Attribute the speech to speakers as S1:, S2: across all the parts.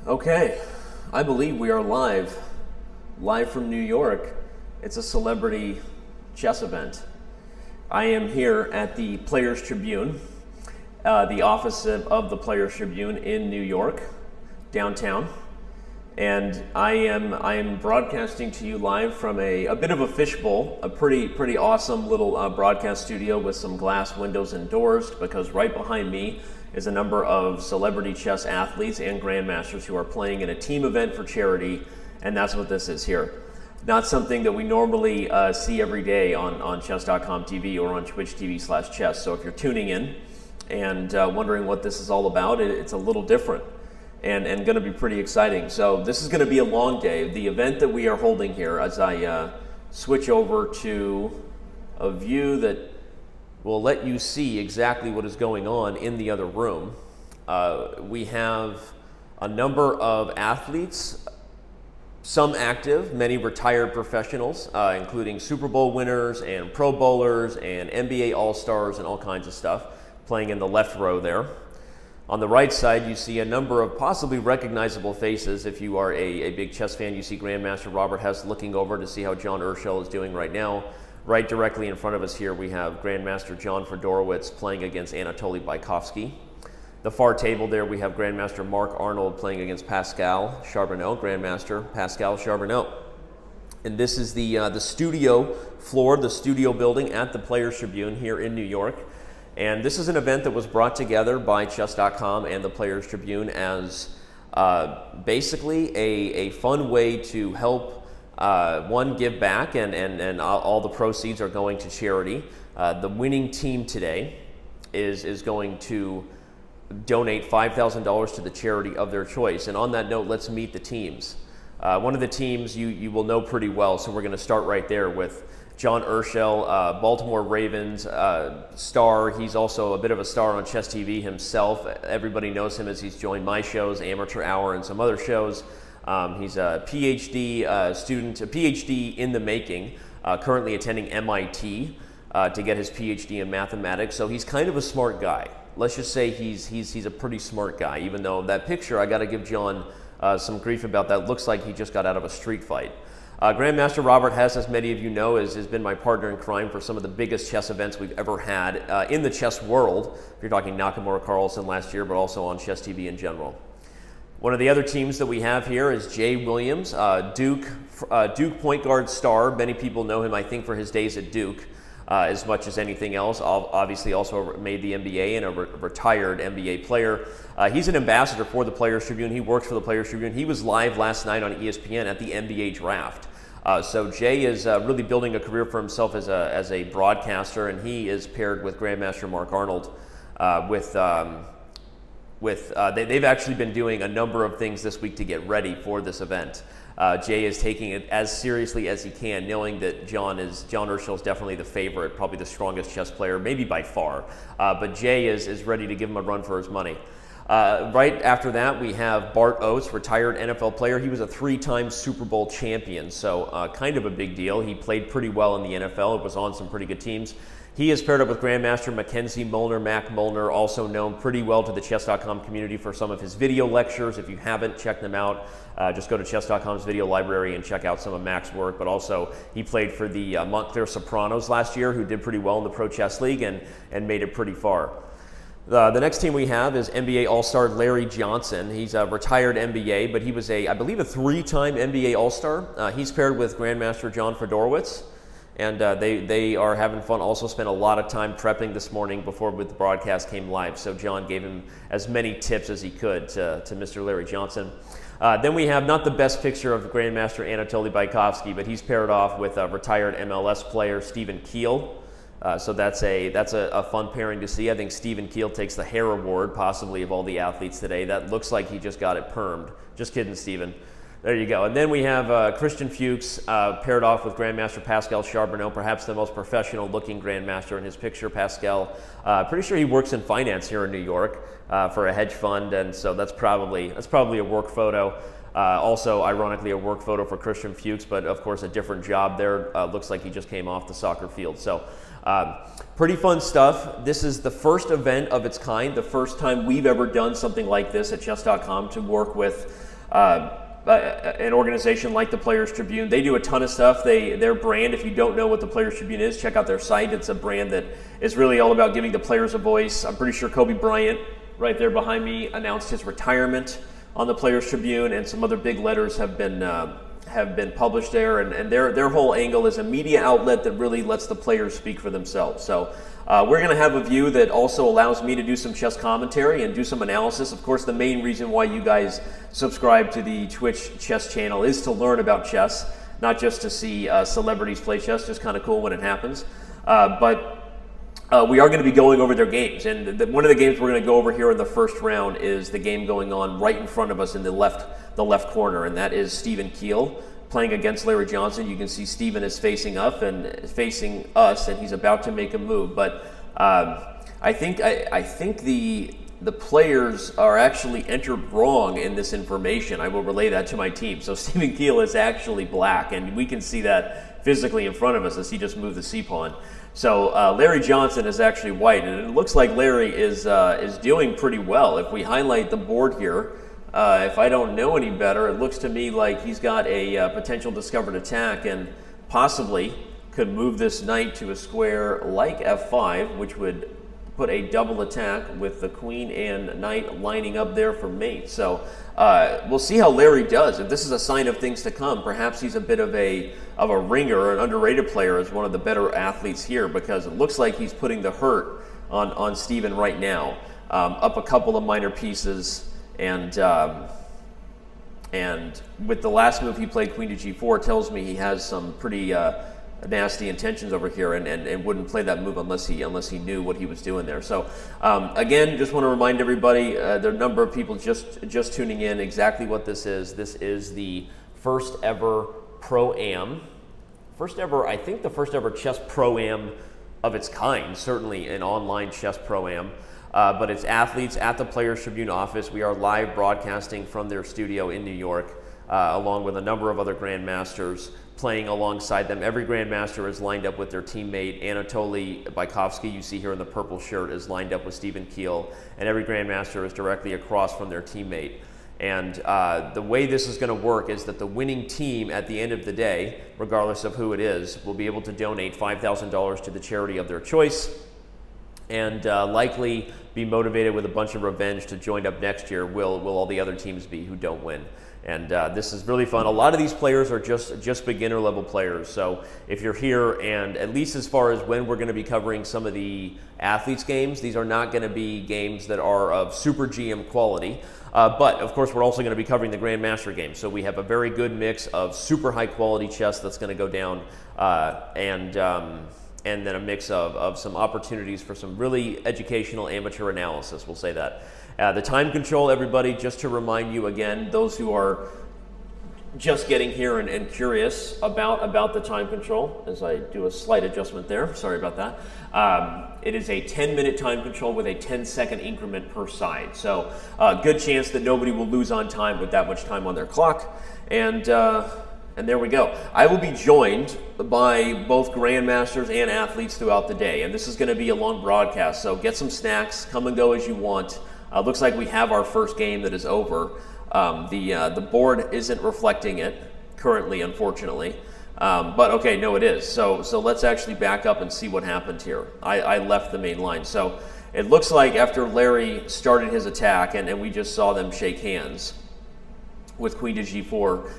S1: Okay, I believe we are live from New York. It's a celebrity chess event. I am here at the Players Tribune, the office of the Players Tribune in New York, downtown. And I am broadcasting to you live from a bit of a fishbowl, a pretty awesome little broadcast studio with some glass windows and doors, because right behind me is a number of celebrity chess athletes and grandmasters who are playing in a team event for charity, and that's what this is here. Not something that we normally see every day on Chess.com TV or on Twitch TV/chess. So if you're tuning in and wondering what this is all about, it's a little different and going to be pretty exciting. So this is going to be a long day. The event that we are holding here, as I switch over to a view that will let you see exactly what is going on in the other room. We have a number of athletes, some active, many retired professionals, including Super Bowl winners and Pro Bowlers and NBA All-Stars and all kinds of stuff, playing in the left row there. On the right side, you see a number of possibly recognizable faces. If you are a big chess fan, you see Grandmaster Robert Hess looking over to see how John Urschel is doing right now. Right directly in front of us here, we have Grandmaster John Fedorowicz playing against Anatoly Bykhovsky. The far table there, we have Grandmaster Marc Arnold playing against Pascal Charbonneau, Grandmaster Pascal Charbonneau. And this is the studio floor, the studio building at the Players Tribune here in New York. And this is an event that was brought together by Chess.com and the Players Tribune as basically a fun way to help one, give back, and all the proceeds are going to charity. The winning team today is going to donate $5,000 to the charity of their choice. And on that note, let's meet the teams. One of the teams you will know pretty well, so we're going to start right there with John Urschel, Baltimore Ravens star. He's also a bit of a star on Chess TV himself. Everybody knows him as he's joined my shows, Amateur Hour, and some other shows. He's a PhD student, a PhD in the making, currently attending MIT to get his PhD in mathematics. So he's kind of a smart guy. Let's just say he's a pretty smart guy, even though that picture, I got to give John some grief about that. Looks like he just got out of a street fight. Grandmaster Robert Hess, as many of you know, has been my partner in crime for some of the biggest chess events we've ever had in the chess world. If you're talking Nakamura Carlsen last year, but also on Chess TV in general. One of the other teams that we have here is Jay Williams, Duke point guard star. Many people know him, I think, for his days at Duke as much as anything else. Obviously also made the NBA and a retired NBA player. He's an ambassador for the Players Tribune. He works for the Players Tribune. He was live last night on ESPN at the NBA draft. So Jay is really building a career for himself as a broadcaster, and he is paired with Grandmaster Marc Arnold they've actually been doing a number of things this week to get ready for this event. Jay is taking it as seriously as he can, knowing that John Urschel is definitely the favorite, probably the strongest chess player, maybe by far. But Jay is ready to give him a run for his money. Right after that, we have Bart, retired NFL player. He was a 3-time Super Bowl champion, so kind of a big deal. He played pretty well in the NFL. It was on some pretty good teams. He is paired up with Grandmaster Mackenzie Molner, also known pretty well to the Chess.com community for some of his video lectures. If you haven't checked them out, just go to Chess.com's video library and check out some of Mac's work. But also, he played for the Montclair Sopranos last year, who did pretty well in the Pro Chess League and made it pretty far. The next team we have is NBA All-Star Larry Johnson. He's a retired NBA, but he was I believe, a 3-time NBA All-Star. He's paired with Grandmaster John Fedorowicz. And they are having fun. Also spent a lot of time prepping this morning before the broadcast came live. So John gave him as many tips as he could to Mr. Larry Johnson. Then we have not the best picture of Grandmaster Anatoly Bykhovsky, but he's paired off with a retired MLS player, Keel. So that's a fun pairing to see. I think Keel takes the hair award, possibly, of all the athletes today. That looks like he just got it permed. Just kidding, Steven. There you go. And then we have Christian Fuchs paired off with Grandmaster Pascal Charbonneau, perhaps the most professional-looking Grandmaster in his picture. Pascal, pretty sure he works in finance here in New York for a hedge fund, and so that's probably a work photo. Also, ironically, a work photo for Christian Fuchs, but of course a different job there. Looks like he just came off the soccer field. So pretty fun stuff. This is the first event of its kind, the first time we've ever done something like this at Chess.com to work with an organization like the Players Tribune. They do a ton of stuff. Their brand, if you don't know what the Players Tribune is, check out their site. It's a brand that is really all about giving the players a voice. I'm pretty sure Kobe Bryant, right there behind me, announced his retirement on the Players Tribune, and some other big letters have been published there. And their whole angle is a media outlet that really lets the players speak for themselves. So we're going to have a view that also allows me to do some chess commentary and do some analysis. Of course, the main reason why you guys subscribe to the Twitch chess channel is to learn about chess, not just to see celebrities play chess, just kind of cool when it happens. But we are going to be going over their games. And one of the games we're going to go over here in the first round is the game going on right in front of us in the left corner, and that is Stephen Keel playing against Larry Johnson. You can see Stephen is facing us, and he's about to make a move. But I think the players are actually entered wrong in this information. I will relay that to my team. So Stephen Keel is actually black, and we can see that physically in front of us as he just moved the c-pawn. So Larry Johnson is actually white, and it looks like Larry is doing pretty well. If we highlight the board here, if I don't know any better, it looks to me like he's got a potential discovered attack and possibly could move this knight to a square like f5, which would put a double attack with the queen and knight lining up there for mate. So we'll see how Larry does. If this is a sign of things to come, perhaps he's a bit of a ringer or an underrated player as one of the better athletes here, because it looks like he's putting the hurt on Stephen right now. Up a couple of minor pieces, and with the last move he played, queen to g4, tells me he has some pretty nasty intentions over here, and wouldn't play that move unless he knew what he was doing there. So again, just want to remind everybody, there are a number of people just tuning in, exactly what this is. This is the first ever Pro-Am, I think the first ever chess Pro-Am of its kind, certainly an online chess Pro-Am. But it's athletes at the Players Tribune office. We are live broadcasting from their studio in New York, along with a number of other grandmasters playing alongside them. Every grandmaster is lined up with their teammate. Anatoly Bykhovsky, you see here in the purple shirt, is lined up with Stephen Keel, and every grandmaster is directly across from their teammate. And the way this is going to work is that the winning team at the end of the day, regardless of who it is, will be able to donate $5,000 to the charity of their choice, and likely be motivated with a bunch of revenge to join up next year. Will all the other teams be who don't win? And this is really fun. A lot of these players are just beginner level players. So if you're here, and at least as far as when we're going to be covering some of the athletes games, these are not going to be games that are of super GM quality. But of course, we're also going to be covering the Grandmaster games. So we have a very good mix of super high quality chess that's going to go down, and then a mix of some opportunities for some really educational amateur analysis, we'll say that. The time control, everybody, just to remind you again, those who are just getting here and curious about the time control, as I do a slight adjustment there, sorry about that. It is a 10-minute time control with a 10-second increment per side. So good chance that nobody will lose on time with that much time on their clock. And there we go. I will be joined by both grandmasters and athletes throughout the day, and this is going to be a long broadcast, so get some snacks, come and go as you want. Looks like we have our first game that is over. The board isn't reflecting it currently, unfortunately, but okay, no, it is. So let's actually back up and see what happened here. I left the main line, so it looks like after Larry started his attack, and we just saw them shake hands with queen to g4,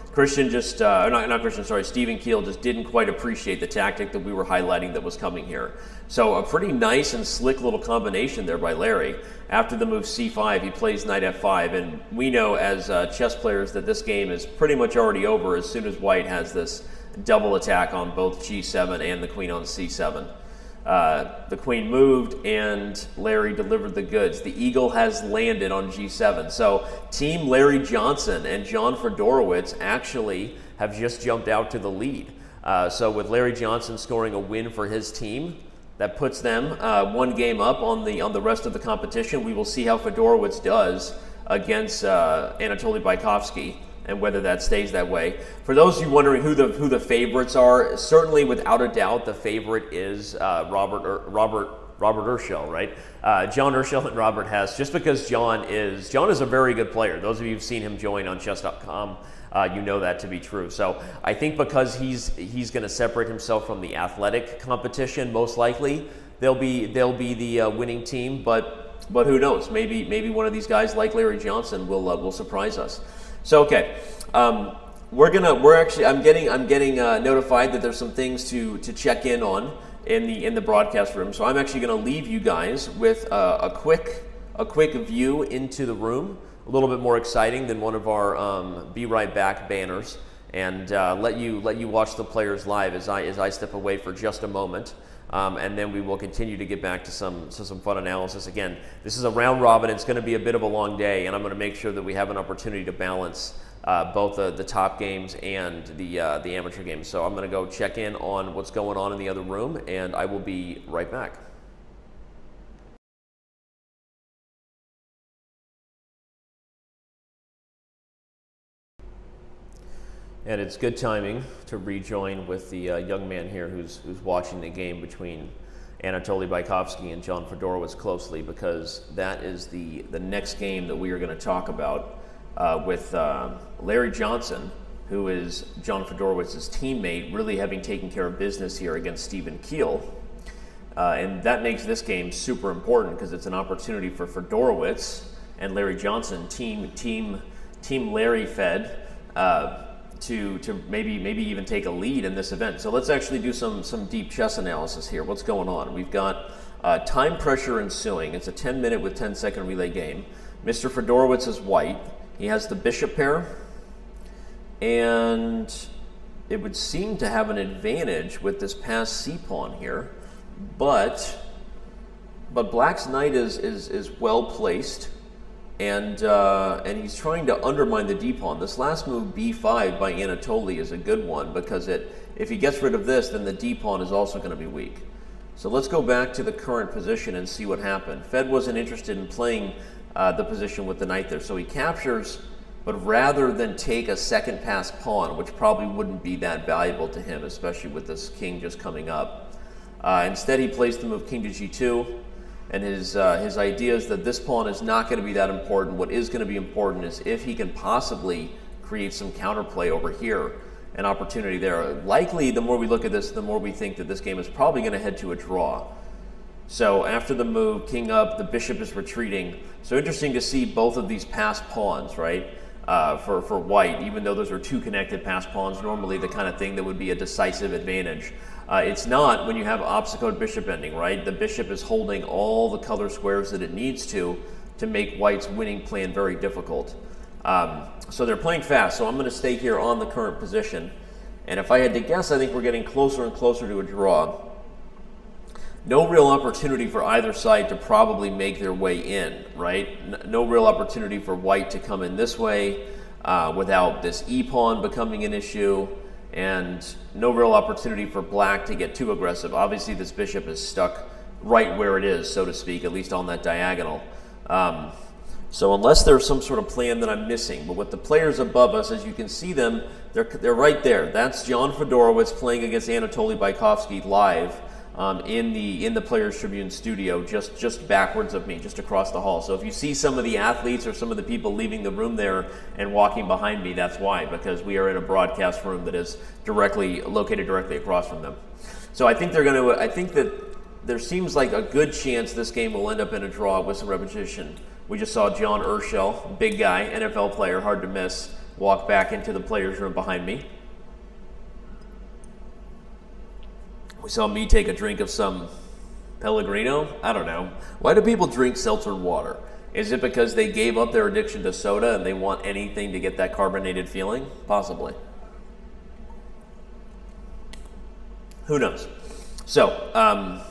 S1: Stephen Keel just didn't quite appreciate the tactic that we were highlighting that was coming here. So a pretty nice and slick little combination there by Larry. After the move c5, he plays knight f5, and we know as chess players that this game is pretty much already over as soon as white has this double attack on both g7 and the queen on c7. The queen moved, and Larry delivered the goods. The eagle has landed on g7. So Team Larry Johnson and John Fedorowicz actually have just jumped out to the lead. So with Larry Johnson scoring a win for his team, that puts them one game up on the rest of the competition. We will see how Fedorowicz does against Anatoly Bykhovsky, and whether that stays that way. For those of you wondering who the favorites are, certainly without a doubt the favorite is Robert Urschel, right? John Urschel and Robert Hess, just because John is a very good player. Those of you who've seen him join on Chess.com, you know that to be true. So I think because he's going to separate himself from the athletic competition, most likely they'll be the winning team. But who knows? Maybe one of these guys like Larry Johnson will surprise us. So okay. I'm getting notified that there's some things to check in on in the broadcast room. So I'm actually going to leave you guys with a quick view into the room, a little bit more exciting than one of our "Be Right Back" banners, and let you watch the players live as I step away for just a moment. And then we will continue to get back to some fun analysis. Again, this is a round robin. It's going to be a bit of a long day, and I'm going to make sure that we have an opportunity to balance both the top games and the amateur games. So I'm going to go check in on what's going on in the other room, and I will be right back. And it's good timing to rejoin with the young man here who's watching the game between Anatoly Bykhovsky and John Fedorowicz closely, because that is the next game that we are going to talk about with Larry Johnson, who is John Fedorowicz's teammate, really having taken care of business here against Stephen Keel. And that makes this game super important because it's an opportunity for Fedorowicz and Larry Johnson, team Larry Fed, to maybe even take a lead in this event. So let's actually do some deep chess analysis here. What's going on? We've got time pressure ensuing. It's a 10-minute with 10-second relay game. Mr. Fedorowicz is white. He has the bishop pair, and it would seem to have an advantage with this passed c-pawn here, but black's knight is well placed. And he's trying to undermine the d-pawn. This last move, b5 by Anatoly, is a good one because if he gets rid of this, then the d-pawn is also going to be weak. So let's go back to the current position and see what happened. Fed wasn't interested in playing the position with the knight there, so he captures, but rather than take a second pass pawn, which probably wouldn't be that valuable to him, especially with this king just coming up, instead he plays the move king to g2. And his idea is that this pawn is not going to be that important. What is going to be important is if he can possibly create some counterplay over here, an opportunity there. Likely, the more we look at this, the more we think that this game is probably going to head to a draw. So after the move, king up, the bishop is retreating. So interesting to see both of these passed pawns, right, for white, even though those are two connected passed pawns, normally the kind of thing that would be a decisive advantage. It's not when you have opposite bishop ending, right? The bishop is holding all the color squares that it needs to make white's winning plan very difficult. So they're playing fast, so I'm going to stay here on the current position. And if I had to guess, I think we're getting closer and closer to a draw. No real opportunity for either side to probably make their way in, right? No real opportunity for white to come in this way without this e-pawn becoming an issue. And no real opportunity for black to get too aggressive. Obviously, this bishop is stuck right where it is, so to speak, at least on that diagonal. So unless there's some sort of plan that I'm missing, but with the players above us, as you can see them, they're right there. That's John Fedorowicz playing against Anatoly Bykhovsky live in the Players Tribune studio, just backwards of me, just across the hall. So if you see some of the athletes or some of the people leaving the room there and walking behind me, that's why, because we are in a broadcast room that is located directly across from them. So I think that there seems like a good chance this game will end up in a draw with some repetition. We just saw John Urschel, big guy, NFL player, hard to miss, walk back into the players room behind me. We saw me take a drink of some Pellegrino. I don't know. Why do people drink seltzer water? Is it because they gave up their addiction to soda and they want anything to get that carbonated feeling? Possibly. Who knows? So,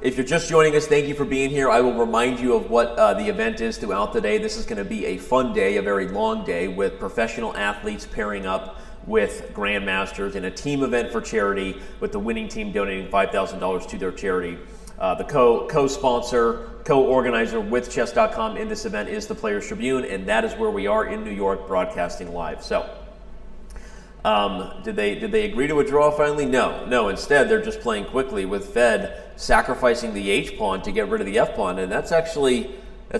S1: if you're just joining us, thank you for being here. I will remind you of what the event is throughout the day. This is going to be a fun day, a very long day, with professional athletes pairing up with grandmasters in a team event for charity, with the winning team donating $5,000 to their charity. The co-sponsor, co-organizer with Chess.com in this event is the Players Tribune, and that is where we are in New York broadcasting live. So Did they agree to a draw finally? No. Instead, they're just playing quickly with Fed sacrificing the H pawn to get rid of the F pawn, and that's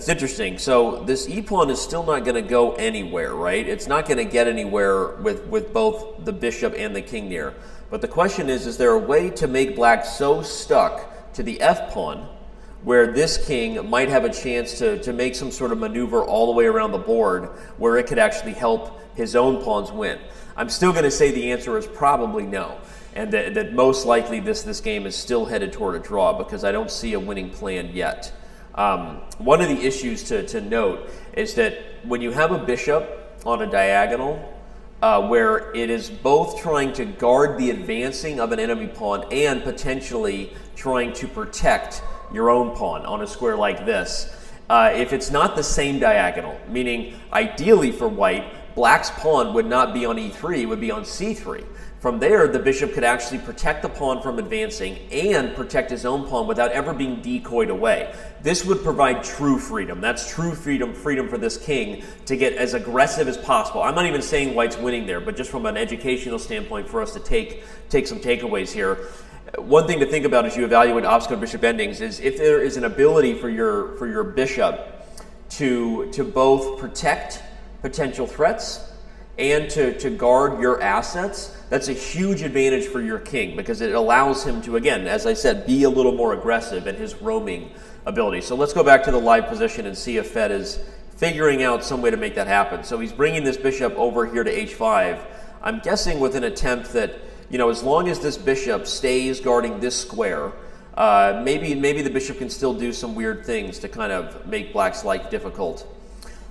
S1: interesting. So this E pawn is still not going to go anywhere, right? It's not going to get anywhere with both the bishop and the king near. But the question is there a way to make black so stuck to the F pawn where this king might have a chance to make some sort of maneuver all the way around the board where it could actually help his own pawns win? I'm still going to say the answer is probably no, and that most likely this game is still headed toward a draw because I don't see a winning plan yet. One of the issues to note is that when you have a bishop on a diagonal where it is both trying to guard the advancing of an enemy pawn and potentially trying to protect your own pawn on a square like this, if it's not the same diagonal, meaning ideally for white, black's pawn would not be on e3, it would be on c3. From there, the bishop could actually protect the pawn from advancing and protect his own pawn without ever being decoyed away. This would provide true freedom. That's true freedom for this king to get as aggressive as possible. I'm not even saying white's winning there, but just from an educational standpoint for us to take some takeaways here. One thing to think about as you evaluate obstacle bishop endings is if there is an ability for your bishop to both protect potential threats and to guard your assets, that's a huge advantage for your king because it allows him to, again, as I said, be a little more aggressive in his roaming ability. So let's go back to the live position and see if Fed is figuring out some way to make that happen. So he's bringing this bishop over here to h5. I'm guessing with an attempt that, you know, as long as this bishop stays guarding this square, maybe the bishop can still do some weird things to kind of make black's life difficult.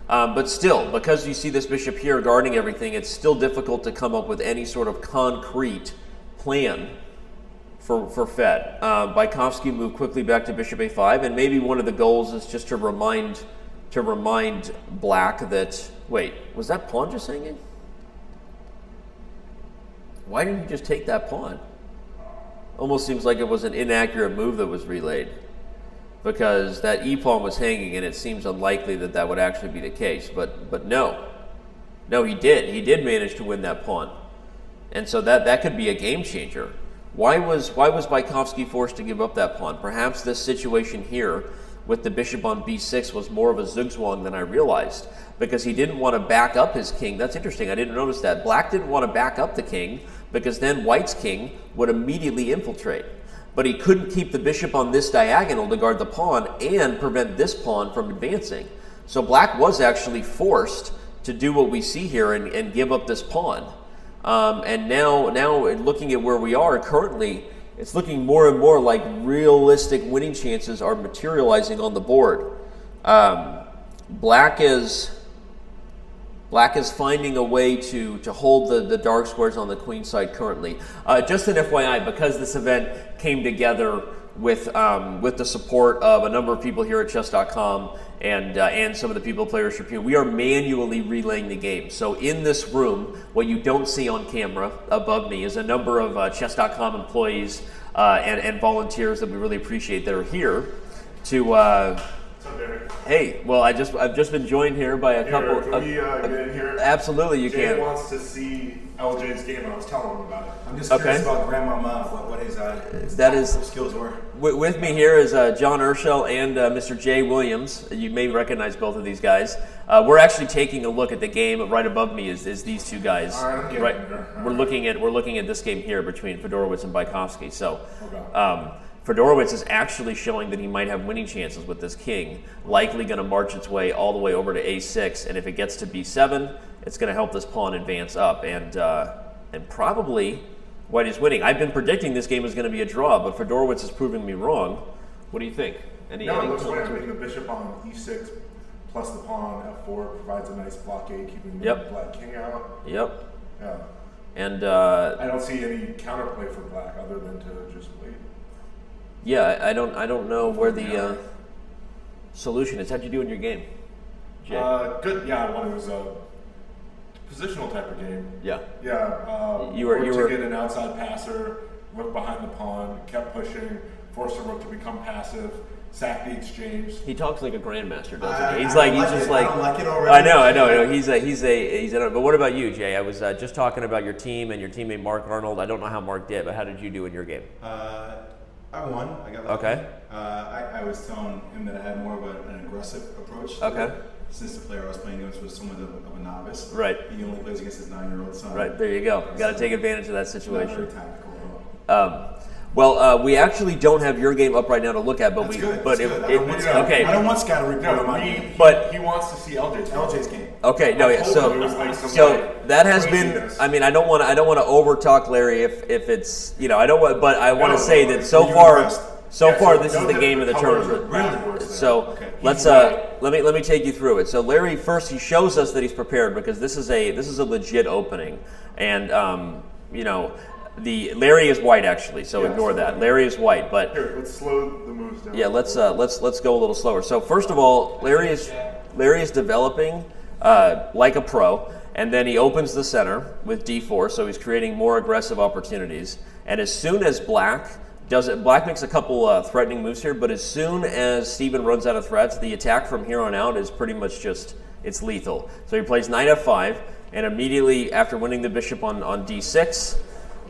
S1: But still, because you see this bishop here guarding everything, it's still difficult to come up with any sort of concrete plan for Fed. Bykhovsky moved quickly back to bishop a5, and maybe one of the goals is just to remind black that, wait, was that pawn just hanging? Why didn't he just take that pawn? Almost seems like it was an inaccurate move that was relayed, because that e-pawn was hanging, and it seems unlikely that that would actually be the case. But no, he did manage to win that pawn, and so that could be a game changer. Why was Bykhovsky forced to give up that pawn? Perhaps this situation here with the bishop on b6 was more of a zugzwang than I realized, because he didn't want to back up his king. That's interesting. I didn't notice that. Black didn't want to back up the king because then white's king would immediately infiltrate. But he couldn't keep the bishop on this diagonal to guard the pawn and prevent this pawn from advancing. So black was actually forced to do what we see here and give up this pawn. And now looking at where we are currently, it's looking more and more like realistic winning chances are materializing on the board. Black is finding a way to hold the dark squares on the queen side currently. Just an FYI, because this event came together with the support of a number of people here at Chess.com and some of the people at Players Tribune, we are manually relaying the game. So in this room, what you don't see on camera above me is a number of Chess.com employees and volunteers that we really appreciate that are here to. Hey, well, I've just been joined here by a couple.
S2: Can we get in here?
S1: Absolutely, you
S2: Jay
S1: can.
S2: wants to see LJ's game, and I was telling him about it. I'm just curious about Grandmama, what his skills were.
S1: With me here is John Urschel and Mr. Jay Williams. You may recognize both of these guys. We're actually taking a look at the game. Right above me is these two guys.
S2: All right, I'm getting there.
S1: We're looking at this game here between Fedorowicz and Bykhovsky. So. Okay. Fedorowicz is actually showing that he might have winning chances with this king, likely going to march its way all the way over to a6, and if it gets to b7, it's going to help this pawn advance up, and probably white is winning. I've been predicting this game is going to be a draw, but Fedorowicz is proving me wrong. What do you think?
S2: No, it looks winning. Making the bishop on e6 plus the pawn on f4 provides a nice blockade, keeping the black king out.
S1: Yep.
S2: Yeah.
S1: And
S2: I don't see any counterplay for black other than to just wait.
S1: Yeah, I don't know where the solution is. How'd you do in your game, Jay?
S2: Good. Yeah, it was a positional type of game.
S1: Yeah.
S2: Yeah. You were to get an outside passer, rook behind the pawn, kept pushing, forced the rook to become passive, sack the exchange.
S1: He talks like a grandmaster, doesn't he?
S2: I don't like it already.
S1: I know. He's but what about you, Jay? I was just talking about your team and your teammate Marc Arnold. I don't know how Marc did, but how did you do in your game?
S3: I won. I got lucky.
S1: Okay.
S3: I was telling him that I had more of an aggressive approach.
S1: Okay.
S3: Since the player I was playing against was somewhat of a novice.
S1: Right.
S3: He only plays against his 9-year-old son.
S1: Right. There you go. Got to take advantage of that situation.
S3: Not very tactical.
S1: Well, we actually don't have your game up right now to look at, but
S3: That's
S1: we.
S3: good.
S1: But
S3: That's
S1: it,
S3: good.
S1: it's okay.
S3: I don't want Scott to report on my game.
S1: But
S2: he wants to see LJ's game.
S1: Okay, no, yeah. So that has been. I mean, I don't want to over talk Larry if it's I don't want, but I want to say that so far this is the game of the tournament.
S2: Really?
S1: So
S3: okay.
S1: let me take you through it. So Larry first he shows us that he's prepared because this is a legit opening, and the Larry is white actually, so ignore that. Larry is white, but
S2: here, let's slow the moves down.
S1: yeah, let's go a little slower. So first of all, Larry is developing like a pro, and then he opens the center with d4, so he's creating more aggressive opportunities. And as soon as Black makes a couple threatening moves here, but as soon as Steven runs out of threats, the attack from here on out is pretty much it's lethal. So he plays knight f5, and immediately after winning the bishop on d6.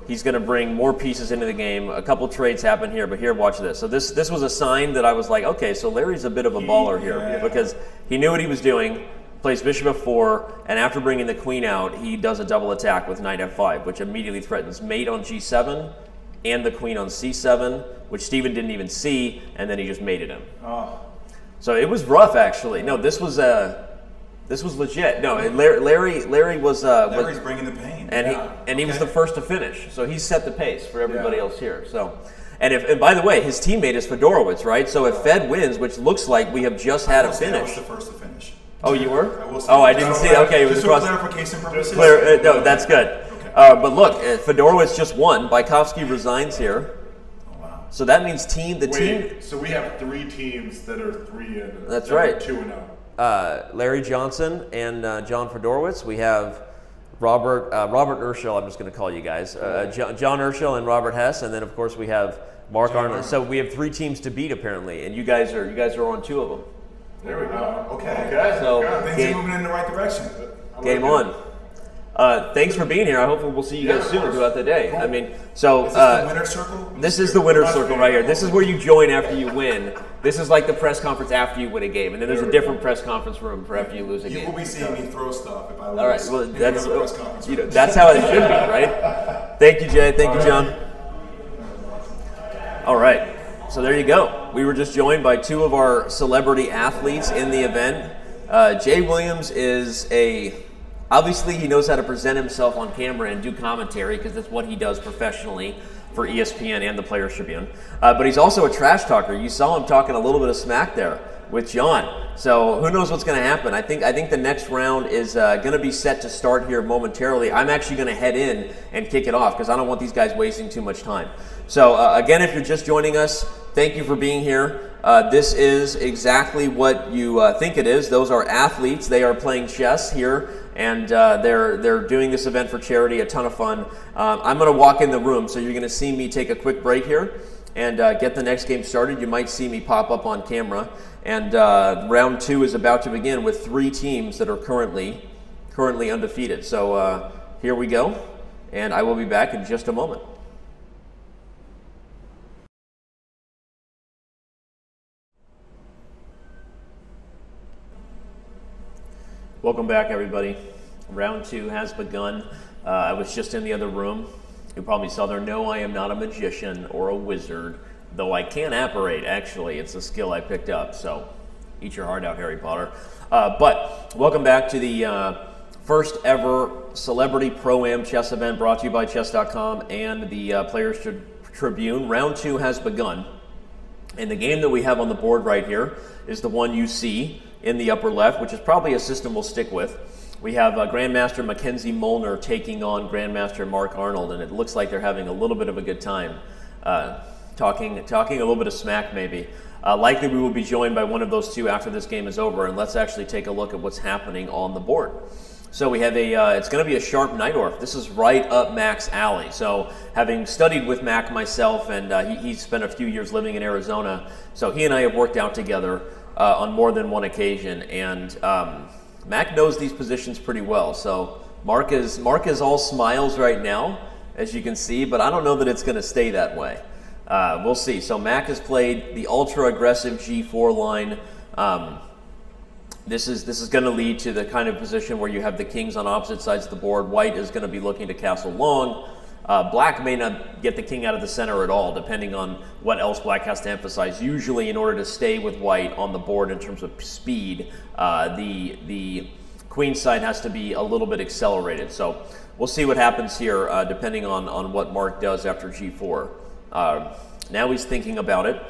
S1: He's going to bring more pieces into the game. A couple trades happen here, but here, watch this. So this was a sign that I was like, okay, so Larry's a bit of a baller here because he knew what he was doing, plays bishop f4, and after bringing the queen out, he does a double attack with knight f5, which immediately threatens mate on g7 and the queen on c7, which Steven didn't even see, and then he just mated him.
S3: Oh.
S1: So it was rough, actually. No, this was legit. No, Larry was.
S3: Larry's bringing the pain.
S1: And he was the first to finish, so he set the pace for everybody else here. So, and by the way, his teammate is Fedorowicz, right? So if Fed wins, which looks like we have just had a finish.
S3: I was the first to finish.
S1: Oh, you were?
S3: I will say.
S1: Oh, I didn't see that. Okay, it was
S3: just for clarification purposes.
S1: No, that's good.
S3: Okay.
S1: But look, Fedorowicz just won. Bykhovsky resigns here.
S3: Oh, wow.
S1: So that means team.
S2: So we have 3 teams that are 3-0.
S1: That's right.
S2: 2-0.
S1: Larry Johnson and John Fedorowicz. We have Robert Urschel. I'm just going to call you guys. John Urschel and Robert Hess, and then of course we have Marc Arnold. So we have 3 teams to beat apparently, and you guys are on 2 of them.
S2: There we go.
S3: Okay.
S1: So
S3: things are moving in the right direction.
S1: Game on. Thanks for being here. I hope we'll see you guys soon throughout the day.
S3: Cool.
S1: I mean, so
S3: is this the winner's circle?
S1: This is the winner's circle right here. This is where you join after you win. This is like the press conference after you win a game, and then there's a different press conference room for after you lose a game.
S3: You will be seeing me throw stuff if I lose.
S1: All right, well
S3: that's
S1: that's how it should be, right? Thank you, Jay. Thank you, John. All right, so there you go. We were just joined by 2 of our celebrity athletes in the event. Jay Williams is obviously he knows how to present himself on camera and do commentary because that's what he does professionally for ESPN and the Players Tribune. But he's also a trash talker. You saw him talking a little bit of smack there with John. So who knows what's going to happen. I think the next round is going to be set to start here momentarily. I'm actually going to head in and kick it off because I don't want these guys wasting too much time. So again, if you're just joining us, thank you for being here. This is exactly what you think it is. Those are athletes. They are playing chess here, and they're doing this event for charity. A ton of fun. I'm going to walk in the room, so you're going to see me take a quick break here and get the next game started. You might see me pop up on camera, and round 2 is about to begin with 3 teams that are currently undefeated. So here we go, and I will be back in just a moment. Welcome back, everybody. Round 2 has begun. I was just in the other room. You probably saw there. No, I am not a magician or a wizard, though I can apparate, actually. It's a skill I picked up, so eat your heart out, Harry Potter. But welcome back to the first ever Celebrity Pro-Am chess event brought to you by Chess.com and the Players Tribune. Round 2 has begun. And the game that we have on the board right here is the one you see in the upper left, which is probably a system we'll stick with. We have Grandmaster Mackenzie Molner taking on Grandmaster Marc Arnold, and it looks like they're having a little bit of a good time, talking a little bit of smack maybe. Likely we will be joined by one of those 2 after this game is over, and let's actually take a look at what's happening on the board. So we have it's going to be a sharp Najdorf. This is right up Mac's alley. So having studied with Mac myself, and he spent a few years living in Arizona, so he and I have worked out together on more than one occasion, and Mac knows these positions pretty well. So Marc is all smiles right now, as you can see, but I don't know that it's going to stay that way. We'll see. So Mac has played the ultra-aggressive G4 line. This is going to lead to the kind of position where you have the kings on opposite sides of the board. White is going to be looking to castle long. Black may not get the king out of the center at all, depending on what else Black has to emphasize. Usually, in order to stay with White on the board in terms of speed, the queen side has to be a little bit accelerated. So we'll see what happens here, depending on what Marc does after G4. Now he's thinking about it.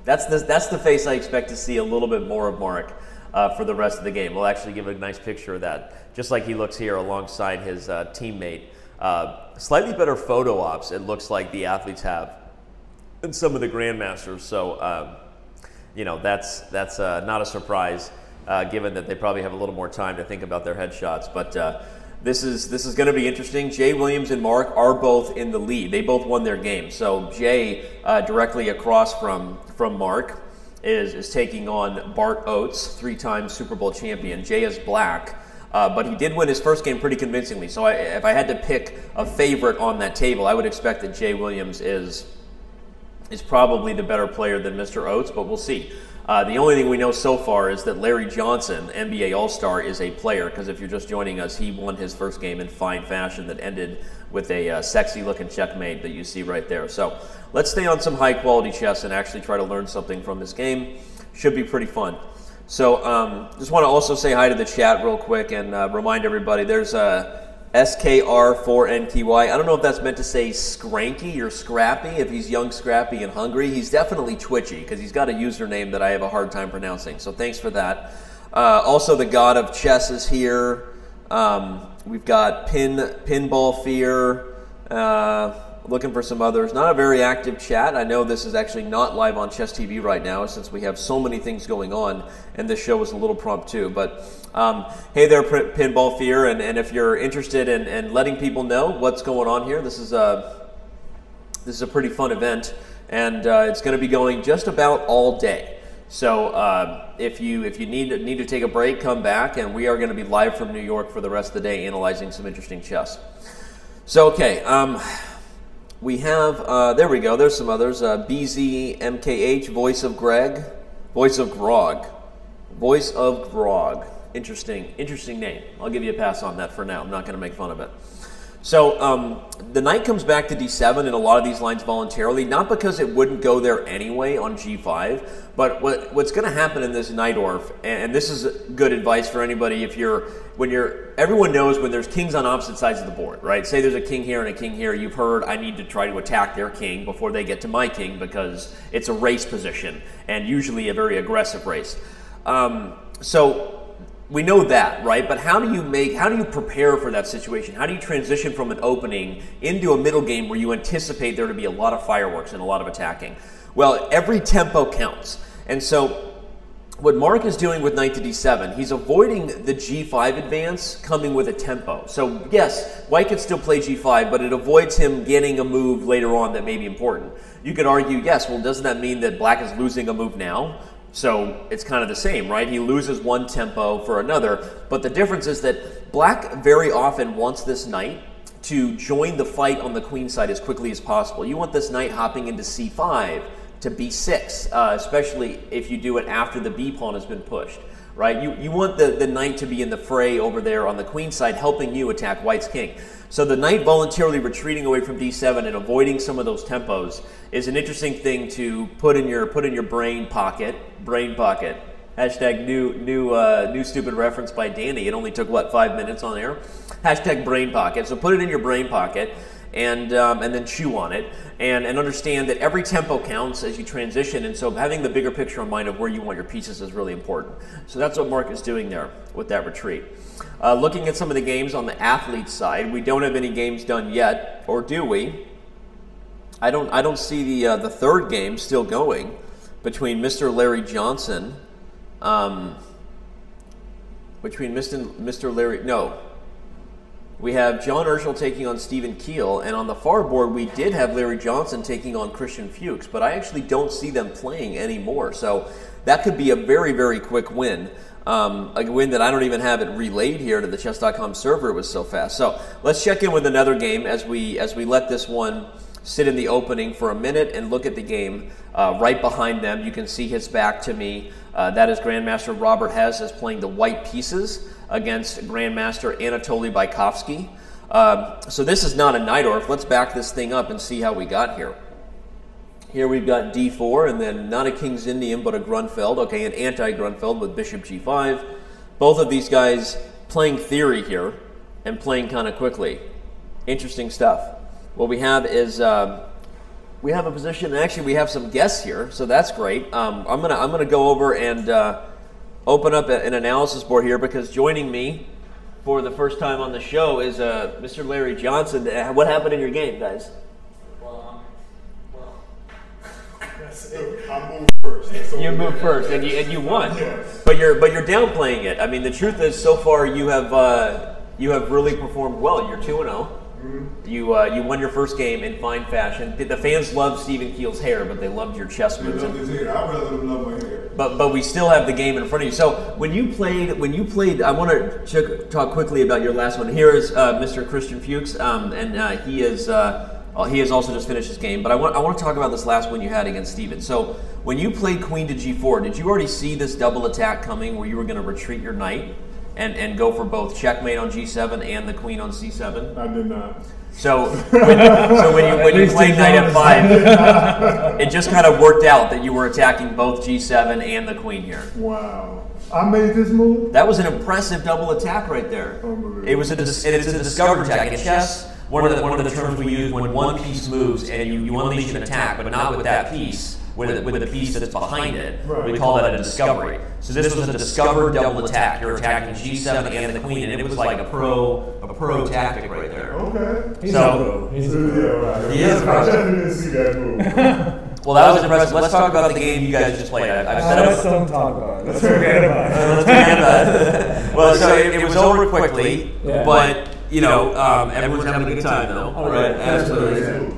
S1: That's the face I expect to see a little bit more of Marc for the rest of the game. We'll actually give a nice picture of that, just like he looks here alongside his teammate. Slightly better photo ops, it looks like the athletes have than some of the grandmasters. So, you know, that's not a surprise, given that they probably have a little more time to think about their headshots. But this is going to be interesting. Jay Williams and Marc are both in the lead. They both won their game. So Jay, directly across from Marc, is taking on Bart Oates, 3-time Super Bowl champion. Jay is Black. But he did win his first game pretty convincingly. So if I had to pick a favorite on that table, I would expect that Jay Williams is probably the better player than Mr. Oates, but we'll see. The only thing we know so far is that Larry Johnson, NBA All-Star, is a player, because if you're just joining us, he won his first game in fine fashion that ended with a sexy-looking checkmate that you see right there. So let's stay on some high-quality chess and actually try to learn something from this game. Should be pretty fun. So just want to also say hi to the chat real quick and remind everybody there's SKR4NTY. I don't know if that's meant to say Skranky or Scrappy, if he's young, scrappy, and hungry. He's definitely twitchy because he's got a username that I have a hard time pronouncing. So thanks for that. Also, the God of Chess is here. We've got Pinball Fear. Looking for some others. Not a very active chat. I know this is actually not live on Chess TV right now since we have so many things going on, and this show is a little prompt too. But hey there, Pinball Fear, and if you're interested in letting people know what's going on here, this is a pretty fun event, and it's going to be going just about all day. So if you need to take a break, come back, and we are going to be live from New York for the rest of the day analyzing some interesting chess. So okay. We have, there we go, there's some others. BZMKH, Voice of Greg, Voice of Grog. Voice of Grog. Interesting name. I'll give you a pass on that for now. I'm not going to make fun of it. So the knight comes back to d7 in a lot of these lines voluntarily, not because it wouldn't go there anyway on g5, but what's going to happen in this Najdorf, and this is good advice for anybody everyone knows when there's kings on opposite sides of the board, right? Say there's a king here and a king here, you've heard I need to try to attack their king before they get to my king because it's a race position, and usually a very aggressive race. So we know that, right? But how do you prepare for that situation? How do you transition from an opening into a middle game where you anticipate there to be a lot of fireworks and a lot of attacking? Well, every tempo counts. And so what Marc is doing with knight to d7, he's avoiding the g5 advance coming with a tempo. So yes, white could still play g5, but it avoids him getting a move later on that may be important. You could argue, yes, well, doesn't that mean that black is losing a move now? So it's kind of the same, right? He loses one tempo for another, but the difference is that black very often wants this knight to join the fight on the queen side as quickly as possible. You want this knight hopping into c5 to b6, especially if you do it after the b pawn has been pushed, right? You want the knight to be in the fray over there on the queen side, helping you attack white's king. So the knight voluntarily retreating away from d7 and avoiding some of those tempos is an interesting thing to put in your brain pocket. Hashtag new stupid reference by Danny. It only took what, 5 minutes on air. Hashtag brain pocket. So put it in your brain pocket and then chew on it and understand that every tempo counts as you transition. And so having the bigger picture in mind of where you want your pieces is really important. So that's what Marc is doing there with that retreat. Looking at some of the games on the athlete side, we don't have any games done yet, or do we? I don't see the third game still going between Mr. Larry Johnson, we have John Urschel taking on Stephen Keel, and on the far board we did have Larry Johnson taking on Christian Fuchs, but I actually don't see them playing anymore. So that could be a very, very quick win. A win that I don't even have it relayed here to the Chess.com server. It was so fast. So let's check in with another game as we let this one sit in the opening for a minute and look at the game. Right behind them, you can see his back to me. That is Grandmaster Robert Hess is playing the white pieces against Grandmaster Anatoly Bykhovsky. So this is not a Najdorf. Let's back this thing up and see how we got here. Here we've got d4, and then not a King's Indian, but a Grunfeld. Okay, an anti-Grunfeld with bishop g5. Both of these guys playing theory here and playing kind of quickly. Interesting stuff. What we have is we have a position, and actually we have some guests here, so that's great. I'm gonna go over and open up an analysis board here, because joining me for the first time on the show is Mr. Larry Johnson. What happened in your game, guys?
S2: I moved first.
S1: You moved first, and you won.
S2: Yes.
S1: But you're downplaying it. I mean, the truth is, so far you have really performed well. You're 2-0. Mm-hmm. You won your first game in fine fashion. The fans loved Stephen Keel's hair, but they loved your chess moves.
S3: I'd rather them love my hair.
S1: But we still have the game in front of you. So when you played, I want to talk quickly about your last one. Here is Mr. Christian Fuchs, and he has also just finished his game. But I want to talk about this last one you had against Steven. So when you played queen to g4, did you already see this double attack coming, where you were going to retreat your knight and go for both checkmate on g7 and the queen on c7?
S2: I did not.
S1: So when you played knight f5, it just kind of worked out that you were attacking both g7 and the queen here.
S2: Wow. I made this move?
S1: That was an impressive double attack right there. It's a discovered attack. In chess, one of the terms we use when one piece moves and you unleash an attack, but not with that piece, with the piece that's behind it. Right. We call that a discovery. So this was a discovered double attack. You're attacking g7 and the queen, and it was like a pro tactic right there.
S2: Okay.
S1: He's a pro.
S2: He is a pro. I didn't see that move.
S1: Well, that was impressive. Let's talk about the game you guys just played.
S4: Let's don't talk about it. Let's forget about it.
S1: Let's forget about it. Well, so it was over quickly, yeah. But everyone's having a good time though.
S4: All right, absolutely.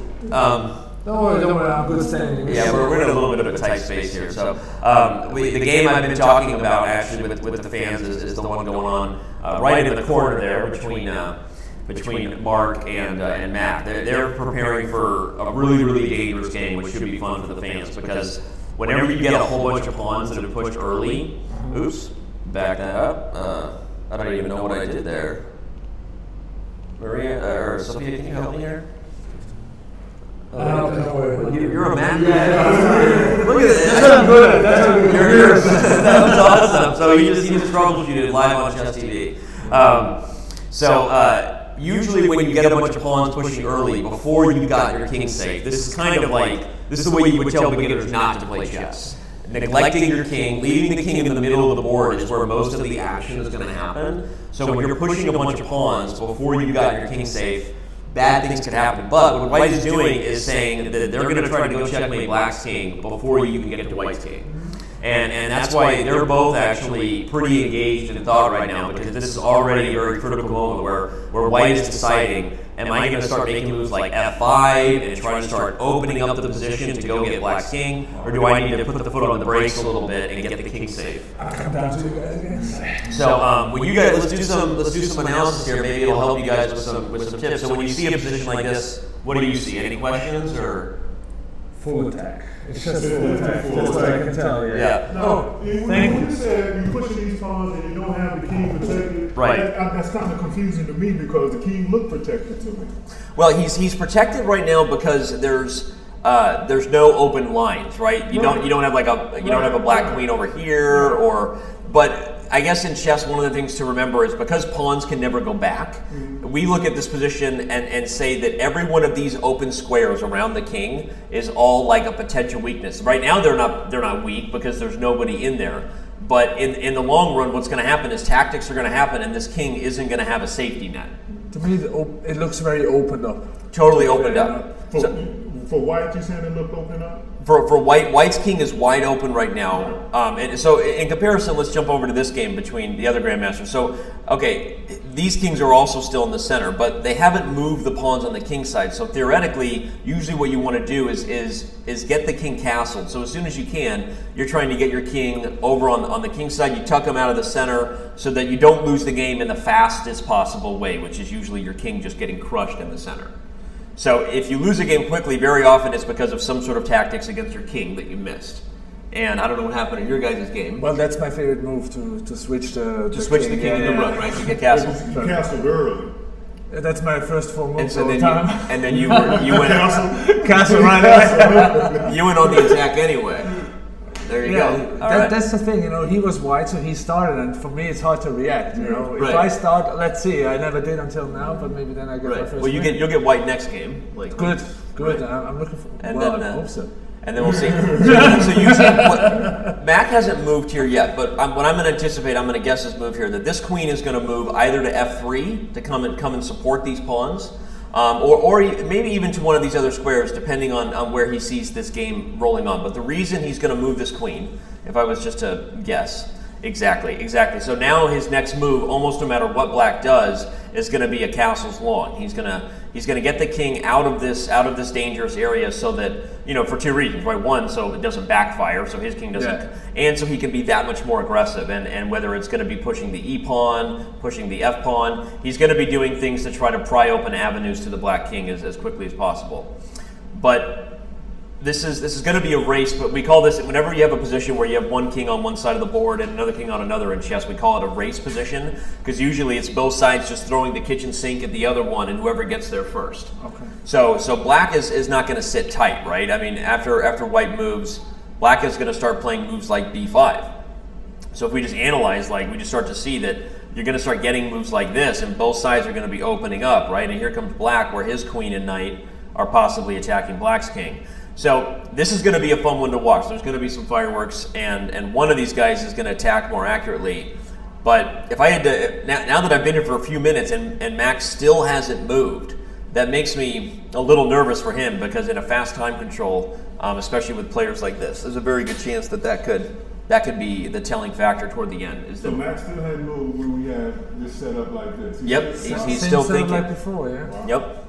S4: Don't worry, I'm good standing.
S1: Yeah, we're in a little bit of a tight space here. So the game I've been talking about actually with the fans is the one going on right in the corner there between Marc and Mac. They're preparing for a really, really dangerous game, which should be fun for the fans, because whenever you get a whole bunch of pawns that are pushed early, oops, back that up. I don't even know what I did there. Maria or Sophia, can you help me here? You're a man.
S4: Yeah.
S1: Look at this.
S4: That's good.
S1: That was awesome. So you just troubleshooted live on Chess TV. Usually when you get a bunch of pawns pushing early before you got your king safe, this is the way you would tell beginners not to play chess. Neglecting your king, leaving the king in the middle of the board is where most of the action is going to happen. So when you're pushing a bunch of pawns before you got your king safe, bad things could happen. But what White is doing is saying that they're going to try to go checkmate Black's king before you can get to White's king. And that's why they're both actually pretty engaged in thought right now, because this is already a very critical moment where White is deciding, am I going to start making moves like f5 and try to start opening up the position to go get Black's king, or do I need to put the foot on the brakes a little bit and get the king safe?
S4: I'll come down to you guys again.
S1: So when you guys, let's do some analysis here. Maybe it'll help you guys with some tips. So when you see a position like this, what do you see? Any questions or?
S4: Full attack. It's just full attack. That's what I can tell you.
S1: Yeah.
S2: No, when you said you push these pawns and you don't have the king protected,
S1: right?
S2: That's kind of confusing to me, because the king looked protected to me.
S1: Well, he's protected right now because there's no open lines, right? You don't have a black queen over here, but I guess in chess, one of the things to remember is because pawns can never go back, we look at this position and say that every one of these open squares around the king is all like a potential weakness. Right now, they're not weak because there's nobody in there. But in the long run, what's going to happen is tactics are going to happen, and this king isn't going to have a safety net.
S4: To me, it looks very opened up.
S1: Totally opened up.
S2: For White, you saying it looked open up?
S1: For White's king is wide open right now. And so in comparison, let's jump over to this game between the other grandmasters. So, okay, these kings are also still in the center, but they haven't moved the pawns on the king side. So theoretically, usually what you want to do is get the king castled. So as soon as you can, you're trying to get your king over on the king side. You tuck him out of the center so that you don't lose the game in the fastest possible way, which is usually your king just getting crushed in the center. So if you lose a game quickly, very often it's because of some sort of tactics against your king that you missed. And I don't know what happened in your guys' game.
S4: Well, that's my favorite move to switch the
S1: king and the rook, right? To get castled.
S3: You castled early.
S4: That's my first 4 moves
S1: all
S4: the time.
S1: And then you went
S4: Castle right away.
S1: You went on the attack anyway. There you go.
S4: That's the thing, he was white, so he started, and for me it's hard to react, If I start, let's see, I never did until now, but maybe then I get my first
S1: Well, you'll get white next game.
S4: Good. Right. I'm looking for,
S1: and
S4: then,
S1: I
S4: hope so.
S1: And then we'll see. So usually, Mac hasn't moved here yet, but what I'm going to anticipate, I'm going to guess his move here, that this queen is going to move either to f3 to come and support these pawns, or maybe even to one of these other squares, depending on where he sees this game rolling on. But the reason he's going to move this queen, if I was just to guess, exactly. So now his next move, almost no matter what black does, is going to be a castle's long. He's going to get the king out of this dangerous area, so that, for 2 reasons, right? One, so it doesn't backfire, so his king doesn't, and so he can be that much more aggressive. And whether it's going to be pushing the e pawn, pushing the f pawn, he's going to be doing things to try to pry open avenues to the black king as quickly as possible. But this is going to be a race, but we call this, whenever you have a position where you have one king on one side of the board and another king on another in chess, we call it a race position, because usually it's both sides just throwing the kitchen sink at the other one, and whoever gets there first.
S4: Okay.
S1: So black is not going to sit tight, right? I mean, after white moves, black is going to start playing moves like b5. So if we just analyze, we just start to see that you're going to start getting moves like this, and both sides are going to be opening up, right? And here comes black, where his queen and knight are possibly attacking black's king. So this is going to be a fun one to watch. There's going to be some fireworks, and one of these guys is going to attack more accurately. But if I had to, now that I've been here for a few minutes and Max still hasn't moved, that makes me a little nervous for him, because in a fast time control, especially with players like this, there's a very good chance that could be the telling factor toward the end.
S3: So Max still hadn't moved when we had this set up like this.
S1: Yep, he's still thinking.
S4: Like before, yeah.
S1: Yep.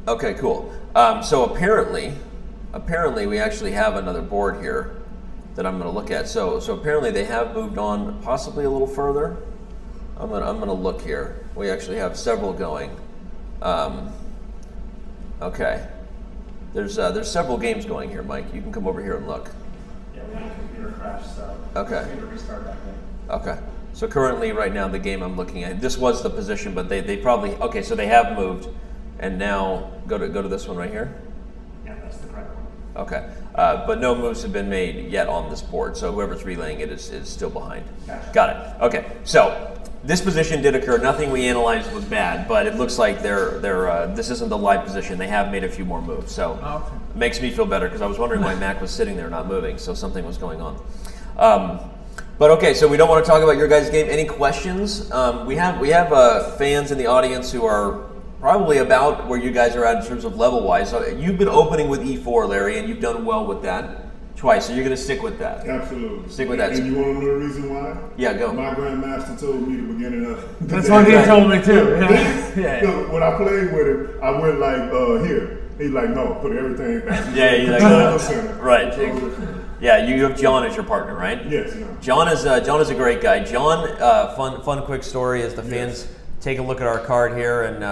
S1: Okay, cool. So apparently we actually have another board here that I'm going to look at. So apparently they have moved on possibly a little further. I'm going to look here. We actually have several going. Okay. There's several games going here, Mike. You can come over here and look.
S5: Yeah, we had a computer crash, so
S1: okay.
S5: we need to restart that game.
S1: Okay. So currently, right now, the game I'm looking at, this was the position, but they probably, okay, so they have moved, and now go to this one right here.
S5: Yeah, that's the correct one.
S1: Okay. But no moves have been made yet on this board, so whoever's relaying it is still behind.
S5: Gotcha.
S1: Got it. Okay. So this position did occur. Nothing we analyzed was bad, but it looks like this isn't the live position. They have made a few more moves, so it makes me feel better, because I was wondering why Mac was sitting there not moving, so something was going on. But okay, so we don't want to talk about your guys' game. Any questions? We have fans in the audience who are probably about where you guys are at in terms of level-wise. So you've been opening with e4, Larry, and you've done well with that twice, so you're going to stick with that.
S3: Absolutely.
S1: Stick with that.
S3: And you want to know the reason why?
S1: Yeah, go.
S3: My grandmaster told me the beginning of
S4: That's what he told me too. Yeah.
S3: Look, when I played with him, I went like here. He's like, no, put everything back.
S1: Yeah, he's like, right. Yeah, you have John as your partner, right?
S3: Yes.
S1: John is a great guy. John, fun quick story is the fans take a look at our card here, and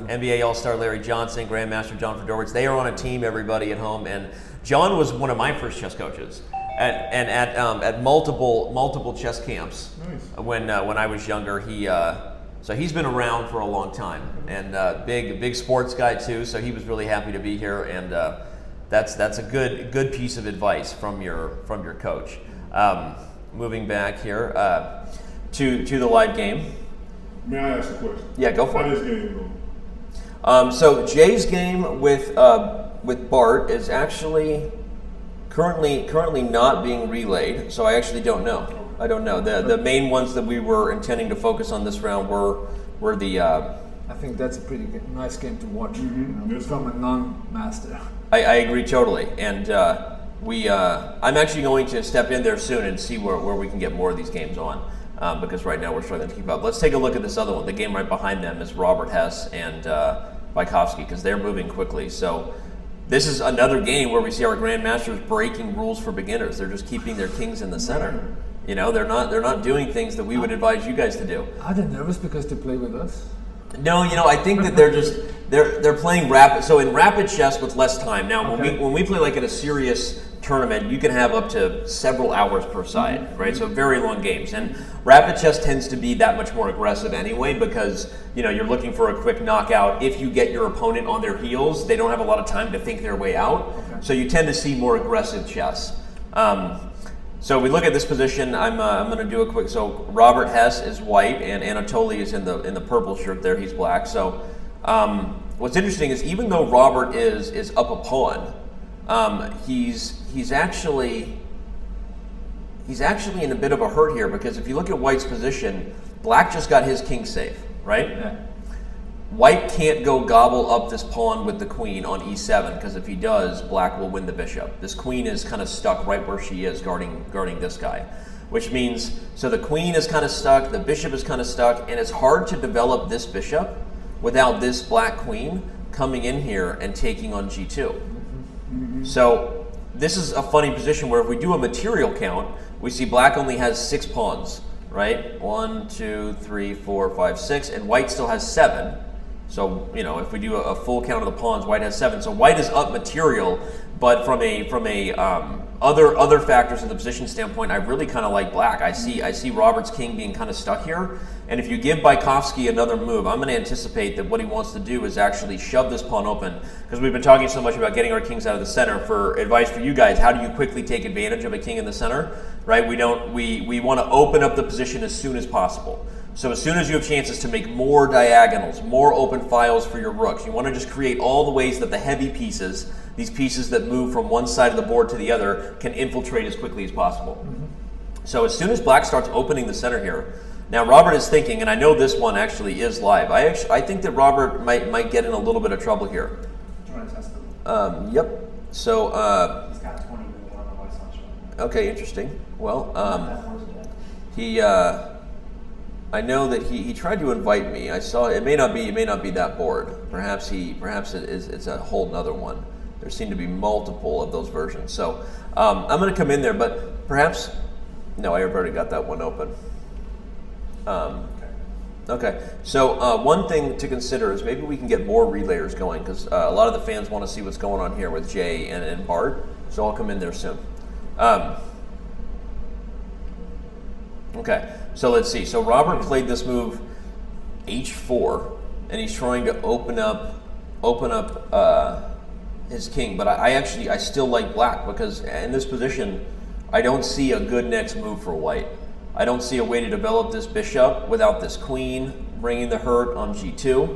S1: NBA All-Star Larry Johnson, Grandmaster John Fedorowicz, they are on a team, everybody at home, and John was one of my first chess coaches at multiple chess camps.
S3: Nice.
S1: When I was younger. So he's been around for a long time, and big sports guy too, so he was really happy to be here, and that's a good piece of advice from your coach. Moving back here to the live game.
S3: May I ask a question?
S1: Yeah, go for it.
S3: How does this game go?
S1: So Jay's game with Bart is actually currently not being relayed, so I actually don't know. I don't know. The main ones that we were intending to focus on this round were the
S4: I think that's a pretty nice game to watch, you know, from a non-master.
S1: I agree totally, and I'm actually going to step in there soon and see where we can get more of these games on, because right now we're struggling to keep up. Let's take a look at this other one. The game right behind them is Robert Hess and Bykhovsky, because they're moving quickly. So this is another game where we see our grandmasters breaking rules for beginners. They're just keeping their kings in the center. You know, they're not doing things that we would advise you guys to do.
S4: Are they nervous because they play with us?
S1: No, you know, I think that they're playing rapid. So in rapid chess with less time. Now, when we play like at a serious tournament, you can have up to several hours per side, right? So very long games. And rapid chess tends to be that much more aggressive anyway, because you know you're looking for a quick knockout. If you get your opponent on their heels, they don't have a lot of time to think their way out. So you tend to see more aggressive chess. So we look at this position. I'm going to do a quick. So Robert Hess is white, and Anatoly is in the purple shirt there. He's black. So what's interesting is even though Robert is up a pawn, he's actually in a bit of a hurt here, because if you look at White's position, Black just got his king safe, right? Yeah. White can't go gobble up this pawn with the queen on e7, because if he does, Black will win the bishop. This queen is kind of stuck right where she is, guarding this guy. Which means, so the queen is kind of stuck, the bishop is kind of stuck, and it's hard to develop this bishop without this Black queen coming in here and taking on g2. So this is a funny position where if we do a material count, we see Black only has 6 pawns, right? 1, 2, 3, 4, 5, 6, and White still has 7. So, you know, if we do a full count of the pawns, White has 7. So White is up material, but from other factors of the position standpoint, I really kind of like Black. I see Robert's king being kind of stuck here, and if you give Bykhovsky another move, I'm going to anticipate that what he wants to do is actually shove this pawn open, because we've been talking so much about getting our kings out of the center. For advice for you guys, how do you quickly take advantage of a king in the center? Right? We want to open up the position as soon as possible. So as soon as you have chances to make more diagonals, more open files for your rooks, you want to just create all the ways that the heavy pieces, these pieces that move from one side of the board to the other, can infiltrate as quickly as possible. So as soon as Black starts opening the center here, now Robert is thinking, and I know this one actually is live, I think that Robert might get in a little bit of trouble here.
S5: Do you want to test them?
S1: Yep. So
S5: he's got 20 minutes on the white side.
S1: Okay, interesting. Well, I know that he tried to invite me. I saw it may not be that board. Perhaps it's a whole nother one. There seem to be multiple of those versions. So I'm going to come in there, but perhaps no. I've already got that one open. Okay. So one thing to consider is maybe we can get more relayers going, because a lot of the fans want to see what's going on here with Jay and Bart. So I'll come in there soon. Okay. So let's see. So Robert played this move h4, and he's trying to open up his king. But I still like Black, because in this position, I don't see a good next move for White. I don't see a way to develop this bishop without this queen bringing the hurt on g2.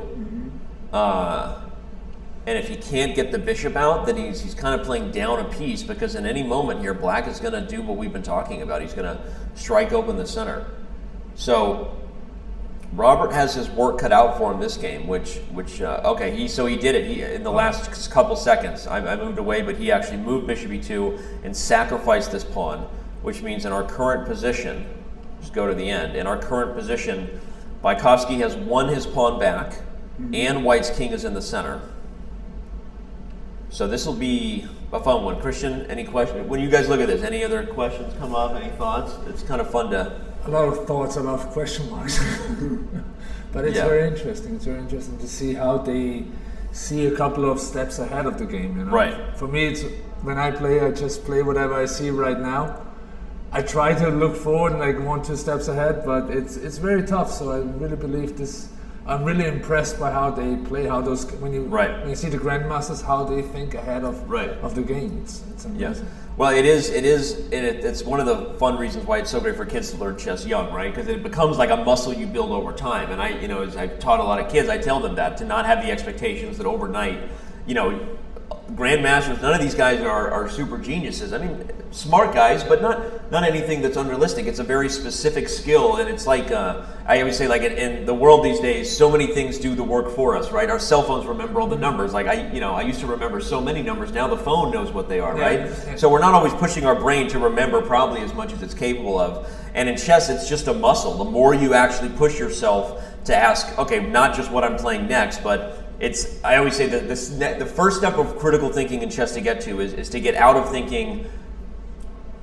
S1: And if he can't get the bishop out, then he's kind of playing down a piece, because in any moment here, Black is going to do what we've been talking about. He's going to strike open the center. So Robert has his work cut out for him this game, okay, he did it. In the last couple seconds, I moved away, but he actually moved bishop e2 and sacrificed this pawn, which means in our current position, just go to the end, in our current position, Bykhovsky has won his pawn back, and White's king is in the center. So this will be a fun one. Christian, any questions? When you guys look at this, any other questions come up? Any thoughts? It's kind of fun to...
S4: A lot of thoughts, a lot of question marks. But it's very interesting. It's very interesting to see how they see a couple of steps ahead of the game. You know?
S1: Right.
S4: For me, it's when I play, I just play whatever I see right now. I try to look forward and like 1, 2 steps ahead, but it's very tough. So I really believe this. I'm really impressed by how they play, how those when you see the grandmasters, how they think ahead of the game. It's amazing.
S1: Yeah. Well, it's one of the fun reasons why it's so great for kids to learn chess young, right? Because it becomes like a muscle you build over time. And as I've taught a lot of kids, I tell them that to not have the expectations that overnight, grandmasters, none of these guys are super geniuses. I mean, smart guys, but not anything that's unrealistic. It's a very specific skill, and it's like I always say, like in the world these days, so many things do the work for us, right? Our cell phones remember all the numbers. Like I used to remember so many numbers. Now the phone knows what they are, right? So we're not always pushing our brain to remember probably as much as it's capable of. And in chess, it's just a muscle. The more you actually push yourself to ask, okay, not just what I'm playing next, but I always say that the first step of critical thinking in chess to get to is to get out of thinking,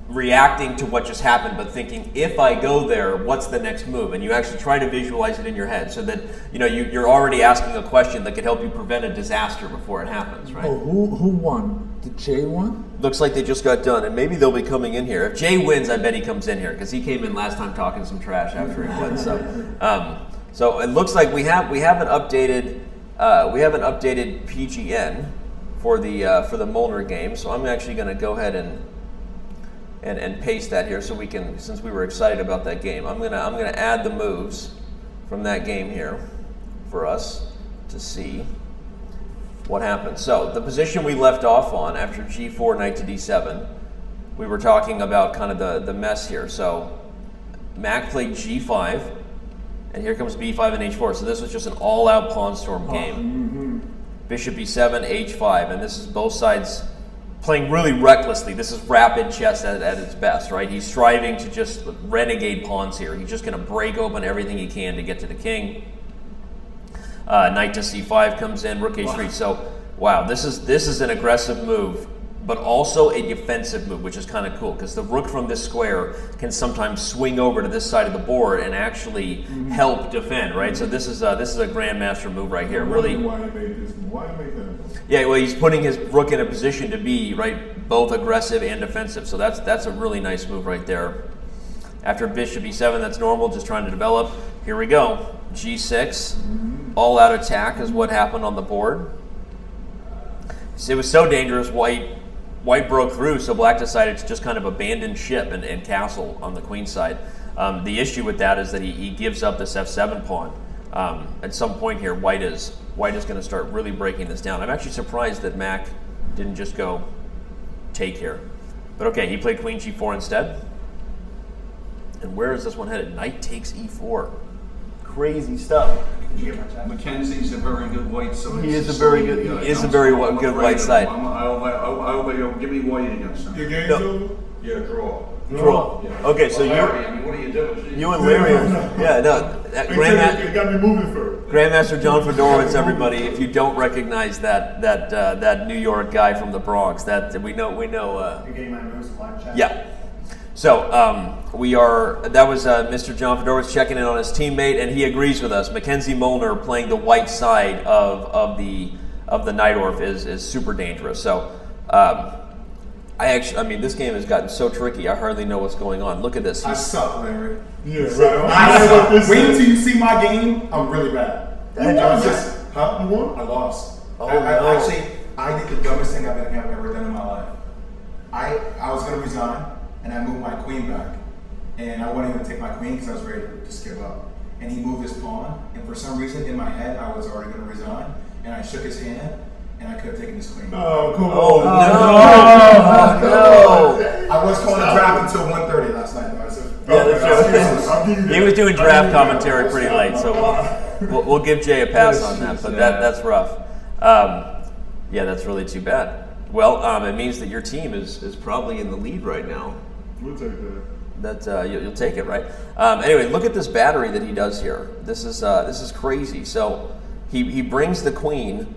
S1: reacting to what just happened, but thinking, if I go there, what's the next move? And you actually try to visualize it in your head so that you're already asking a question that could help you prevent a disaster before it happens, right?
S4: Oh, who won? Did Jay won?
S1: Looks like they just got done, and maybe they'll be coming in here. If Jay wins, I bet he comes in here because he came in last time talking some trash after he won. So it looks like we have an updated PGN for the Molner game. So I'm actually going to go ahead and paste that here so we can, since we were excited about that game, I'm gonna add the moves from that game here for us to see what happens. So the position we left off on after G4, knight to D7, we were talking about kind of the mess here. So Mac played G5, and here comes B5 and H4. So this was just an all-out pawn storm game. Bishop B7, H5, and this is both sides playing really recklessly. This is rapid chess at its best, right? He's striving to just renegade pawns here. He's just going to break open everything he can to get to the king. Knight to C5 comes in, rook H3. So, wow, this is an aggressive move, but also a defensive move, which is kind of cool because the rook from this square can sometimes swing over to this side of the board and actually help defend, right? So this is a grandmaster move right here. Really.
S3: Why he made this? Why he make that move?
S1: Yeah, well, he's putting his rook in a position to be both aggressive and defensive. So that's a really nice move right there. After Bishop E7, that's normal, just trying to develop. Here we go. G6, all-out attack is what happened on the board. It was so dangerous, White broke through, so Black decided to just kind of abandon ship and castle on the queen side. The issue with that is that he gives up this F7 pawn. At some point here, White is going to start really breaking this down. I'm actually surprised that Mac didn't just go take here. But okay, he played Queen G4 instead. And where is this one headed? Knight takes E4. Crazy stuff.
S6: Mackenzie's a very good white side.
S1: He is a very good white side.
S6: I obey you. Give me white against him.
S3: Your game's over?
S6: Yeah, draw.
S1: Draw.
S6: Yeah.
S1: Okay, so
S6: Larry, I mean, what are you doing?
S1: you and Larry are, yeah, no.
S3: It got me moving first.
S1: Grandmaster John Fedorowicz, everybody. If you don't recognize that New York guy from the Bronx, that we know.
S5: You're getting my moves in live chat.
S1: Yeah. So that was Mr. John Fedorowicz checking in on his teammate, and he agrees with us. Mackenzie Molner playing the white side of the Nightorf is super dangerous. So I mean, this game has gotten so tricky. I hardly know what's going on. Look at this.
S7: I suck, Larry.
S3: Yeah, right.
S7: I suck. Wait until you see my game. I'm really bad.
S3: You won?
S7: I lost.
S1: Oh,
S7: I did the dumbest thing I've ever done in my life. I was going to resign, and I moved my queen back. And I wasn't going to take my queen because I was ready to just give up. And he moved his pawn, and for some reason in my head, I was already going to resign. And I shook his hand, and I could have taken his queen.
S3: Oh, come
S1: Oh,
S3: on.
S1: no.
S7: I was calling the draft until 1:30 last night.
S1: Yeah, that's true. He was doing draft commentary pretty late, so we'll give Jay a pass on that. But that's rough. Yeah, that's really too bad. Well, it means that your team is probably in the lead right now.
S3: We'll take that.
S1: You'll take it, right? Anyway, look at this battery that he does here. This is crazy. So he brings the queen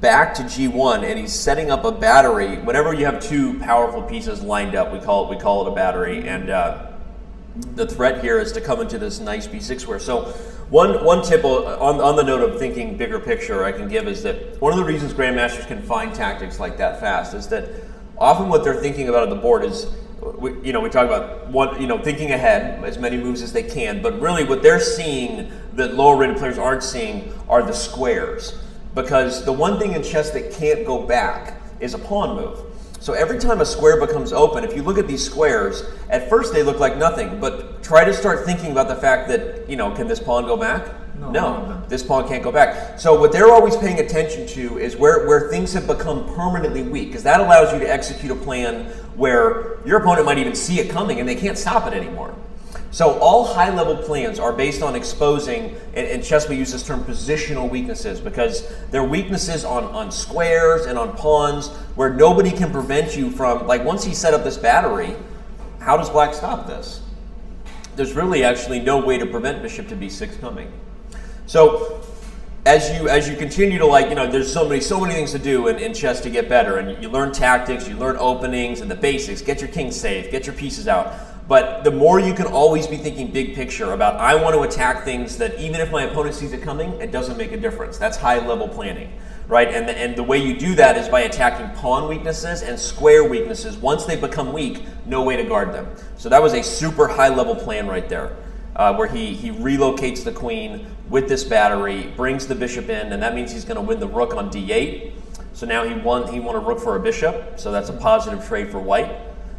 S1: back to G1, and he's setting up a battery. Whenever you have two powerful pieces lined up, we call it a battery. And the threat here is to come into this nice B6 square. So one tip on the note of thinking bigger picture I can give is that one of the reasons grandmasters can find tactics like that fast is that often what they're thinking about on the board is, we talk about thinking ahead, as many moves as they can, but really what they're seeing that lower rated players aren't seeing are the squares. Because the one thing in chess that can't go back is a pawn move. So every time a square becomes open, if you look at these squares, at first they look like nothing, but try to start thinking about the fact that, can this pawn go back? No, this pawn can't go back. So what they're always paying attention to is where things have become permanently weak, because that allows you to execute a plan where your opponent might even see it coming and they can't stop it anymore. So all high-level plans are based on exposing, in chess we use this term positional weaknesses, because they're weaknesses on squares and on pawns where nobody can prevent you from, like once he set up this battery, how does black stop this? There's really actually no way to prevent bishop to b6 coming. So as you continue to, like, there's so many things to do in chess to get better, and you learn tactics, you learn openings and the basics, get your king safe, get your pieces out. But the more you can always be thinking big picture about, I want to attack things that even if my opponent sees it coming, it doesn't make a difference. That's high level planning, right? And the way you do that is by attacking pawn weaknesses and square weaknesses. Once they become weak, no way to guard them. So that was a super high level plan right there, where he relocates the queen with this battery, brings the bishop in, and that means he's going to win the rook on d8. So now he won a rook for a bishop, so that's a positive trade for white.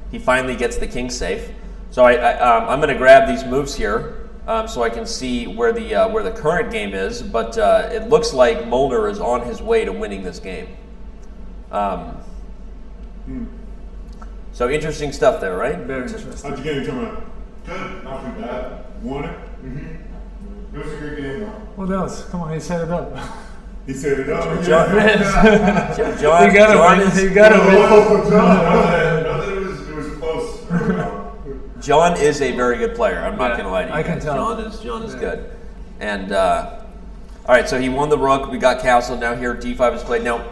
S1: He finally gets the king safe. So I'm going to grab these moves here so I can see where the current game is, but it looks like Molner is on his way to winning this game. So interesting stuff there, right?
S4: Very interesting.
S3: How'd your game turn out?
S2: Good, not too bad.
S3: Won it?
S2: It was a good game though.
S4: What else? Come on, he set it up.
S3: He set it up.
S1: John John is a very good player. I'm not going to lie to you.
S4: I can tell.
S1: John is good. And all right, so he won the rook. We got castle. Now here d5 is played. Now,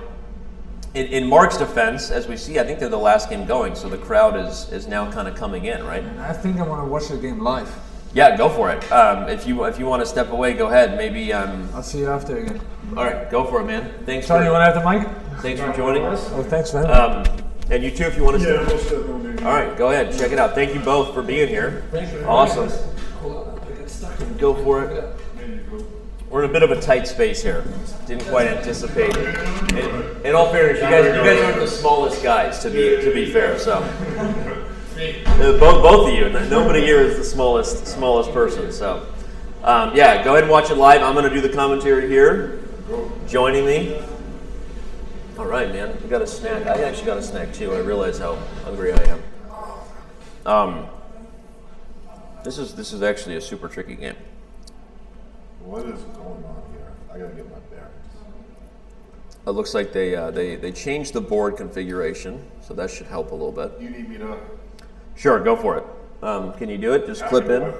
S1: in Marc's defense, as we see, I think they're the last game going, so the crowd is now kind of coming in, right?
S4: I think I want to watch the game live.
S1: Yeah, go for it. If you want to step away, go ahead. Maybe.
S4: I'll see you after again.
S1: All right, go for it, man. Thanks.
S4: Charlie, you want to have the mic?
S1: Thanks for joining us.
S4: Oh, thanks, man.
S1: And you too, if you want to.
S3: Yeah, we'll step on there.
S1: All right, go ahead. Check it out. Thank you both for being here. Awesome. Go for it. We're in a bit of a tight space here. Didn't quite anticipate it. In all fairness, you guys aren't the smallest guys, to be fair. So both of you. Nobody here is the smallest person. So yeah, go ahead and watch it live. I'm going to do the commentary here. Joining me. All right, man. We got a snack. I actually got a snack too. I realize how hungry I am. This is actually a super tricky game.
S2: What is going on here? I gotta get my bearings.
S1: It looks like they changed the board configuration, so that should help a little bit.
S2: You need me to?
S1: Sure, go for it. Can you do it? Just clip in.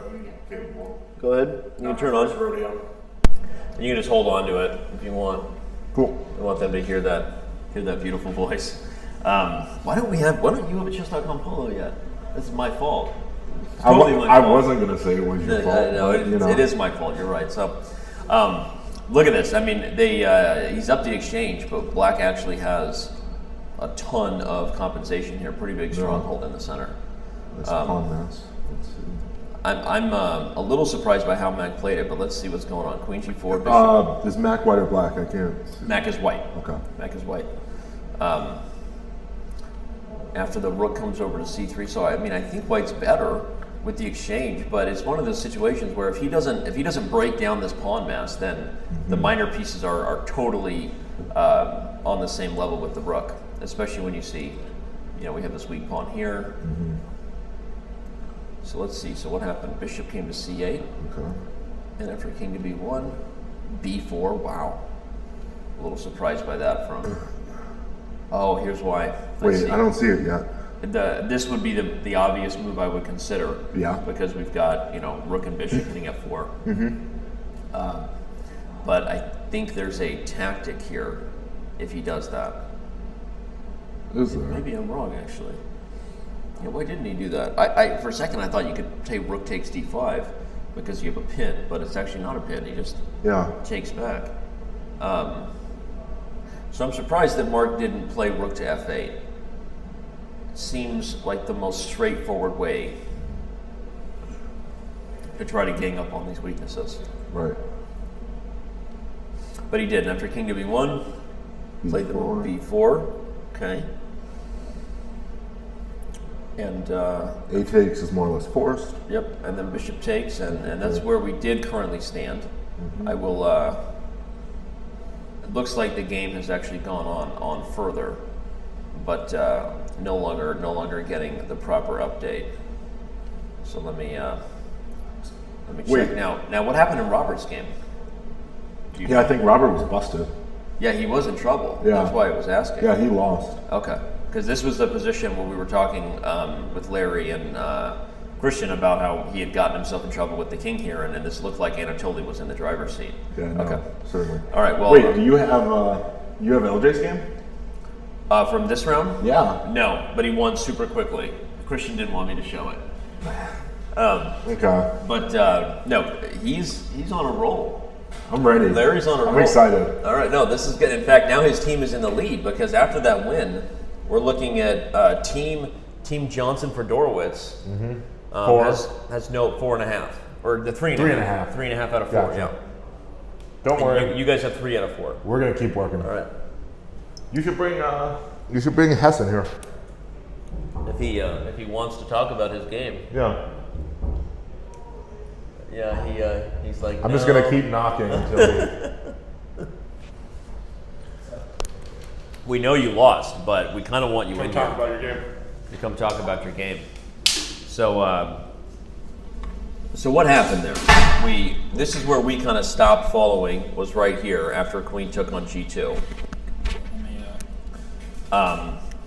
S2: Capable.
S1: Go ahead. You can turn on.
S2: Rodeo.
S1: And you can just hold on to it if you want.
S3: Cool.
S1: I want them to hear that beautiful voice. Why don't you have a Chess.com polo yet? This is my fault. Totally my
S3: I
S1: fault.
S3: wasn't going to say it was your fault.
S1: No, it is my fault. You're right. So, look at this. I mean, he's up the exchange, but Black actually has a ton of compensation here. Pretty big stronghold in the center.
S3: That's pawn mass.
S1: I'm a little surprised by how Mac played it, but let's see what's going on. Queen g4. Bishop.
S3: Is Mac white or black? I can't see.
S1: Mac is white.
S3: Okay.
S1: Mac is white. After the rook comes over to c3, so I mean, I think white's better with the exchange, but it's one of those situations where if he doesn't break down this pawn mass, then the minor pieces are totally on the same level with the rook, especially when you see, we have this weak pawn here. So let's see. So what happened? Bishop came to c8.
S3: Okay.
S1: And after king to b1, b4. Wow. A little surprised by that from. Oh, here's why.
S3: Wait, I don't see it yet.
S1: This would be the obvious move I would consider.
S3: Yeah.
S1: Because we've got rook and bishop hitting f4. But I think there's a tactic here if he does that.
S3: Is there?
S1: Maybe I'm wrong actually. Why didn't he do that? For a second I thought you could say rook takes d5 because you have a pin, but it's actually not a pin. He just takes back. So I'm surprised that Marc didn't play rook to f8. Seems like the most straightforward way to try to gang up on these weaknesses.
S3: Right.
S1: But he did. And after king to b1, played the move b4. Okay. And
S3: A takes is more or less forced.
S1: Yep, and then bishop takes, and that's where we did currently stand. I will. It looks like the game has actually gone on further, but no longer getting the proper update. So let me check now. Now, what happened in Robert's game?
S3: Yeah, I think Robert was busted.
S1: Yeah, he was in trouble.
S3: Yeah.
S1: That's why I was asking.
S3: Yeah, he lost.
S1: Okay, because this was the position where we were talking with Larry and Christian about how he had gotten himself in trouble with the king here, and then this looked like Anatoly was in the driver's seat.
S3: Yeah, no,
S1: okay,
S3: certainly.
S1: All right. Well,
S3: wait, do you have LJ's game?
S1: From this round?
S3: Yeah.
S1: No, but he won super quickly. Christian didn't want me to show it.
S3: Okay.
S1: But no, he's on a roll.
S3: I'm ready.
S1: Larry's on a roll.
S3: I'm excited.
S1: All right, no, this is good. In fact, now his team is in the lead because after that win, we're looking at Team Johnson Fedorowicz. Has no 4.5 or the 3.5.
S3: 3.5.
S1: 3.5 out of 4.
S3: Gotcha.
S1: Yeah.
S3: Don't worry.
S1: You guys have 3 out of 4.
S3: We're gonna keep working.
S1: All right.
S3: You should bring Hess in here.
S1: If he wants to talk about his game.
S3: Yeah.
S1: Yeah, he's like.
S3: I'm just gonna keep knocking until
S1: We know you lost, but we kind of want you in here.
S3: talk about your game.
S1: To come talk about your game. So, so what happened there? This is where we kind of stopped following. Was right here after Queen took on G2.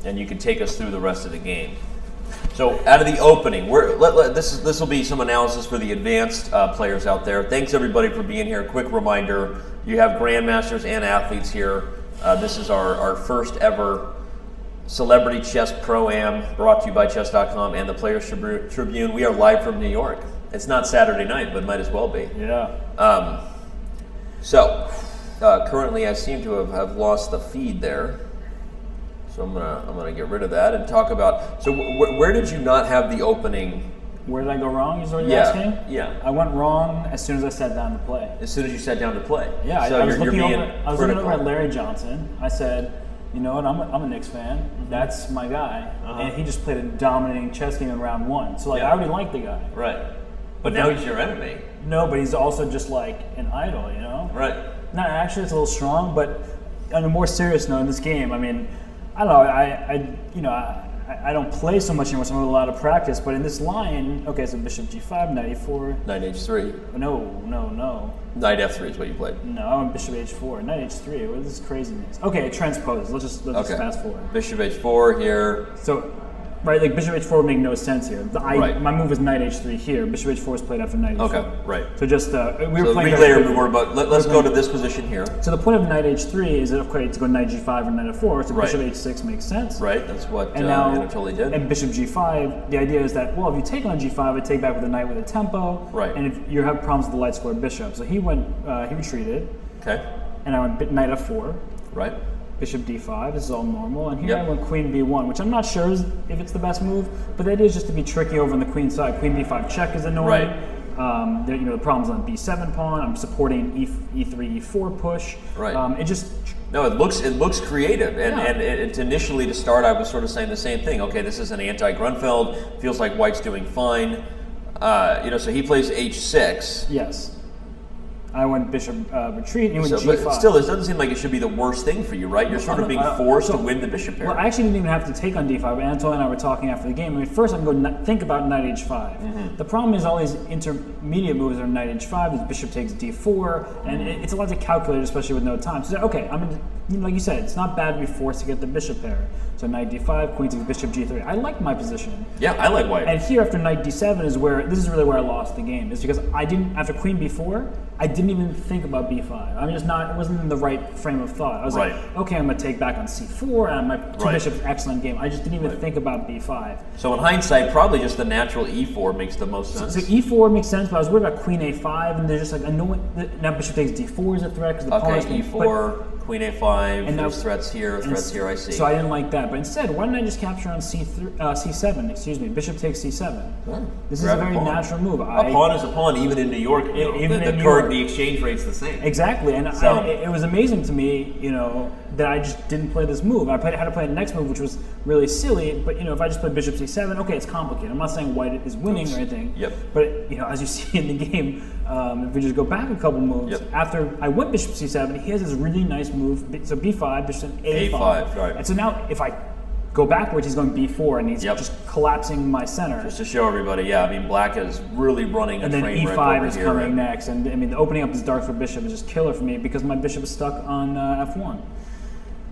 S1: And you can take us through the rest of the game. So out of the opening, this will be some analysis for the advanced players out there. Thanks everybody for being here. Quick reminder: you have grandmasters and athletes here. This is our first ever Celebrity Chess Pro-Am, brought to you by Chess.com and the Players Tribune. We are live from New York. It's not Saturday night, but might as well be.
S4: Yeah.
S1: Currently I seem to have lost the feed there. So I'm gonna get rid of that and talk about. So where did you not have the opening?
S8: Where did I go wrong? Is what you're asking?
S1: Yeah.
S8: I went wrong as soon as I sat down to play.
S1: As soon as you sat down to play.
S8: Yeah.
S1: So
S8: I was looking
S1: critical.
S8: over at Larry Johnson. I said, you know what? I'm a Knicks fan. That's my guy, and he just played a dominating chess game in round 1. So I already liked the guy.
S1: Right. But now he's your enemy.
S8: No, but he's also just like an idol, you know.
S1: Right.
S8: Not actually, it's a little strong, but on a more serious note, in this game, I mean, I don't know. I don't play so much anymore, so I'm a lot of practice. But in this line, okay, so Bishop G5, Knight E4.
S1: Knight H3.
S8: No.
S1: Knight F3 is what you played.
S8: No, I went Bishop H4, Knight H3. What is this craziness? Okay, transpose. Let's just fast forward.
S1: Bishop H4 here.
S8: So, right, like Bishop H4 would make no sense here. My move is Knight H3 here. Bishop H4 is played after Knight H4.
S1: Okay, right.
S8: So just we were playing.
S1: Relay more, but let's go to this position here.
S8: So the point of Knight H3 is okay to go Knight G5 or Knight F4. So Bishop H6 makes sense.
S1: Right, that's what
S8: Anatoly
S1: did.
S8: And Bishop G5, the idea is that well, if you take on G5, I take back with a knight with a tempo.
S1: Right.
S8: And if you have problems with the light squared bishop, so he retreated.
S1: Okay.
S8: And I went Knight F4.
S1: Right.
S8: Bishop D5, this is all normal, and here I went Queen B1, which I'm not sure if it's the best move, but the idea is just to be tricky over on the Queen side. Queen B5 check is annoying.
S1: Right.
S8: The problems on B7 pawn. I'm supporting E3, E4 push.
S1: Right.
S8: It
S1: looks creative, and initially to start, I was sort of saying the same thing. Okay, this is an anti-Grunfeld. Feels like White's doing fine. So he plays H6.
S8: Yes. I went Bishop retreat, and he went G5.
S1: But still, it doesn't seem like it should be the worst thing for you, right? You're sort of being forced to win the bishop pair.
S8: Well, I actually didn't even have to take on D5. Anatoly and I were talking after the game. I mean, first I can go think about Knight H5. The problem is all these intermediate moves are Knight H5. This bishop takes D4, and it's a lot to calculate, especially with no time. So okay, like you said, it's not bad to be forced to get the bishop pair. So Knight D5, Queen takes Bishop G3. I like my position.
S1: Yeah, I like White.
S8: And here after Knight D7 this is really where I lost the game. Is because after Queen B4, I didn't even think about B5. It wasn't in the right frame of thought. I was like, okay, I'm gonna take back on C4, and my two bishops, excellent game. I just didn't even think about B5.
S1: So in hindsight, probably just the natural E4 makes the most sense.
S8: So E4 makes sense, but I was worried about Queen A5, and they're just like, I know now Bishop takes D4 is a threat because the pawn is
S1: E4. Queen A5, and there's threats here, I see.
S8: So I didn't like that. But instead, why didn't I just capture on C7, excuse me, Bishop takes C7. This is a very natural move.
S1: A pawn is a pawn, even in New York. The current exchange rate's the same.
S8: Exactly, and
S1: So-
S8: it was amazing to me, that I just didn't play this move. I had to play the next move, which was really silly. But if I just play Bishop C7, okay, it's complicated. I'm not saying White is winning or anything.
S1: Yep.
S8: But as you see in the game, if we just go back a couple moves,
S1: Yep.
S8: after I went Bishop C7, he has this really nice move. So B5, Bishop A5.
S1: A5, right.
S8: And so now if I go backwards, he's going B4, and he's
S1: Yep.
S8: just collapsing my center.
S1: Just to show everybody, yeah, I mean, Black is really running a
S8: And then
S1: train wreck
S8: E5
S1: over
S8: is
S1: here,
S8: coming
S1: right?
S8: next, and I mean, the opening up this dark for bishop is just killer for me because my bishop is stuck on F1.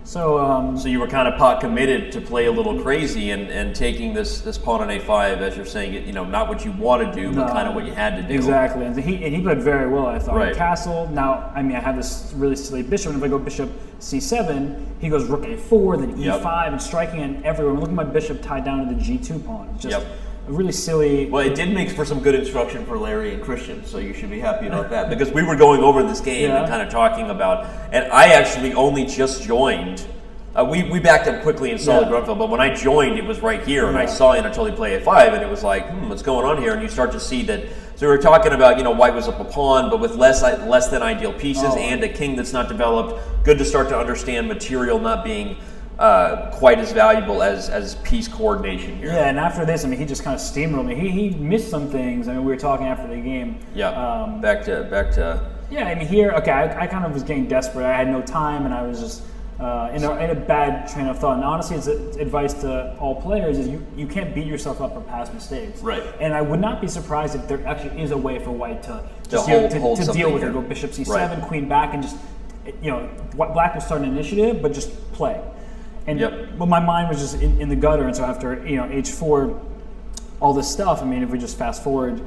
S8: So,
S1: So you were kind of pot committed to play a little crazy and taking this pawn on A5, as you're saying, not what you want to do, but kind of what you had to do.
S8: Exactly, and he played very well, I thought.
S1: Right.
S8: Castle. Now, I mean, I have this really silly bishop, and if I go bishop C7, he goes rook A4, then
S1: Yep.
S8: E5, and striking it everywhere. And look at my bishop tied down to the G2 pawn. It's just
S1: Yep.
S8: a really silly.
S1: Well, it did make for some good instruction for Larry and Christian, so you should be happy about that. Because we were going over this game
S8: Yeah.
S1: and kind of talking about, and I actually only just joined. We backed up quickly in solid
S8: Yeah.
S1: Grunfeld, but when I joined, it was right here, and I
S8: Yeah.
S1: saw Anatoly play A5, and it was like, what's going on here? And you start to see that. So we were talking about, White was up a pawn, but with less than ideal pieces and a king that's not developed. Good to start to understand material not being quite as valuable as piece coordination here.
S8: Yeah, and after this, I mean, he just kind of steamrolled me. He missed some things. I mean, we were talking after the game.
S1: Yeah. Back to.
S8: Yeah, I mean, here, okay, I kind of was getting desperate. I had no time, and I was just in a bad train of thought. And honestly, it's advice to all players is you can't beat yourself up for past mistakes.
S1: Right.
S8: And I would not be surprised if there actually is a way for White to
S1: hold
S8: to
S1: something
S8: deal with
S1: here.
S8: it. Go Bishop C7,
S1: Right.
S8: Queen back, and just Black will start an initiative, but just play. And but my mind was just in the gutter, and so after H4, all this stuff. I mean, if we just fast forward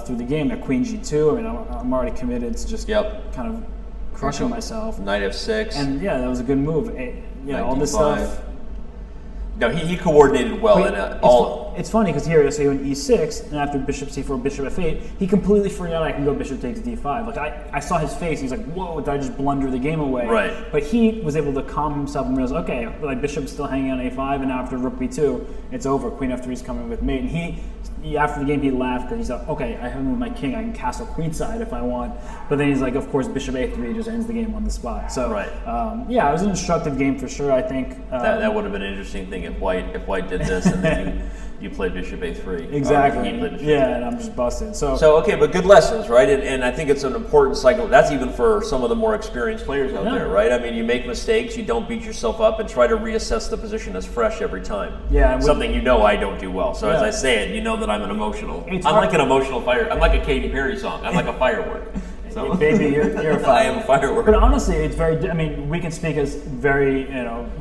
S8: through the game, at Queen G2, I mean, I'm already committed to just kind of crushing myself.
S1: Knight F6.
S8: And yeah, that was a good move. All this stuff.
S1: No, he coordinated well.
S8: It's funny because here, so he went E6, and after Bishop C4, Bishop F8, he completely forgot I can go Bishop takes D5. Like I saw his face, he's like, "Whoa, did I just blunder the game away?"
S1: Right.
S8: But he was able to calm himself and realize, okay, like Bishop's still hanging on A5, and now after Rook B2, it's over. Queen F3 is coming with mate, and he after the game he laughed because he's like, okay, I haven't moved my king, I can castle queenside if I want. But then he's like, of course, Bishop A3 just ends the game on the spot. So yeah, it was an instructive game for sure. I think
S1: that would have been an interesting thing if White did this and then you played Bishop A3.
S8: Exactly.
S1: Yeah,
S8: and I'm just busted. So
S1: okay, but good lessons, right? And I think it's an important cycle. That's even for some of the more experienced players out there, right? I mean, you make mistakes, you don't beat yourself up, and try to reassess the position as fresh every time.
S8: Yeah,
S1: something I don't do well. So as I say it, you know that I'm an emotional. I'm like an emotional fire. I'm like a Katy Perry song. I'm like a firework. So
S8: baby, you're a firework.
S1: I am a firework.
S8: But honestly, it's very. I mean, we can speak as very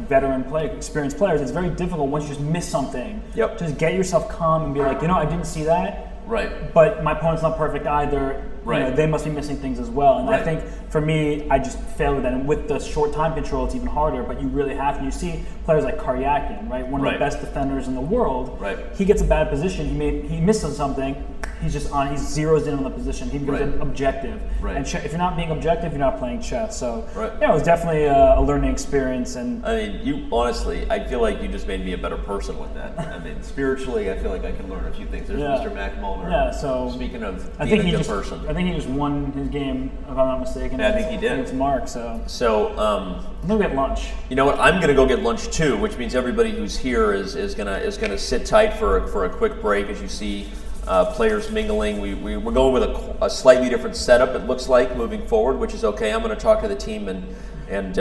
S8: veteran experienced players. It's very difficult once you just miss something.
S1: Yep.
S8: Just get yourself calm and be like, I didn't see that.
S1: Right.
S8: But my opponent's not perfect either.
S1: Right.
S8: They must be missing things as well. And I think for me, I just failed with that. And with the short time control, it's even harder. But you really have to. You see players like Karyakin, right? One of the best defenders in the world.
S1: Right.
S8: He gets a bad position. He misses something. He's just he zeroes in on the position. He becomes objective.
S1: Right.
S8: And if you're not being objective, you're not playing chess. So
S1: yeah,
S8: it was definitely a learning experience. And
S1: I mean, you honestly, I feel like you just made me a better person with that. I mean, spiritually, I feel like I can learn a few things. There's Mr. Mac Molner.
S8: Yeah. So
S1: speaking of
S8: I
S1: being
S8: think
S1: a good person,
S8: I think he just won his game, if I'm not mistaken.
S1: Yeah, I think he did.
S8: Against Marc. So
S1: I'm
S8: gonna get lunch. You
S1: know what? I'm gonna go get lunch too, which means everybody who's here is gonna sit tight for a quick break. As you see, players mingling. We're going with a slightly different setup. It looks like moving forward, which is okay. I'm gonna talk to the team and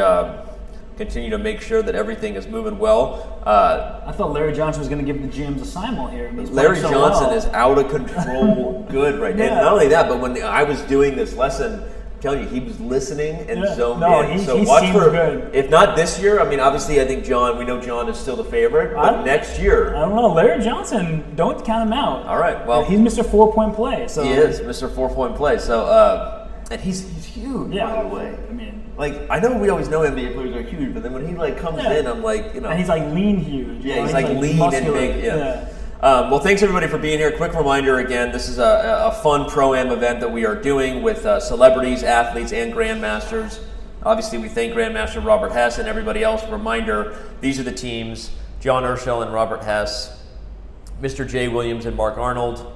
S1: continue to make sure that everything is moving well.
S8: I thought Larry Johnson was going to give the GMs a simul here.
S1: Larry Johnson is out of control good right now. And not only that, but when I was doing this lesson, I'm telling you, he was listening and zoned in. So watch for,
S8: good.
S1: If not this year, I mean, obviously I think we know John is still the favorite, but next year.
S8: I don't know. Larry Johnson, don't count him out.
S1: All right, well.
S8: He's Mr. 4-point play. So.
S1: He is Mr. 4-point play. So, and he's huge, by the way.
S8: I mean.
S1: Like, I know we always know NBA players are huge, but then when he comes in, I'm like,
S8: And he's like lean huge.
S1: Yeah, he's like lean
S8: muscular.
S1: and big. Yeah. Well, thanks everybody for being here. Quick reminder again, this is a fun Pro-Am event that we are doing with celebrities, athletes, and grandmasters. Obviously, we thank Grandmaster Robert Hess and everybody else. Reminder, these are the teams: John Urschel and Robert Hess, Mr. J. Williams and Marc Arnold,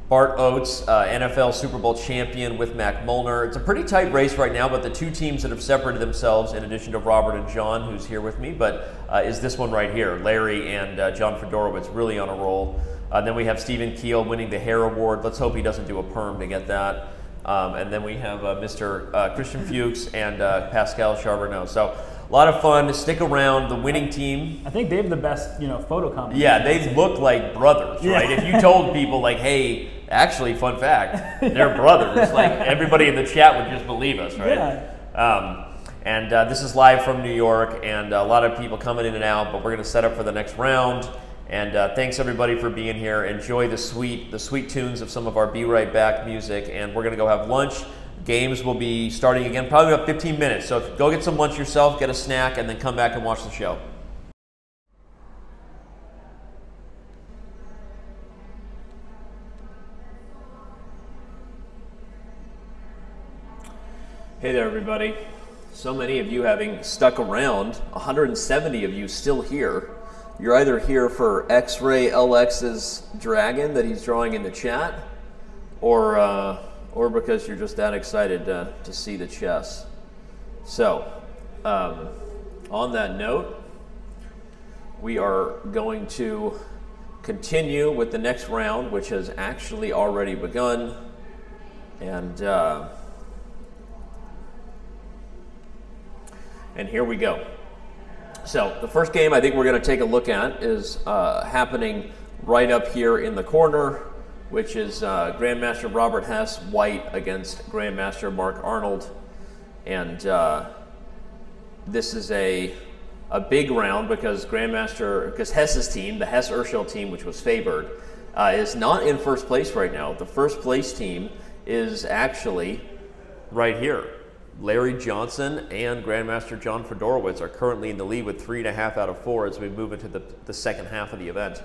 S1: Bart Oates, NFL Super Bowl champion with Mac Molner. It's a pretty tight race right now, but the two teams that have separated themselves, in addition to Robert and John, who's here with me, but is this one right here. Larry and John Fedorowicz really on a roll. Then we have Stephen Keel winning the Hare Award. Let's hope he doesn't do a perm to get that. And then we have Mr. Christian Fuchs and Pascal Charbonneau. So a lot of fun. Stick around. The winning team.
S8: I think they have the best, photo combination.
S1: Yeah, they look like brothers, right? If you told people like, hey, actually, fun fact, they're brothers, like everybody in the chat would just believe us, right? Yeah. This is live from New York, and a lot of people coming in and out, but we're going to set up for the next round. And thanks everybody for being here. Enjoy the sweet tunes of some of our Be Right Back music, and we're going to go have lunch. Games will be starting again, probably about 15 minutes. So go get some lunch yourself, get a snack, and then come back and watch the show. Hey there, everybody. So many of you having stuck around, 170 of you still here. You're either here for X-Ray LX's dragon that he's drawing in the chat, or because you're just that excited to see the chess. So, on that note, we are going to continue with the next round, which has actually already begun. And here we go. So the first game I think we're going to take a look at is happening right up here in the corner, which is Grandmaster Robert Hess white against Grandmaster Marc Arnold. And this is a big round because Hess's team, the Hess Urschel team, which was favored, is not in first place right now. The first place team is actually right here. Larry Johnson and Grandmaster John Fedorowicz are currently in the lead with 3.5 out of 4 as we move into the second half of the event.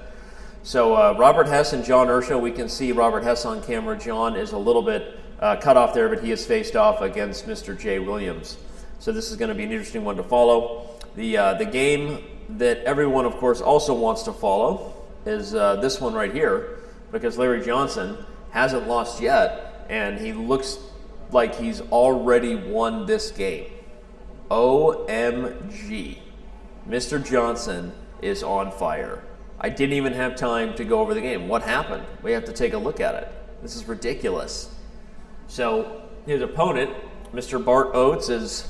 S1: So Robert Hess and John Urschel, we can see Robert Hess on camera. John is a little bit cut off there, but he is faced off against Mr. Jay Williams. So this is going to be an interesting one to follow. The game that everyone, of course, also wants to follow is this one right here, because Larry Johnson hasn't lost yet, and he looks like he's already won this game. OMG. Mr. Johnson is on fire. I didn't even have time to go over the game. What happened? We have to take a look at it. This is ridiculous. So his opponent, Mr. Bart Oates, is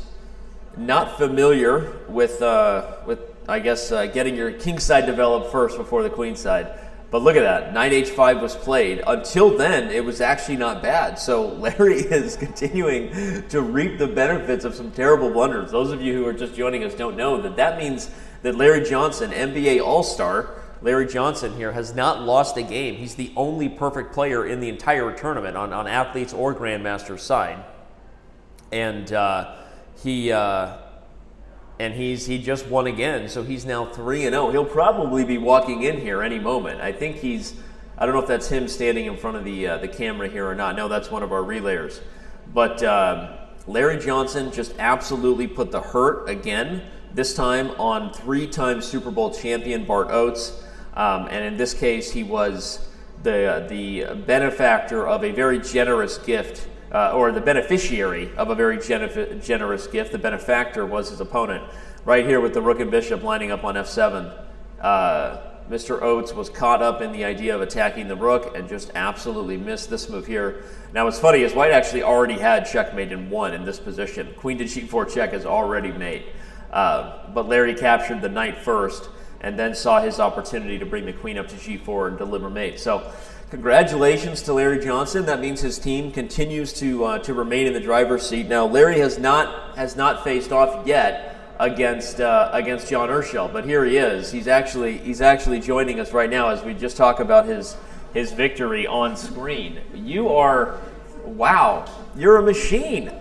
S1: not familiar with I guess, getting your king side developed first before the queen side. But look at that, knight h5 was played. Until then, it was actually not bad. So Larry is continuing to reap the benefits of some terrible blunders. Those of you who are just joining us don't know that means that Larry Johnson, NBA All-Star, Larry Johnson here has not lost a game. He's the only perfect player in the entire tournament on athletes or grandmasters side. And he just won again, so he's now 3-0. He'll probably be walking in here any moment. I think I don't know if that's him standing in front of the camera here or not. No, that's one of our relayers. But Larry Johnson just absolutely put the hurt again, this time on 3-time Super Bowl champion Bart Oates. And in this case, he was the benefactor of a very generous gift, or the beneficiary of a very generous gift. The benefactor was his opponent. Right here with the rook and bishop lining up on f7, Mr. Oates was caught up in the idea of attacking the rook and just absolutely missed this move here. Now what's funny is white actually already had checkmate and won in this position. Queen to g4 check is already made. But Larry captured the knight first and then saw his opportunity to bring the queen up to g4 and deliver mate. So congratulations to Larry Johnson. That means his team continues to remain in the driver's seat. Now Larry has not faced off yet against John Urschel, but here he is. He's actually joining us right now as we just talk about his victory on screen. Wow, you're a machine.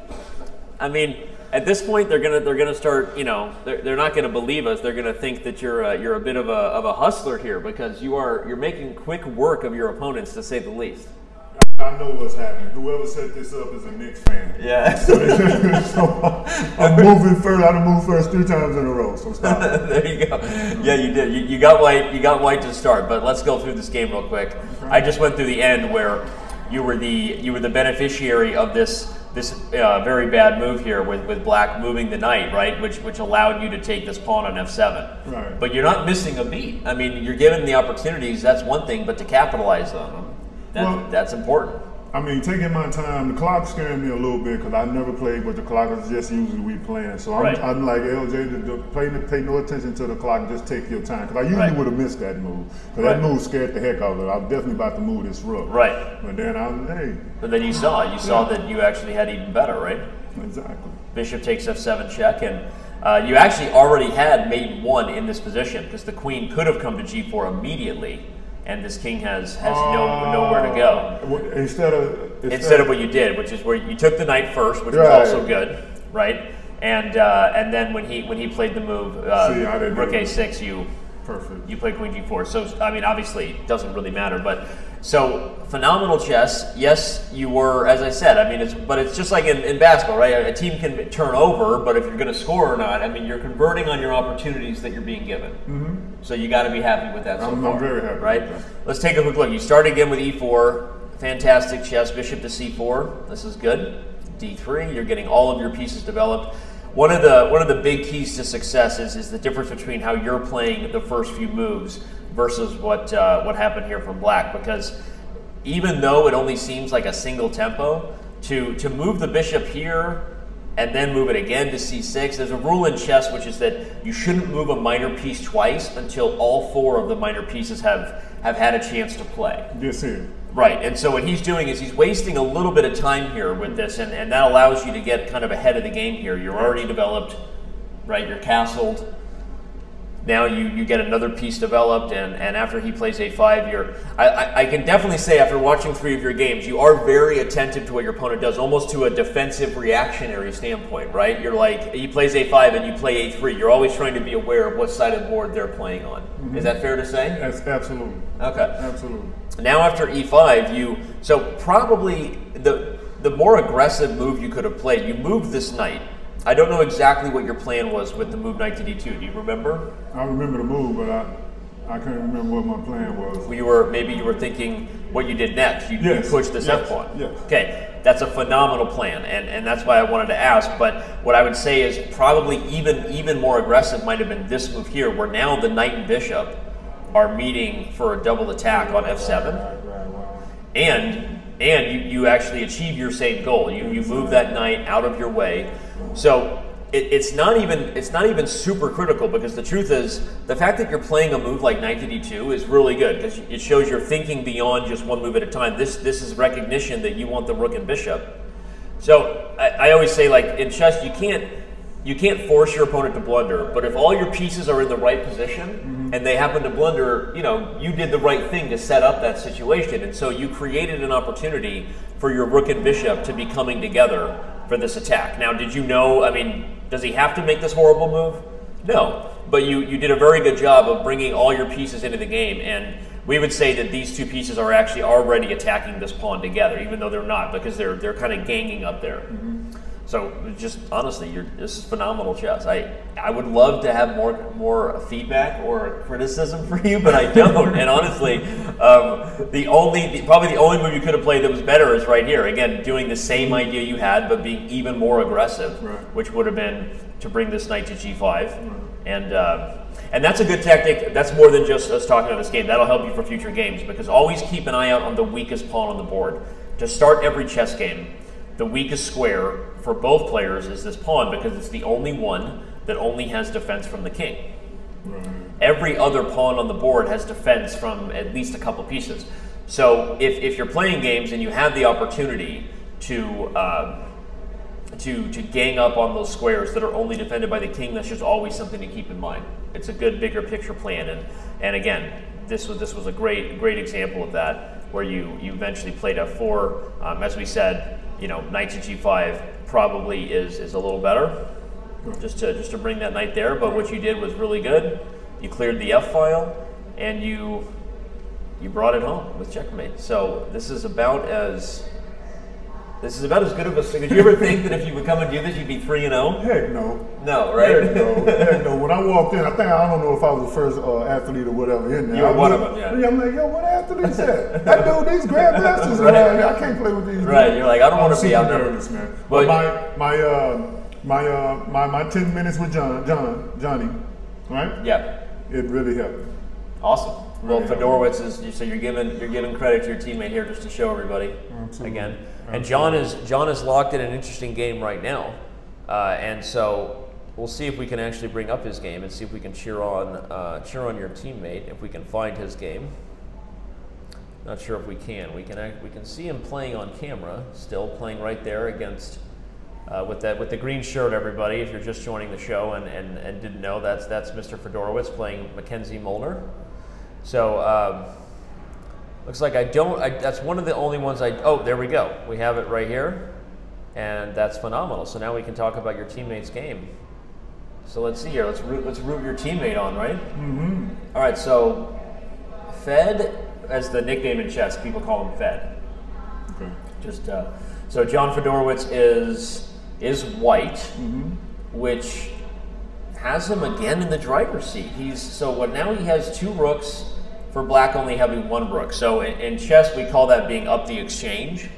S1: I mean, at this point they're gonna start, they're not gonna believe us. They're gonna think that you're a bit of a hustler here, because you're making quick work of your opponents, to say the least.
S3: I know what's happening. Whoever set this up is a Knicks fan.
S1: Yeah.
S3: So I'm moving first. I moved first 3 times in a row. So stop.
S1: There you go. Yeah, you did. You got white. You got white to start. But let's go through this game real quick. I just went through the end where you were the beneficiary of this very bad move here with black moving the knight, right? Which allowed you to take this pawn on f7.
S3: Right.
S1: But you're not missing a beat. I mean, you're given the opportunities. That's one thing, but to capitalize on them, that's important.
S3: I mean, taking my time, the clock scared me a little bit because I never played with the clock. It's just usually we playing. So I'm like LJ, pay no attention to the clock and just take your time. Because I usually would have missed that move. Because that move scared the heck out of it. I was definitely about to move this rook.
S1: Right.
S3: But then I was, hey.
S1: But then you saw that you actually had even better, right?
S3: Exactly.
S1: Bishop takes f7 check, and you actually already had mate 1 in this position because the queen could have come to g4 immediately. And this king has nowhere to go.
S3: Instead of
S1: what you did, which is where you took the knight first, which was also good, right? And then when he played the move rook a6, you play queen g4. So I mean, obviously, it doesn't really matter. But so phenomenal chess. Yes, you were, as I said. I mean, it's just like in basketball, right? A team can turn over, but if you're going to score or not, I mean, you're converting on your opportunities that you're being given.
S3: Mm-hmm.
S1: So you got to be happy with that.
S3: I'm very happy.
S1: Right? Let's take a quick look. You start again with e4. Fantastic chess. Bishop to c4. This is good. d3. You're getting all of your pieces developed. One of the big keys to success is the difference between how you're playing the first few moves versus what happened here from black. Because even though it only seems like a single tempo, to move the bishop here and then move it again to c6, there's a rule in chess which is that you shouldn't move a minor piece twice until all 4 of the minor pieces have had a chance to play.
S3: Yes, sir.
S1: Right, and so what he's doing is he's wasting a little bit of time here with this, and that allows you to get kind of ahead of the game here. You're already developed, right? You're castled. Now you get another piece developed, and after he plays a5, I can definitely say after watching 3 of your games, you are very attentive to what your opponent does, almost to a defensive reactionary standpoint, right? You're like, he plays a5 and you play a3. You're always trying to be aware of what side of the board they're playing on. Mm-hmm. Is that fair to say?
S3: That's absolutely.
S1: Okay.
S3: Absolutely.
S1: Now after e5, so probably the more aggressive move you could have played, you moved this knight. I don't know exactly what your plan was with the move knight to d2. Do you remember?
S3: I remember the move, but I can't remember what my plan was.
S1: Maybe you were thinking what you did next. You pushed this f-pawn.
S3: Yes.
S1: Okay, that's a phenomenal plan, and that's why I wanted to ask. But what I would say is probably even more aggressive might have been this move here, where now the knight and bishop are meeting for a double attack on f7, and you actually achieve your same goal. You move that knight out of your way. So it's not even super critical, because the truth is the fact that you're playing a move like knight to d2 is really good, because it shows you're thinking beyond just one move at a time. This is recognition that you want the rook and bishop. So I always say, like in chess, you can't force your opponent to blunder, but if all your pieces are in the right position and they happen to blunder, you did the right thing to set up that situation, and so you created an opportunity for your rook and bishop to be coming together for this attack. Now, did you know, I mean, does he have to make this horrible move? No, but you did a very good job of bringing all your pieces into the game, and we would say that these 2 pieces are actually already attacking this pawn together, even though they're not, because they're kind of ganging up there. So just honestly, this is phenomenal chess. I would love to have more feedback or criticism for you, but I don't. And honestly, probably the only move you could have played that was better is right here. Again, doing the same idea you had, but being even more aggressive, which would have been to bring this knight to g5. And that's a good tactic. That's more than just us talking about this game. That'll help you for future games, because always keep an eye out on the weakest pawn on the board. To start every chess game, the weakest square for both players is this pawn, because it's the only one that only has defense from the king. Every other pawn on the board has defense from at least a couple pieces. So if you're playing games and you have the opportunity to gang up on those squares that are only defended by the king, that's just always something to keep in mind. It's a good bigger picture plan, and again, this was a great example of that, where you eventually played f4. As we said, knight to g5 probably is a little better, just to bring that knight there. But what you did was really good. You cleared the f file, and you brought it home with checkmate. So this is about as This is about as good of a thing. Did you ever think that if you would come and do this, you'd be 3-0?
S3: Heck no.
S1: No, right?
S3: Heck no. Heck no. When I walked in, I don't know if I was the first athlete or whatever in there.
S1: You were one of them, yeah.
S3: I'm like, yo, what athlete's that? That dude, these grandmasters around here. I can't play with these.
S1: Right. You're like, I don't want to be out there.
S3: Nervous, man. But my 10 minutes with Johnny, right?
S1: Yeah.
S3: It really helped.
S1: Awesome. Well,
S3: Really
S1: Fedorowicz is, so you're giving credit to your teammate here just to show everybody.
S3: Absolutely.
S1: Again. And John is locked in an interesting game right now, and so we'll see if we can actually bring up his game and see if we can cheer on your teammate if we can find his game. Not sure if we can. We can see him playing on camera, still playing right there against with the green shirt. Everybody, if you're just joining the show and didn't know, that's Mr. Fedorowicz playing Mackenzie Molner. So. Looks like that's one of the only ones oh, there we go. We have it right here, and that's phenomenal. So now we can talk about your teammate's game. So let's see here. Let's root your teammate on, right? Mm-hmm. All right, so Fed, as the nickname in chess, people call him Fed.
S3: Okay.
S1: Just so John Fedorowicz is white, which has him again in the driver's seat. Now he has 2 rooks. For black only having 1 rook. So in chess we call that being up the exchange.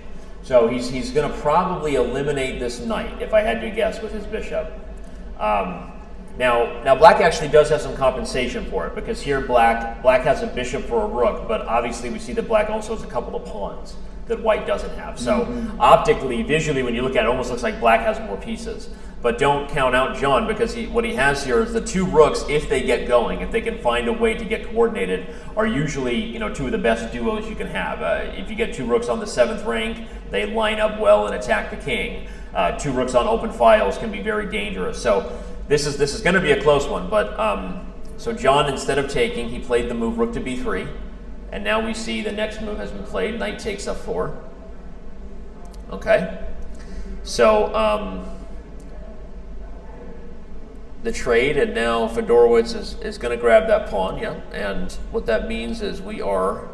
S1: So he's going to probably eliminate this knight, if I had to guess, with his bishop. Now black actually does have some compensation for it, because here black has a bishop for a rook, but obviously we see that black also has a couple of pawns that white doesn't have. So optically, visually, when you look at it, it almost looks like black has more pieces. But don't count out John, because what he has here is the 2 rooks, if they get going, if they can find a way to get coordinated, are usually 2 of the best duos you can have. If you get 2 rooks on the 7th rank, they line up well and attack the king. 2 rooks on open files can be very dangerous. So this is going to be a close one. But so John, instead of taking, he played the move rook to b3, and now we see the next move has been played. Knight takes f4. Okay. So. The trade, and now Fedorowicz is going to grab that pawn, yeah. And what that means is we are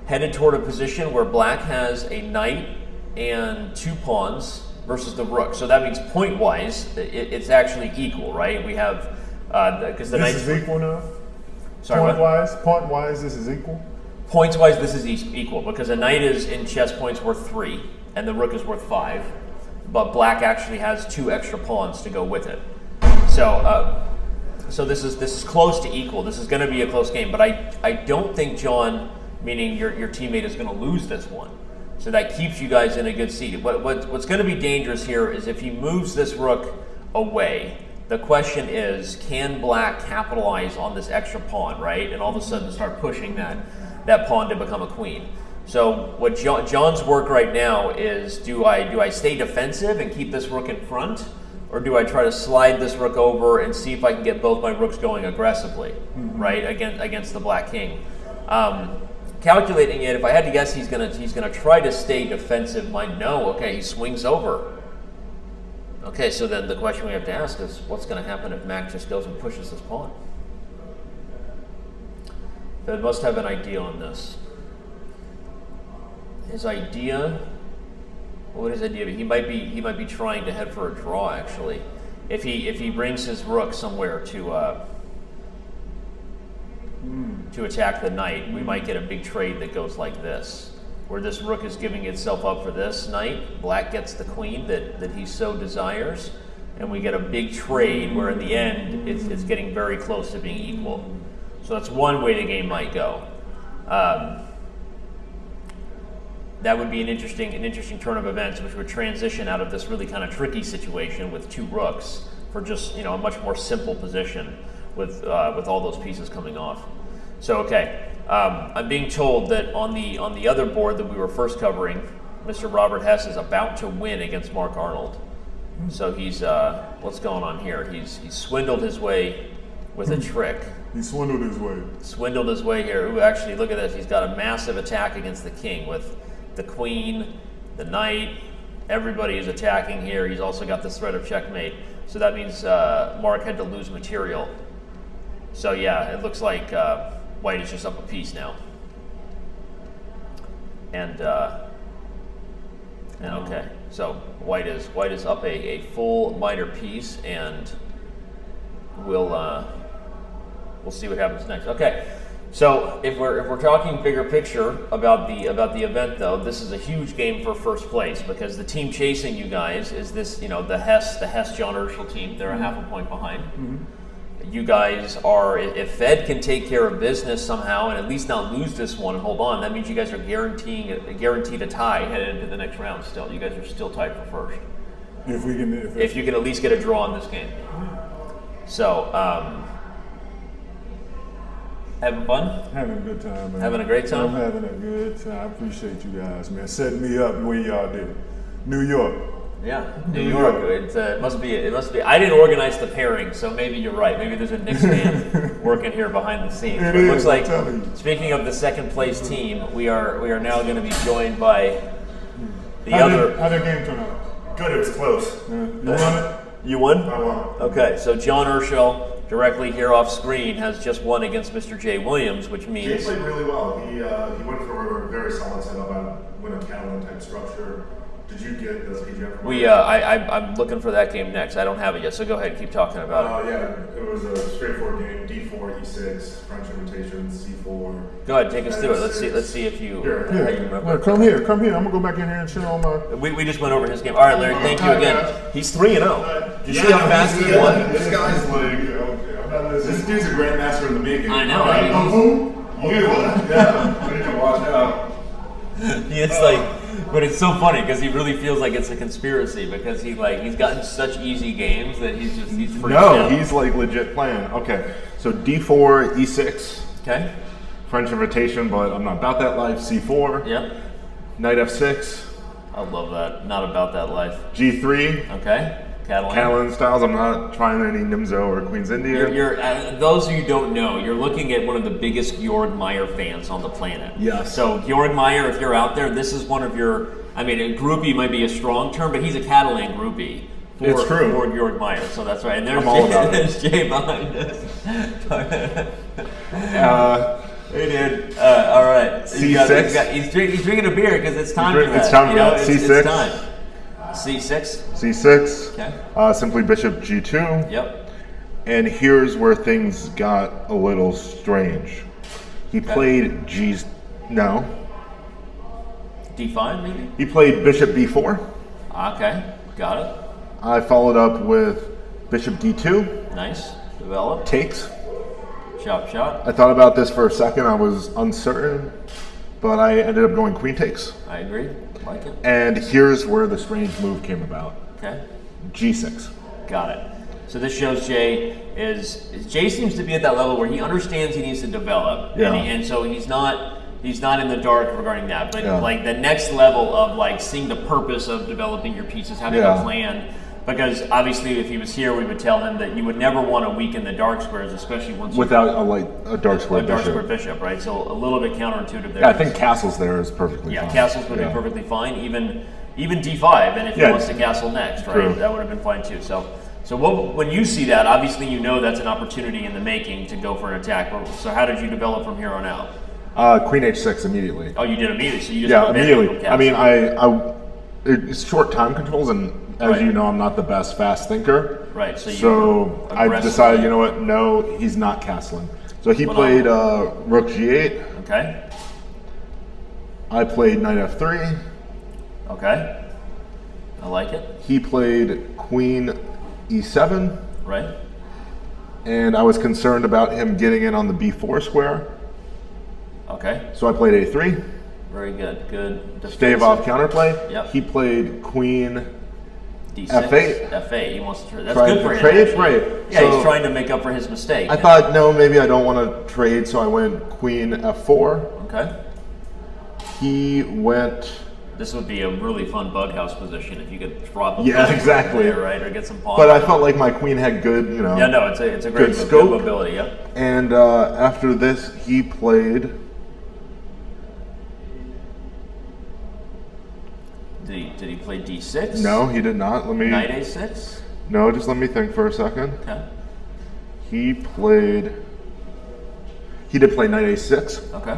S1: headed toward a position where black has a knight and 2 pawns versus the rook. So that means point-wise, it's actually equal, right? We have because the
S3: This is equal now.
S1: Sorry,
S3: Point-wise, this is equal.
S1: Points-wise, this is equal, because a knight is in chess points worth 3, and the rook is worth 5. But black actually has 2 extra pawns to go with it. So this is close to equal. This is going to be a close game, but I don't think John, meaning your teammate, is going to lose this one. So that keeps you guys in a good seat. What's going to be dangerous here is if he moves this rook away. The question is, can black capitalize on this extra pawn, right? And all of a sudden start pushing that pawn to become a queen. So what John's work right now is, do I stay defensive and keep this rook in front? Or do I try to slide this rook over and see if I can get both my rooks going aggressively, right, against the black king? Calculating it, if I had to guess, he's gonna try to stay defensive. No, okay, he swings over. Okay, so then the question we have to ask is, what's going to happen if Mac just goes and pushes this pawn? Fed must have an idea on this. His idea. What is his idea? He might be trying to head for a draw, actually. If he brings his rook somewhere to attack the knight, we might get a big trade that goes like this, where this rook is giving itself up for this knight. Black gets the queen that he so desires, and we get a big trade where in the end it's getting very close to being equal. So that's one way the game might go. That would be an interesting turn of events, which would transition out of this really kind of tricky situation with 2 rooks for just a much more simple position with all those pieces coming off. So okay, I'm being told that on the other board that we were first covering, Mr. Robert Hess is about to win against Marc Arnold. So he's what's going on here? He's swindled his way with a trick.
S3: He swindled his way.
S1: Swindled his way here. Ooh, actually, look at this. He's got a massive attack against the king with the queen, the knight. Everybody is attacking here. He's also got this threat of checkmate. So that means Marc had to lose material. So yeah, it looks like white is just up a piece now. And Okay, so white is up a full minor piece, and we'll see what happens next. Okay, so if we're talking bigger picture about the event, though, this is a huge game for first place because the team chasing you guys is this, the Hess John Urschel team. They're a half a point behind. Mm-hmm. You guys are, if Fed can take care of business somehow and at least not lose this one and hold on, that means you guys are guaranteed a tie headed into the next round still. You guys are still tied for first. If you can at least get a draw in this game. So, having fun?
S3: Having a good time, man.
S1: Having a great time?
S3: I'm having a good time. I appreciate you guys, man. Setting me up the way y'all did. New York.
S1: Yeah, New York. It must be. I didn't organize the pairing, so maybe you're right. Maybe there's a Knicks fan working here behind the scenes. It looks like. Speaking of the second place team, we are now going to be joined by the other.
S3: How'd that game turn out?
S2: Good. It was close.
S3: You won it.
S1: You won?
S2: I won.
S1: Okay, so John Urschel, directly here off screen, has just won against Mr. Jay Williams, which means
S2: Jay played really well. He went for a very solid setup on win a Catalan type structure. Did you get the PGF?
S1: I'm looking for that game next. I don't have it yet, so go ahead, keep talking about it.
S2: Yeah, it was a straightforward game. D4, E6, French invitation, C4.
S1: Go ahead, take us through it. Let's see if you how you remember.
S3: Well, come here. I'm gonna go back in here and show all my.
S1: We just went over his game. All right, Larry, thank you again. He's 3-0. Did you see how fast he won?
S2: This guy's like, this dude's a grandmaster in the making.
S1: I know.
S2: Right? Yeah, we need to watch out.
S1: It's like. But it's so funny because he really feels like it's a conspiracy because he's gotten such easy games that he's freaked out.
S9: He's like legit playing. Okay, so D4, E6.
S1: Okay.
S9: French invitation, but I'm not about that life. C4.
S1: Yep.
S9: Knight F6.
S1: I love that. Not about that life.
S9: G3.
S1: Okay.
S9: Catalan styles. I'm not trying any Nimzo or Queen's India.
S1: You're those of you who don't know, you're looking at one of the biggest Georg Meyer fans on the planet.
S9: Yes.
S1: So Georg Meyer, if you're out there, this is one of your. I mean, a groupie might be a strong term, but he's a Catalan groupie.
S9: It's true.
S1: For Georg Meyer, so that's right. And there's Jay behind us. Hey, dude. All right.
S9: C6.
S1: He's drinking a beer because it's time for that.
S9: It's time for that. C6.
S1: It's time. C6.
S9: C6.
S1: Okay.
S9: Simply Bishop G2.
S1: Yep.
S9: And here's where things got a little strange. He played No.
S1: D5 maybe?
S9: He played Bishop B4.
S1: Okay. Got it.
S9: I followed up with Bishop D2.
S1: Nice. Develop.
S9: Takes.
S1: Chop shot.
S9: I thought about this for a second. I was uncertain, but I ended up going Queen takes.
S1: I agree. Like it.
S9: And here's where the strange move came about.
S1: Okay.
S9: G6.
S1: Got it. So this shows Jay seems to be at that level where he understands he needs to develop, and so he's not in the dark regarding that. But like the next level of like seeing the purpose of developing your pieces, having a plan. Because obviously, if he was here, we would tell him that you would never want to weaken the dark squares, especially once
S9: without a dark square
S1: bishop, right? So a little bit counterintuitive there.
S9: Yeah, I think castles there is perfectly fine.
S1: Yeah, castles would be perfectly fine, even D5, and if he wants to castle next, right?
S9: True.
S1: That would have been fine too. So when you see that, obviously you know that's an opportunity in the making to go for an attack. So how did you develop from here on out?
S9: Queen H6 immediately.
S1: Oh, you did immediately. So you just
S9: immediately. I mean, it's short time controls and. As you know, I'm not the best fast thinker.
S1: Right.
S9: So I decided, you know what? No, he's not castling. So he played Rook G8.
S1: Okay.
S9: I played Knight F3.
S1: Okay. I like it.
S9: He played Queen E7.
S1: Right.
S9: And I was concerned about him getting in on the B4 square.
S1: Okay.
S9: So I played A3.
S1: Very good. Good.
S9: Stave off counterplay.
S1: Yep.
S9: He played Queen
S1: D6,
S9: F8.
S1: F8. He wants to. That's
S9: trying
S1: good for him.
S9: Trade, right?
S1: Yeah,
S9: so
S1: he's trying to make up for his mistake.
S9: I thought, no, maybe I don't want to trade, so I went Queen F4.
S1: Okay.
S9: He went.
S1: This would be a really fun bug house position if you could drop.
S9: Exactly.
S1: There, right, or get some pawns.
S9: But I felt like my queen had good,
S1: Yeah, no, it's a great
S9: scope.
S1: Good mobility. Yep.
S9: And after this, he played.
S1: Did he play D6?
S9: No, he did not.
S1: Knight A6?
S9: No, just let me think for a second.
S1: Okay.
S9: He did play Knight A6.
S1: Okay.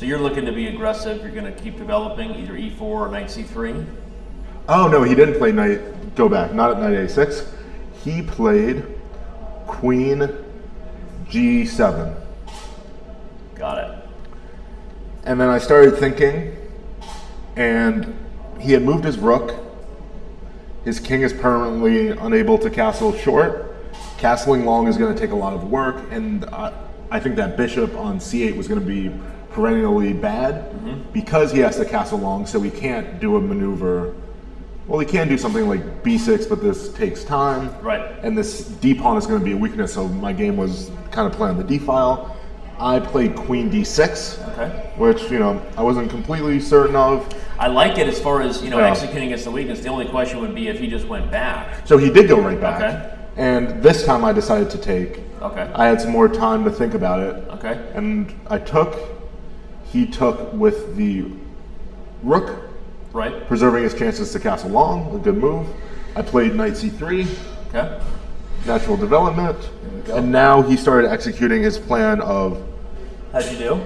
S1: So you're looking to be aggressive. You're going to keep developing either e4 or knight c3.
S9: Oh no, he didn't play knight. Go back. Not at knight a6. He played queen g7.
S1: Got it.
S9: And then I started thinking, and he had moved his rook. His king is permanently unable to castle short. Castling long is going to take a lot of work, and I think that bishop on c8 was going to be perennially bad because he has to castle long, so he can't do a maneuver. Well, he can do something like b6, but this takes time.
S1: Right.
S9: And this d pawn is going to be a weakness, so my game was kind of playing the d file. I played queen d6, which, you know, I wasn't completely certain of.
S1: I like it as far as, you know, executing against the weakness. The only question would be if he just went back.
S9: So he did go right back. And this time I decided to take. I had some more time to think about it. And I took. He took with the rook. Preserving his chances to castle long, a good move. I played knight c3. Natural development. And now he started executing his plan of.
S1: How'd you do?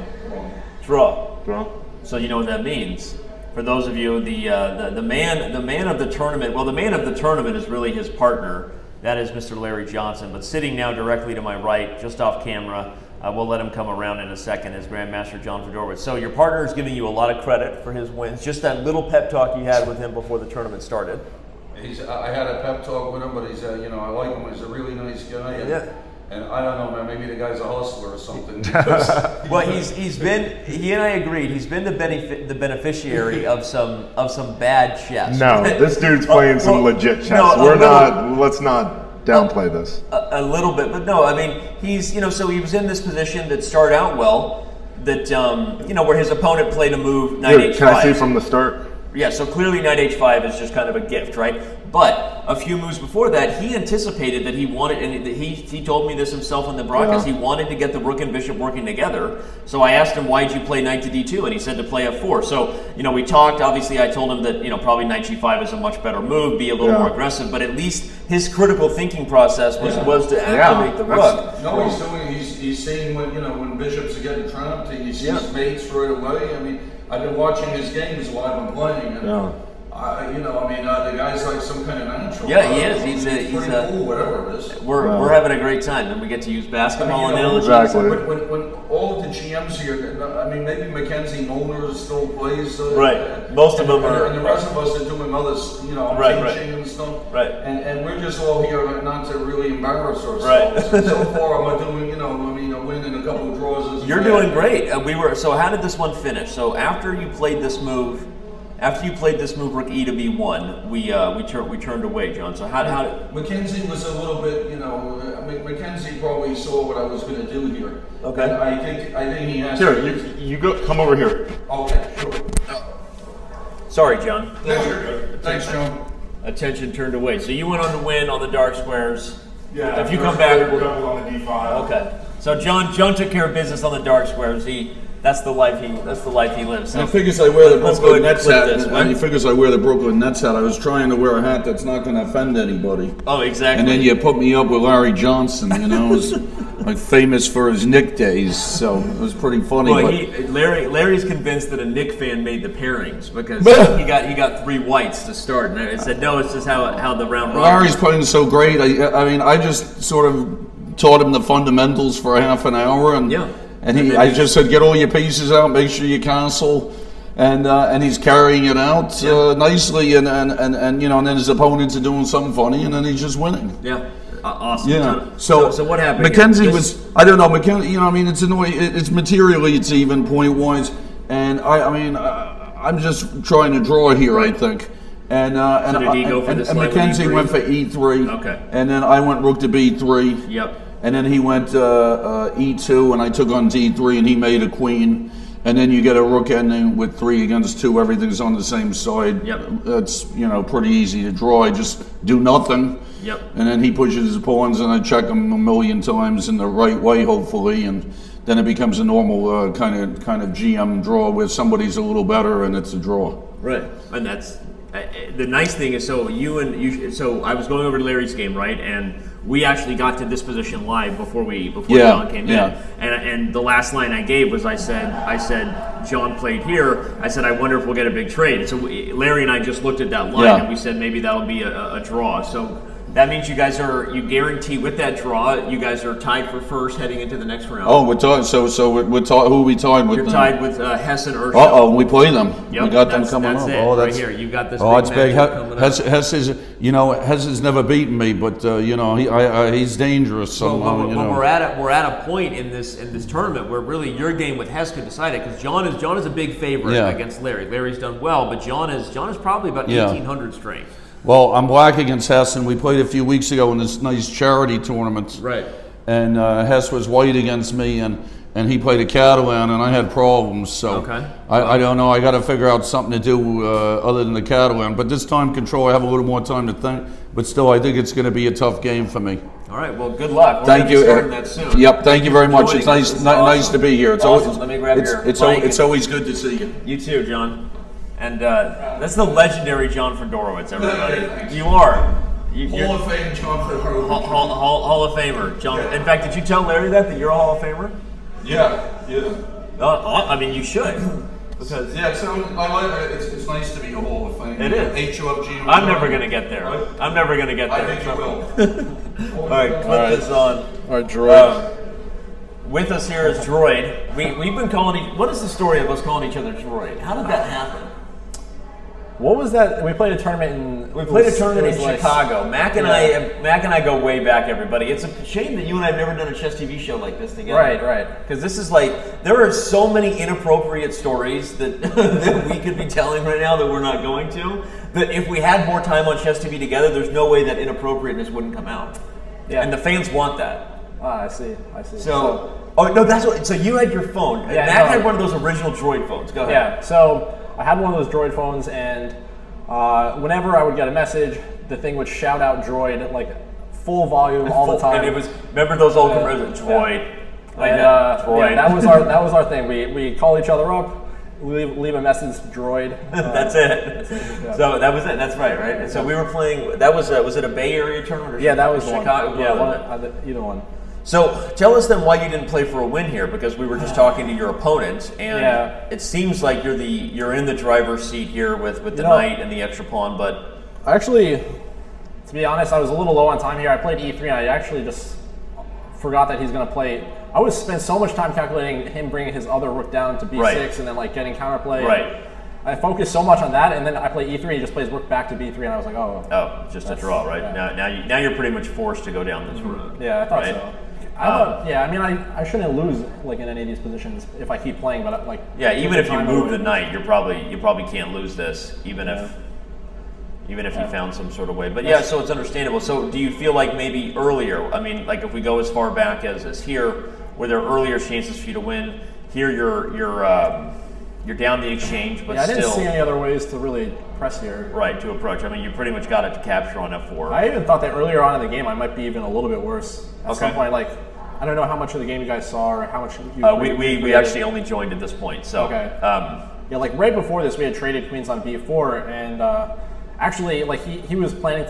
S1: Draw.
S9: Draw.
S1: So you know what that means. For those of you, the man of the tournament. Well, the man of the tournament is really his partner. That is Mr. Larry Johnson. But sitting now directly to my right, just off camera, we'll let him come around in a second, is Grandmaster John Fedorowicz. So your partner is giving you a lot of credit for his wins. Just that little pep talk you had with him before the tournament started.
S6: I had a pep talk with him, but he's you know, I like him. He's a really nice guy. And, and I don't know, man, maybe the guy's a hustler or something.
S1: Well, he and I agreed, he's been the beneficiary of some bad chess.
S9: No, this dude's playing some legit chess. Let's not downplay this.
S1: A little bit, but no, I mean, he's, you know, so he was in this position that started out well, that, you know, where his opponent played a move, knight h5.
S9: Can I see from the start?
S1: Yeah, so clearly knight h5 is just kind of a gift, right? But a few moves before that, he anticipated that he wanted, and he told me this himself in the broadcast, he wanted to get the rook and bishop working together. So I asked him, why'd you play knight to d2? And he said to play f4. So, you know, we talked, obviously I told him that, you know, probably knight g5 is a much better move, be a little more aggressive, but at least his critical thinking process was to activate the rook.
S6: No, he's seeing when, you know, when bishops are getting trapped, he sees mates right away. I mean, I've been watching his games while I'm playing, and you know, I mean, the guy's like some kind of natural.
S1: Yeah, he is. He's
S6: pretty cool, whatever it is.
S1: We're having a great time, and we get to use basketball analogies.
S6: Exactly. When all of the GMs here, I mean, maybe Mackenzie, Molner still plays.
S1: Most of them are.
S6: And the rest of us are doing other, you know, teaching and stuff. And we're just all here not to really embarrass ourselves. So far, I'm doing, you know, I mean, a win and a couple of draws.
S1: You're doing great. So how did this one finish? So after you played this move. After you played this move, rook e to b1, we turned away, John. So how did
S6: Mackenzie was a little bit, you know, Mackenzie probably saw what I was going to do here. And I think he has.
S9: Here, you go. Come over here.
S6: Okay, sure.
S1: Sorry, John.
S6: Thanks, John.
S1: Attention turned away. So you went on to win on the dark squares.
S2: Yeah.
S1: If you come back,
S2: we'll on the d5.
S1: Okay. So John took care of business on the dark squares. That's the life he lives. So
S6: and he figures I wear the Brooklyn Nets hat. And he figures I wear the Brooklyn Nets hat. I was trying to wear a hat that's not going to offend anybody.
S1: Oh, exactly.
S6: And then you put me up with Larry Johnson. You know, was like famous for his Knick days. So it was pretty funny.
S1: Well, Larry's convinced that a Knick fan made the pairings because he got 3 whites to start, and I said no, it's just how the round.
S6: Larry's playing so great. I mean, I just sort of taught him the fundamentals for half an hour, and I just said, get all your pieces out, make sure you castle, and he's carrying it out nicely, and you know, and then his opponents are doing something funny, and then he's just winning.
S1: Yeah, awesome.
S6: Yeah.
S1: So what happened?
S6: Mackenzie was, I don't know, Mackenzie. You know, I mean, it's annoying. It's materially, it's even point wise, and I mean, I'm just trying to draw here. I think. And Mackenzie went for e3.
S1: Okay.
S6: And then I went rook to b3.
S1: Yep.
S6: And then he went e2, and I took on d3, and he made a queen. And then you get a rook ending with 3 against 2. Everything's on the same side.
S1: Yep.
S6: That's, you know, pretty easy to draw. I just do nothing.
S1: Yep.
S6: And then he pushes his pawns, and I check him a million times in the right way, hopefully, and then it becomes a normal kind of GM draw where somebody's a little better, and it's a draw.
S1: Right. And that's the nice thing is, so I was going over to Larry's game, right, and we actually got to this position live before John came in. And the last line I gave was I said John played here. I said I wonder if we'll get a big trade. And so Larry and I just looked at that line and we said maybe that'll be a draw. So that means you guarantee with that draw, you guys are tied for first heading into the next round.
S6: Oh, we're tied. So who are we tied with?
S1: You're tied with Hess and
S6: Uh-oh,
S1: Urschel.
S6: we play them.
S1: Yep,
S6: we got them coming up.
S1: Oh, that's right here. You got this.
S6: Oh,
S1: big
S6: it's big.
S1: coming up.
S6: Hess is, Hess has never beaten me, but he's dangerous. So
S1: we're at a point in this tournament where really your game with Hess could decide it, because John is a big favorite against Larry. Larry's done well, but John is probably about 1,800 strength.
S6: Well, I'm black against Hess, and we played a few weeks ago in this nice charity tournament.
S1: Right.
S6: And Hess was white against me, and he played a Catalan, and I had problems. So I don't know. I got to figure out something to do other than the Catalan. But this time control, I have a little more time to think. But still, I think it's going to be a tough game for me.
S1: All right. Well, good luck.
S6: Thank you.
S1: That soon.
S6: Yep. Thank you very much. It's nice to be here. It's
S1: awesome.
S6: always,
S1: let me grab your
S6: it's always good to see you.
S1: You too, John. And that's the legendary John Fedorowicz, everybody. You are.
S6: Hall of Fame John Fedorowicz.
S1: Hall of Famer. John. In fact, did you tell Larry that you're a Hall of Famer?
S6: Yeah.
S1: I mean, you should. Because
S6: it's nice to be a Hall of Fame.
S1: It is.
S6: HOFG.
S1: I'm never going to get there. I'm never going to get there.
S6: I think you will.
S1: All right, clip this on.
S3: All right, Droid.
S1: With us here is Droid. We've been calling what is the story of us calling each other Droid? How did that happen?
S5: What was that? We played a tournament
S1: in Chicago. Mac and I go way back, everybody. It's a shame that you and I have never done a chess TV show like this together.
S5: Right.
S1: Because this is there are so many inappropriate stories that that we could be telling right now that we're not going to. That if we had more time on chess TV together, there's no way that inappropriateness wouldn't come out. Yeah. And the fans want that.
S5: I see.
S1: So that's what. So you had your phone. Yeah, Mac had one of those original Droid phones. Go ahead.
S5: Yeah. So I had one of those Droid phones, and whenever I would get a message, the thing would shout out Droid full volume all the time.
S1: And it was, remember those old commercials? Droid.
S5: Droid. Yeah, that was our thing. We call each other up, leave a message, Droid.
S1: That's it. Yeah. So that was it. That's right. And so we were playing. That was it a Bay Area tournament? Or
S5: that was
S1: Chicago.
S5: One. Yeah, either one.
S1: So tell us then why you didn't play for a win here, because we were just talking to your opponent, and it seems like you're in the driver's seat here with the knight and the extra pawn, but
S5: actually, to be honest, I was a little low on time here. I played e3, and I actually just forgot that he's going to play. I would spend so much time calculating him bringing his other rook down to b6 and then getting counterplay.
S1: Right.
S5: I focused so much on that, and then I play e3. He just plays rook back to b3, and I was like,
S1: just a draw, right? Yeah. Now you're pretty much forced to go down this route.
S5: Yeah, I thought so. I shouldn't lose in any of these positions if I keep playing, but
S1: even if you move the knight, you probably can't lose this, even if you found some sort of way. But so it's understandable. So do you feel like maybe earlier? I mean, if we go as far back as here, were there earlier chances for you to win? Here you're down the exchange, but
S5: I didn't see any other ways to really press here.
S1: Right, to approach. I mean, you pretty much got it to capture on f4.
S5: I even thought that earlier on in the game I might be even a little bit worse. At some point, I don't know how much of the game you guys saw or how much you
S1: we actually only joined at this point. So
S5: right before this we had traded queens on b4, and actually he was planning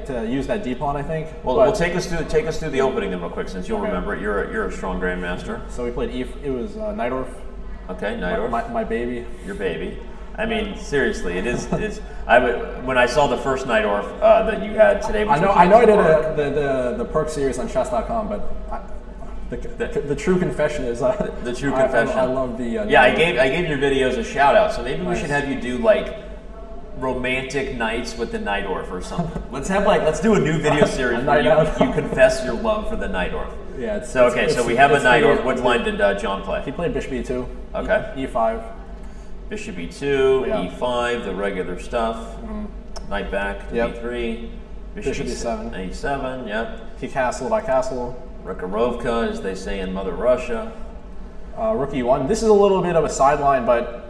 S5: to use that d pawn, I think.
S1: Well, take us through the opening then real quick, since you'll remember it. You're a strong grandmaster.
S5: So we played it was Najdorf.
S1: Okay, Najdorf.
S5: My baby.
S1: Your baby. I mean, seriously, it is. When I saw the first Najdorf that you had today,
S5: I know I did the perk series on Chess.com, but the true confession is
S1: the true confession.
S5: I love the.
S1: I gave your videos a shout out, so maybe we should have you do romantic nights with the Najdorf or something. Let's do a new video series where you confess your love for the Najdorf.
S5: Yeah.
S1: So we have a Najdorf. What line did John play?
S5: He played bishop e2.
S1: Okay.
S5: E5.
S1: Bishop e2, e5, the regular stuff. Knight back to e3.
S5: Bishop e7.
S1: e7. Yep.
S5: He castled. I castle.
S1: Rekharovka, as they say in Mother Russia.
S5: Rook e1. This is a little bit of a sideline, but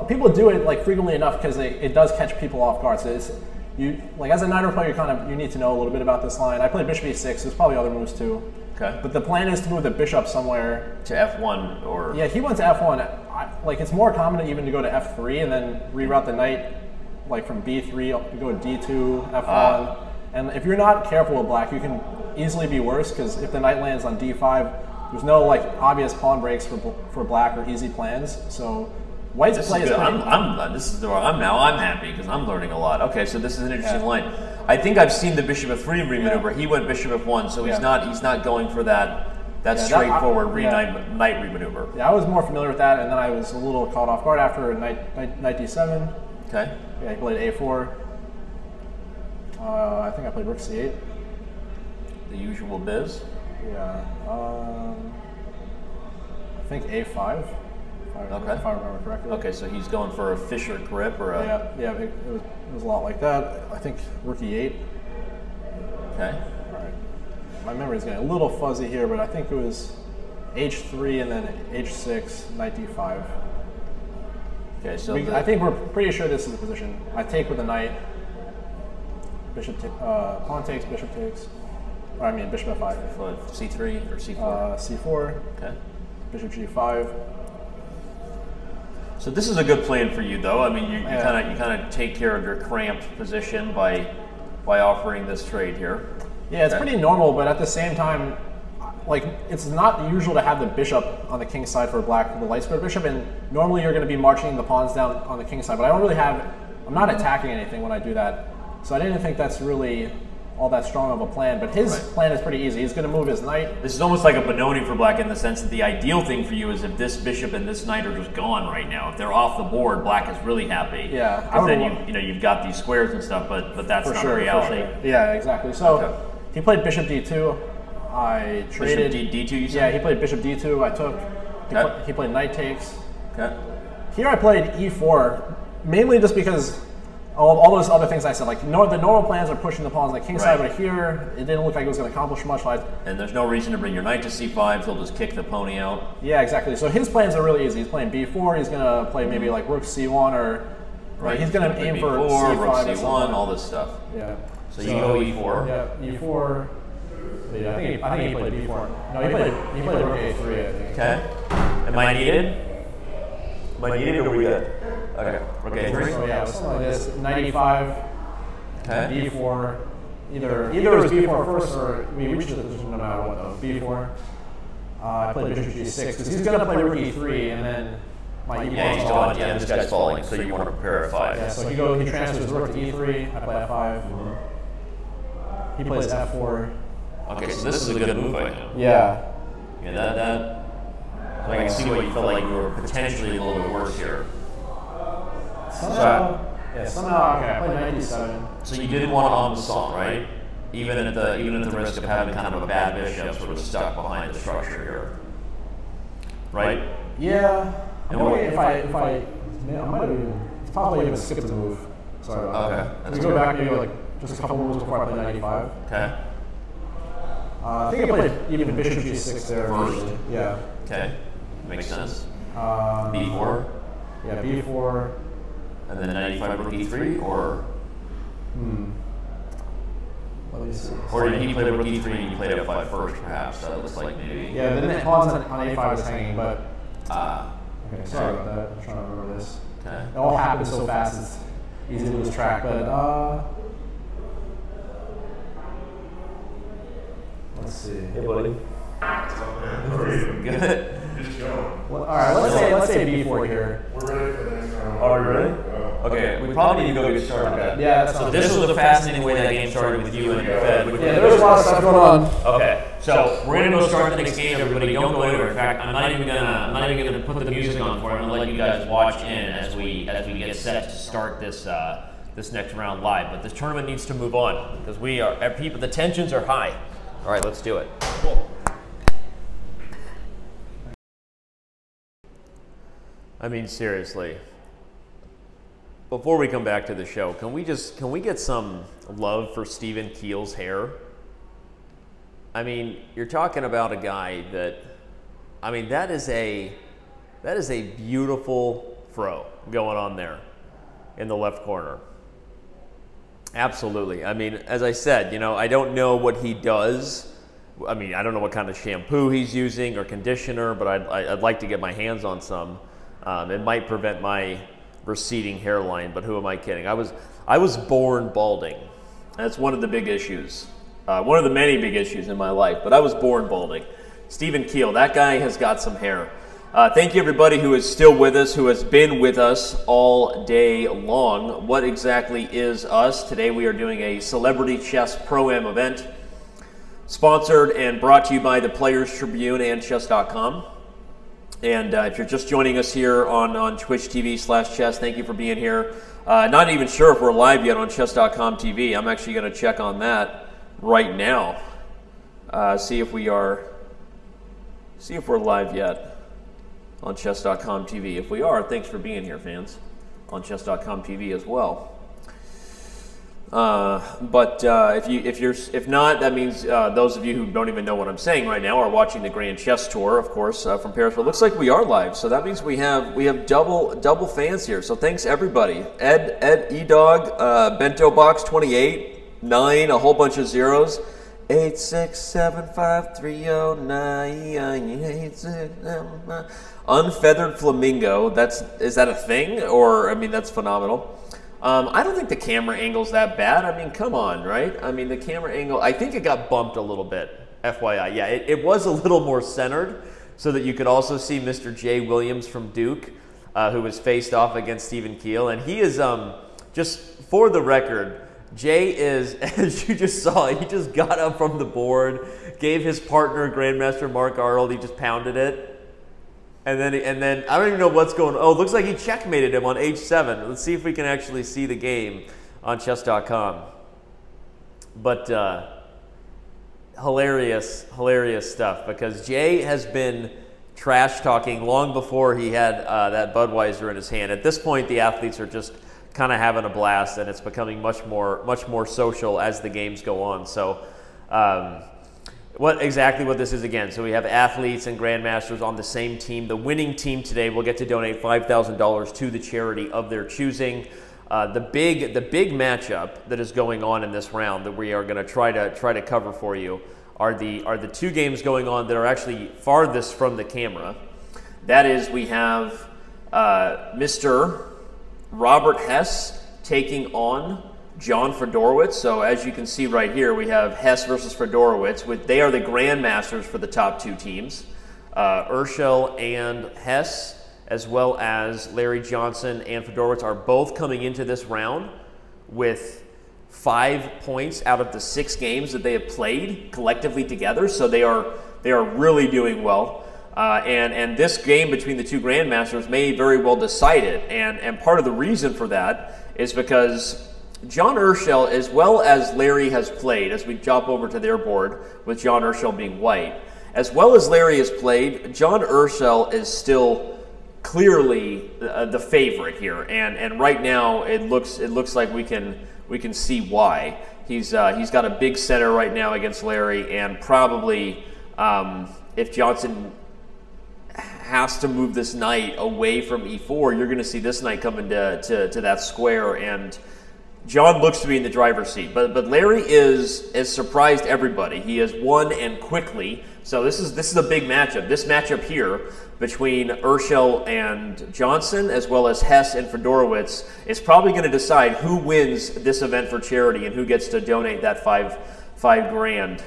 S5: people do it frequently enough because it does catch people off guard. So it's as a Najdorf player, you need to know a little bit about this line. I played bishop e6. There's probably other moves too.
S1: Okay.
S5: But the plan is to move the bishop somewhere
S1: to f1 or
S5: he went to f1. It's more common even to go to f3 and then reroute the knight from b3 go to d2 f1. And if you're not careful with black, you can easily be worse, because if the knight lands on d5, there's no like obvious pawn breaks for black or easy plans. So white's play is
S1: this is where I'm happy because I'm learning a lot. Okay, so this is an interesting line. I think I've seen the bishop f3 remaneuver. He went bishop f1, so he's not going for that straightforward knight remaneuver.
S5: Yeah, I was more familiar with that, and then I was a little caught off guard after knight d7.
S1: Okay.
S5: Yeah, he played a4. I think I played rook c8.
S1: The usual biz.
S5: Yeah. I think a5. If I remember correctly.
S1: Okay, so he's going for a Fischer grip or a...
S5: Yeah, it was a lot like that. I think rook e8.
S1: Okay.
S5: All right. My memory's getting a little fuzzy here, but I think it was h3 and then h6, knight d5.
S1: Okay, so
S5: I think we're pretty sure this is the position. I take with the knight. Pawn takes, bishop takes. Or I mean, bishop f5.
S1: c3 or c4?
S5: c4.
S1: Okay.
S5: Bishop g5.
S1: So this is a good plan for you, though. I mean, you kind of take care of your cramped position by offering this trade here.
S5: Yeah, it's pretty normal, but at the same time, like it's not usual to have the bishop on the king side for black, the light square bishop, and normally you're going to be marching the pawns down on the king side. But I don't really I'm not attacking anything when I do that, so I didn't think that's really all that strong of a plan. But his plan is pretty easy. He's going to move his knight. This
S1: is almost like a Benoni for black in the sense that the ideal thing for you is if this bishop and this knight are just gone right now. If they're off the board, black is really happy. Yeah, because then you've got these squares and stuff, but that's not the reality.
S5: For sure. Yeah, exactly. So he played bishop d2. I traded
S1: bishop d2. You said?
S5: Yeah, he played bishop d2. I took. He played knight takes.
S1: Okay.
S5: Here I played e4, mainly just because all those other things I said, like the normal plans are pushing the pawns on the king side, but here it didn't look like it was going to accomplish much.
S1: And there's no reason to bring your knight to c5, so he'll just kick the pony out.
S5: Yeah, exactly. So his plans are really easy. He's playing b4. He's going to play maybe like rook c1 or he's going to aim for
S1: b4,
S5: c5,
S1: rook c1, all this stuff.
S5: Yeah.
S1: So you go e4.
S5: Yeah, e4. Yeah, I think he played b4. No, he played rook a3. I think.
S1: Okay. Am I needed? Am I needed or are we good? Okay. Rook a3.
S5: So yeah, something like this. Knight e5.
S1: Okay.
S5: d4. Either it was b4 first, or we reached the position no matter what though. b4. I played bishop g6 because he's going to play rook e3 and then my e4.
S1: Yeah, he's going. Yeah, this guy's falling, so you want to prepare f5.
S5: Yeah, so he transfers rook to e3. I play f5. He plays f4.
S1: Okay, so this is a good move right now.
S5: Yeah.
S1: Yeah, that. So I can see why you felt like you were potentially a little bit worse here.
S5: Somehow, okay, I played knight d7.
S1: So you did want to en passant, right? Even at the risk of having kind of a bad bishop sort of stuck behind the structure here, right?
S5: Yeah. And if I might have probably even skipped the move. Sorry about that. Okay. We go back maybe like just a couple moves before I played knight e5.
S1: Okay.
S5: I think I played even bishop g6 there first. Yeah.
S1: Okay. Makes sense. b4.
S5: Yeah, b4.
S1: And then knight e5 rook e3, or?
S5: Let me see.
S1: Or did he play rook e3 and you played f5 first, perhaps? That looks like maybe.
S5: Yeah, then the pawns on a5 is hanging, but. Okay, sorry about that. I'm trying to remember this.
S1: Okay.
S5: It all happens so fast, it's easy to lose track, but. Let's see.
S1: Hey, buddy. Good.
S5: Well, all right, let's say b4 here.
S2: We're ready for the next round.
S1: Oh, really? Okay, we probably need to go get started.
S5: Okay. Yeah, that's
S1: so this was the fascinating way that game started with you and your Fed.
S5: Yeah, there was a lot of stuff going on.
S1: Okay, so we're gonna go start the next game. Everybody, don't go anywhere. In fact, I'm not even gonna put the music on for it. I'm gonna let you guys watch in as we get set to start this this next round live. But this tournament needs to move on because the tensions are high. All right, let's do it. Cool. I mean, seriously. Before we come back to the show, can we get some love for Stephen Keel's hair? I mean, you're talking about a guy that, I mean, that is a beautiful fro going on there in the left corner. Absolutely. I mean, as I said, I don't know what he does. I mean, I don't know what kind of shampoo he's using or conditioner, but I'd like to get my hands on some. It might prevent my receding hairline, but who am I kidding? I was born balding, That's one of the big issues. One of the many big issues in my life, but I was born balding. Stephen Keel, that guy has got some hair. Thank you everybody who is still with us, who has been with us all day long. What exactly is us? Today we are doing a Celebrity Chess Pro-Am event, sponsored and brought to you by the Players Tribune and Chess.com. And if you're just joining us here on Twitch TV/chess, thank you for being here. Not even sure if we're live yet on Chess.com TV. I'm actually going to check on that right now. See if we're live yet on Chess.com TV. If we are, thanks for being here, fans, on Chess.com TV as well. If not, that means those of you who don't even know what I'm saying right now are watching the Grand Chess Tour, of course, from Paris. But it looks like we are live, so that means we have double fans here. So thanks everybody. Ed E-Dog, Bento Box 28, 9, a whole bunch of zeros. 8, 6, 7, 5, 3, 0, 9, 8, 6, 7, 5. Unfeathered Flamingo. Is that a thing? Or I mean, that's phenomenal. I don't think the camera angle's that bad. I mean, come on, right? I mean, the camera angle, I think it got bumped a little bit, FYI. Yeah, it was a little more centered so that you could also see Mr. Jay Williams from Duke, who was faced off against Stephen Keel. And he is, just for the record, Jay is, as you just saw, he just got up from the board, gave his partner, Grandmaster Marc Arnold, he just pounded it. And then I don't even know what's going on. Oh, it looks like he checkmated him on H7. Let's see if we can actually see the game on Chess.com. But hilarious stuff, because Jay has been trash talking long before he had that Budweiser in his hand. At this point, the athletes are just kind of having a blast, and it's becoming much more social as the games go on. So. What this is again. So we have athletes and grandmasters on the same team. The winning team today will get to donate $5,000 to the charity of their choosing. The big matchup that is going on in this round that we are going to try to cover for you are the two games going on that are actually farthest from the camera. That is, we have Mr. Robert Hess taking on John Fedorowicz. So as you can see right here, we have Hess versus Fedorowicz. They are the grandmasters for the top two teams. Urschel and Hess, as well as Larry Johnson and Fedorowicz, are both coming into this round with 5 points out of the 6 games that they have played collectively together. So they are really doing well. And this game between the two grandmasters may very well decide it. And part of the reason for that is because John Urschel, as well as Larry has played, as we jump over to their board with John Urschel being white, as well as Larry has played, John Urschel is still clearly the favorite here, and right now it looks like we can see why. He's got a big center right now against Larry, and probably if Johnson has to move this knight away from e4, you're going to see this knight come into that square, and John looks to be in the driver's seat, but Larry has surprised everybody. He has won, and quickly. So this is a big matchup. This matchup here between Urschel and Johnson, as well as Hess and Fedorowicz, is probably going to decide who wins this event for charity and who gets to donate that five grand.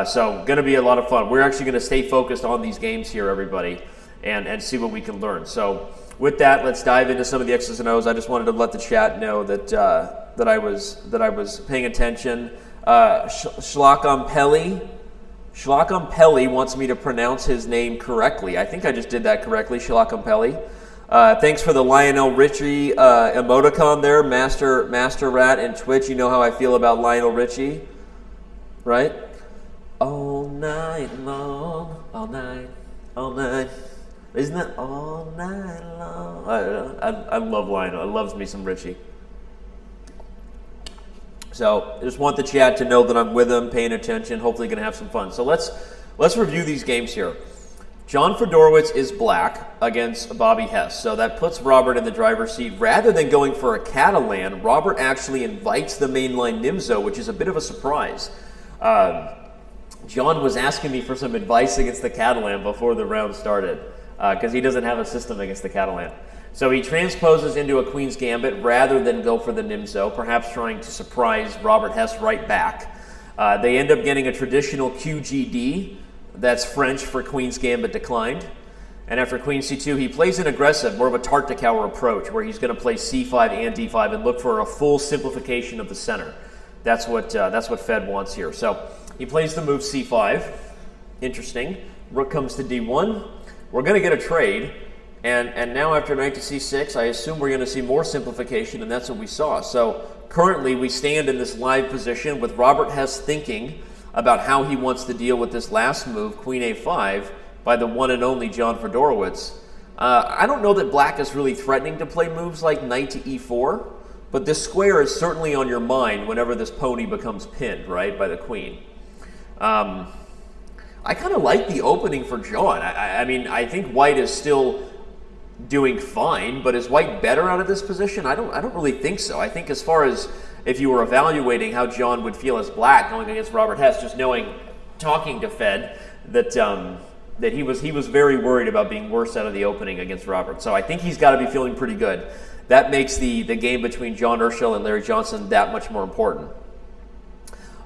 S1: So going to be a lot of fun. We're actually going to stay focused on these games here, everybody, and see what we can learn. So with that, let's dive into some of the X's and O's. I just wanted to let the chat know that I was paying attention. Shlakampeli wants me to pronounce his name correctly. I think I just did that correctly, Shlakampeli. Thanks for the Lionel Richie emoticon there, Master Rat and Twitch. You know how I feel about Lionel Richie, right? All night long, all night. Isn't it all night long? I love Lionel. I loves me some Richie. So I just want the chat to know that I'm with them, paying attention, hopefully going to have some fun. So let's review these games here. John Fedorowicz is black against Bobby Hess. So that puts Robert in the driver's seat. Rather than going for a Catalan, Robert actually invites the mainline Nimzo, which is a bit of a surprise. John was asking me for some advice against the Catalan before the round started, because he doesn't have a system against the Catalan. So he transposes into a queen's gambit rather than go for the Nimzo, perhaps trying to surprise Robert Hess right back. They end up getting a traditional QGD, that's French for queen's gambit declined. And after queen c2, he plays an aggressive, more of a Tartakower approach, where he's going to play c5 and d5 and look for a full simplification of the center. That's what Fed wants here. So he plays the move c5. Interesting. Rook comes to d1. We're going to get a trade. And now after knight to c6, I assume we're going to see more simplification, and that's what we saw. So currently we stand in this live position with Robert Hess thinking about how he wants to deal with this last move, queen a5, by the one and only John Fedorowicz. I don't know that black is really threatening to play moves like knight to e4, but this square is certainly on your mind whenever this pony becomes pinned, right, by the queen. I kind of like the opening for John. I mean, I think white is still doing fine, but is white better out of this position? I don't really think so. I think as far as if you were evaluating how John would feel as black going against Robert Hess, just knowing, talking to Fed, that that he was very worried about being worse out of the opening against Robert. So I think he's got to be feeling pretty good. That makes the game between John Urschel and Larry Johnson that much more important.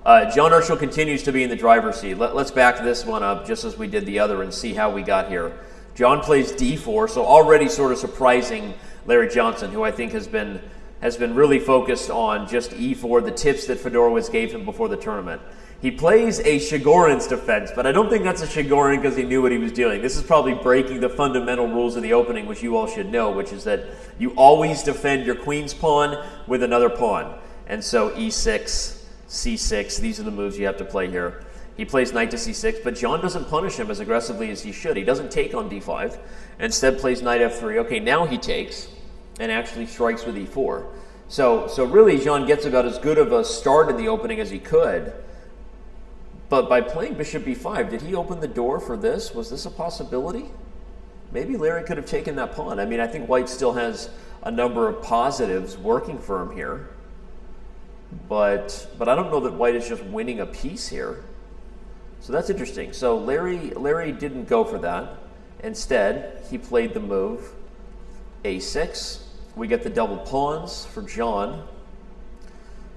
S1: John Urschel continues to be in the driver's seat. Let's back this one up just as we did the other and see how we got here. John plays d4, so already sort of surprising Larry Johnson, who I think has been really focused on just e4, the tips that Fedorowicz gave him before the tournament. He plays a Chigorin's defense, but I don't think that's a Chigorin because he knew what he was doing. This is probably breaking the fundamental rules of the opening, which you all should know, which is that you always defend your queen's pawn with another pawn. And so e6, c6, these are the moves you have to play here. He plays knight to c6, but John doesn't punish him as aggressively as he should. He doesn't take on d5. Instead plays knight f3. Okay, now he takes and actually strikes with e4. So really, John gets about as good of a start in the opening as he could. But by playing bishop b5, did he open the door for this? Was this a possibility? Maybe Larry could have taken that pawn. I mean, I think white still has a number of positives working for him here. But I don't know that white is just winning a piece here. So that's interesting. So Larry didn't go for that. Instead, he played the move a6. We get the double pawns for John.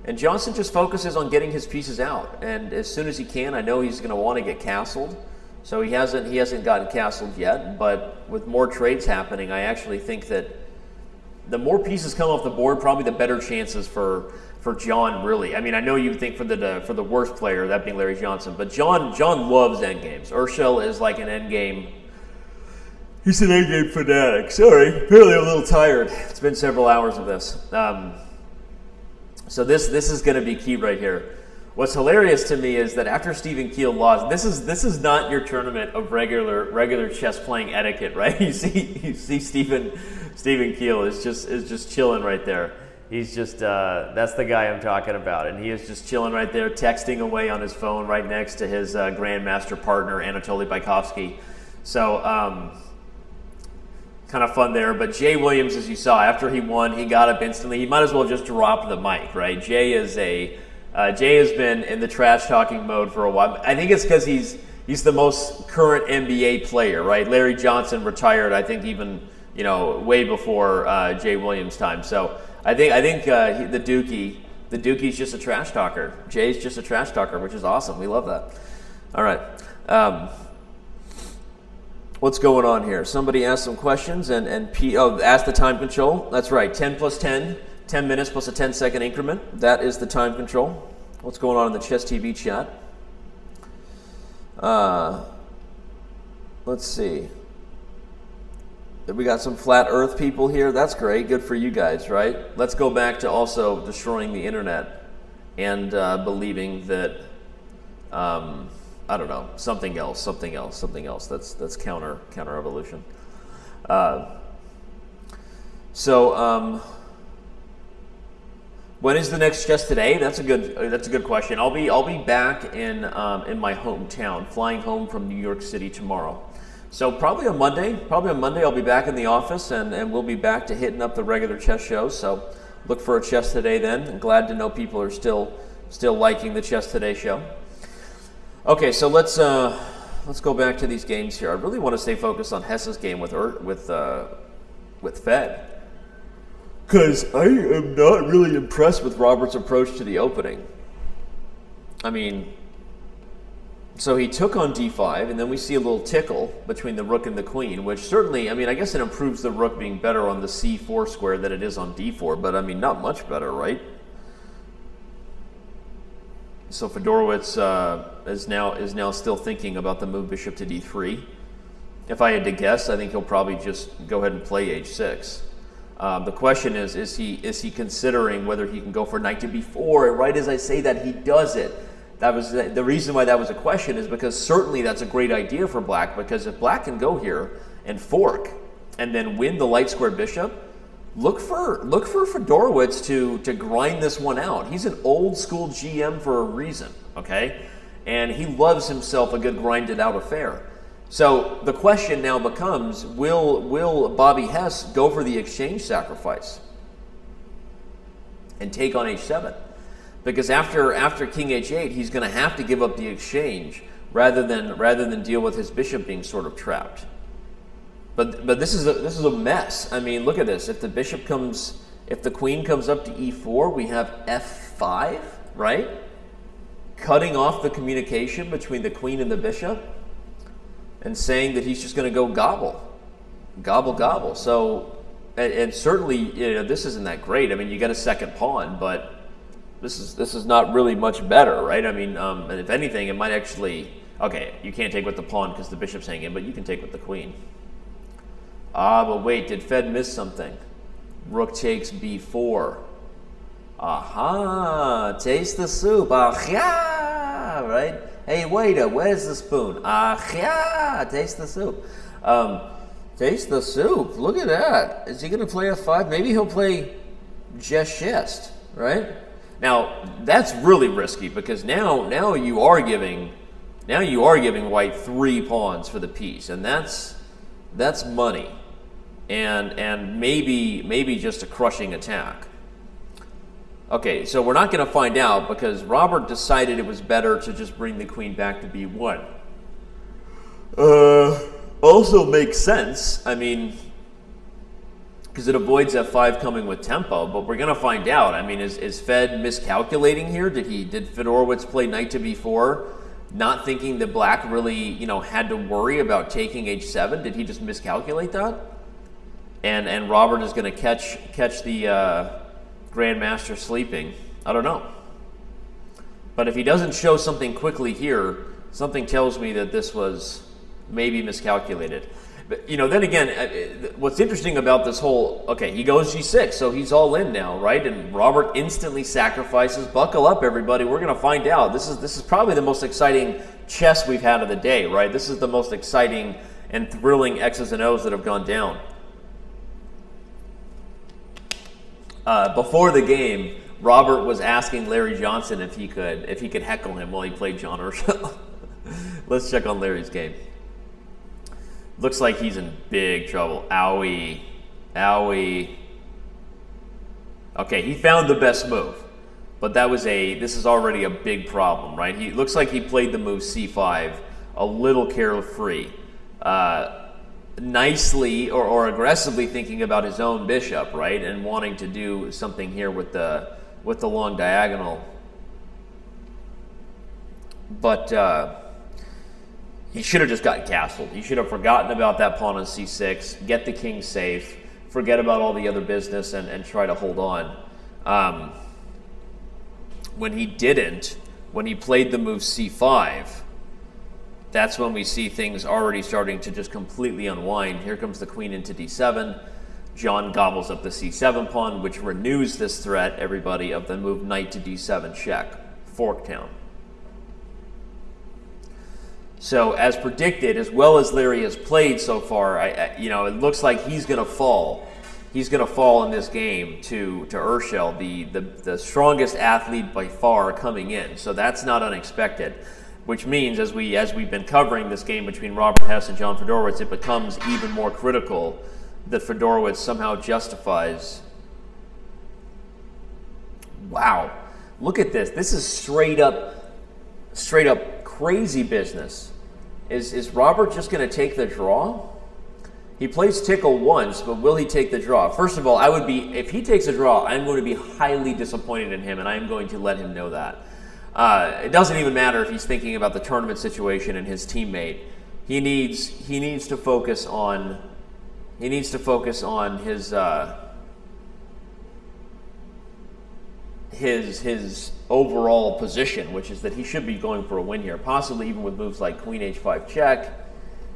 S1: And Johnson just focuses on getting his pieces out. And as soon as he can, I know he's going to want to get castled. So he hasn't gotten castled yet, but with more trades happening, I actually think that the more pieces come off the board, probably the better chances for John, really. I mean, I know you think for the worst player, that being Larry Johnson, but John loves endgames. Urschel is like an endgame. He's an endgame fanatic. Sorry, apparently I'm a little tired. It's been several hours of this. So this is going to be key right here. What's hilarious to me is that after Stephen Keel lost, this is not your tournament of regular chess playing etiquette, right? You see Stephen Keel is just chilling right there. He's just that's the guy I'm talking about, and he is just chilling right there, texting away on his phone right next to his grandmaster partner Anatoly Bykhovsky. So kind of fun there. But Jay Williams, as you saw, after he won, he got up instantly. He might as well just drop the mic, right? Jay has been in the trash talking mode for a while. I think it's because he's the most current NBA player, right? Larry Johnson retired, I think, even way before Jay Williams' time. So I think the Dookie's just a trash talker. Jay's just a trash talker, which is awesome. We love that. All right. What's going on here? Somebody asked some questions and asked the time control. That's right, 10 plus 10, 10 minutes plus a 10-second increment. That is the time control. What's going on in the Chess TV chat? Let's see. We got some flat earth people here. That's great. Good for you guys, right? Let's go back to also destroying the internet and believing that I don't know, something else. That's counter evolution. When is the next Chess Today? That's a good question. I'll be back in my hometown, flying home from New York City tomorrow. So probably on Monday I'll be back in the office and we'll be back to hitting up the regular chess shows. So look for a Chess Today then. I'm glad to know people are still liking the Chess Today show. Okay, so let's go back to these games here. I really want to stay focused on Hess's game with with Fed. Because I am not really impressed with Robert's approach to the opening. I mean, so he took on d5, and then we see a little tickle between the rook and the queen, which certainly, I mean, I guess it improves the rook being better on the c4 square than it is on d4, but I mean, not much better, right? So Fedorowicz is now still thinking about the move bishop to d3. If I had to guess, I think he'll probably just go ahead and play h6. The question is he considering whether he can go for knight to b4? And right as I say that, he does it. That was the reason why that was a question, is because certainly that's a great idea for black, because if black can go here and fork and then win the light square bishop, look for Fedorowicz to grind this one out. He's an old school GM for a reason, okay? And he loves himself a good grinded out affair. So the question now becomes, will Bobby Hess go for the exchange sacrifice and take on h7? Because after king h8, he's going to have to give up the exchange rather than deal with his bishop being sort of trapped. But this is a mess. I mean, look at this. If the queen comes up to e4, we have f5, right? Cutting off the communication between the queen and the bishop, and saying that he's just going to go gobble. So, and certainly, you know, this isn't that great. I mean, you got a second pawn, but this is not really much better, right? I mean, and if anything, it might actually, okay, you can't take with the pawn because the bishop's hanging, but you can take with the queen. But wait, did Fed miss something? Rook takes b4. Aha, taste the soup. Ah, right? Hey, waiter, where's the spoon? Ah, taste the soup. Taste the soup. Look at that. Is he going to play f5? Maybe he'll play just, right? Now, that's really risky, because now you are giving white 3 pawns for the piece, and that's money. And maybe just a crushing attack. Okay, so we're not going to find out, because Robert decided it was better to just bring the queen back to b1. Also makes sense, I mean, because it avoids f5 coming with tempo, but we're going to find out. I mean, is Fed miscalculating here? Did Fedorowicz play knight to b4, not thinking that black really, you know, had to worry about taking h7? Did he just miscalculate that? And Robert is going to catch the Grandmaster sleeping. I don't know. But if he doesn't show something quickly here, something tells me that this was maybe miscalculated. But, you know, then again, what's interesting about this whole, okay, he goes g6, so he's all in now, right? And Robert instantly sacrifices. Buckle up, everybody. We're going to find out. This is probably the most exciting chess we've had of the day, right? This is the most exciting and thrilling X's and O's that have gone down. Before the game, Robert was asking Larry Johnson if he could heckle him while he played John Urschel. Let's check on Larry's game. Looks like he's in big trouble. Owie. Owie. Okay, he found the best move. But this is already a big problem, right? He looks like he played the move c5 a little carefree. Nicely or aggressively thinking about his own bishop, right? And wanting to do something here with the long diagonal. But he should have just got castled. He should have forgotten about that pawn on c6, get the king safe, forget about all the other business, and try to hold on. When he didn't, when he played the move c5, that's when we see things already starting to just completely unwind. Here comes the queen into d7. John gobbles up the c7 pawn, which renews this threat, everybody, of the move knight to d7 check, Forktown. So, as predicted, as well as Larry has played so far, you know, it looks like he's going to fall. He's going to fall in this game to Urschel, the strongest athlete by far coming in. So that's not unexpected. Which means, as we've been covering this game between Robert Hess and John Fedorowicz, it becomes even more critical that Fedorowicz somehow justifies. Wow, look at this. This is straight up crazy business. Is Robert just going to take the draw? He plays tickle once, but will he take the draw? First of all, if he takes a draw, I'm going to be highly disappointed in him, and I'm going to let him know that. It doesn't even matter if he's thinking about the tournament situation and his teammate. He needs to focus on his overall position, which is that he should be going for a win here, possibly even with moves like Queen H5 check,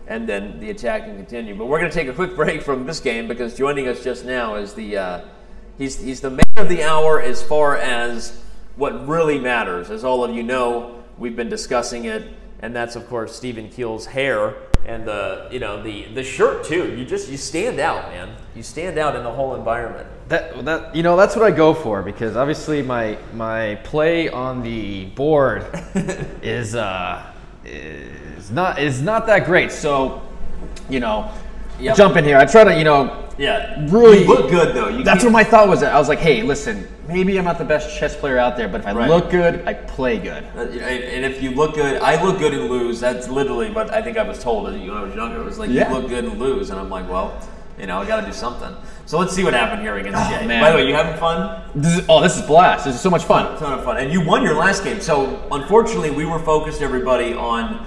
S1: and then the attack can continue. But we're going to take a quick break from this game because joining us just now is he's the man of the hour as far as what really matters. As all of you know, we've been discussing it, and that's of course Stephen Keel's hair and the shirt too. You stand out, man. You stand out in the whole environment.
S10: That's what I go for, because obviously my play on the board is not that great. So, jump in here. I try to, really.
S1: You look good though.
S10: That's what my thought was. I was like, hey, listen, maybe I'm not the best chess player out there, but if I look good, I play good.
S1: And if you look good, I look good and lose. That's literally what I think I was told when I was younger. It was like, you look good and lose, and I'm like, well, I got to do something. So let's see what happened here against Jay.
S10: Man.
S1: By the way, you having fun?
S10: This is blast. This is so much fun.
S1: A ton of fun. And you won your last game. So unfortunately, we were focused, everybody, on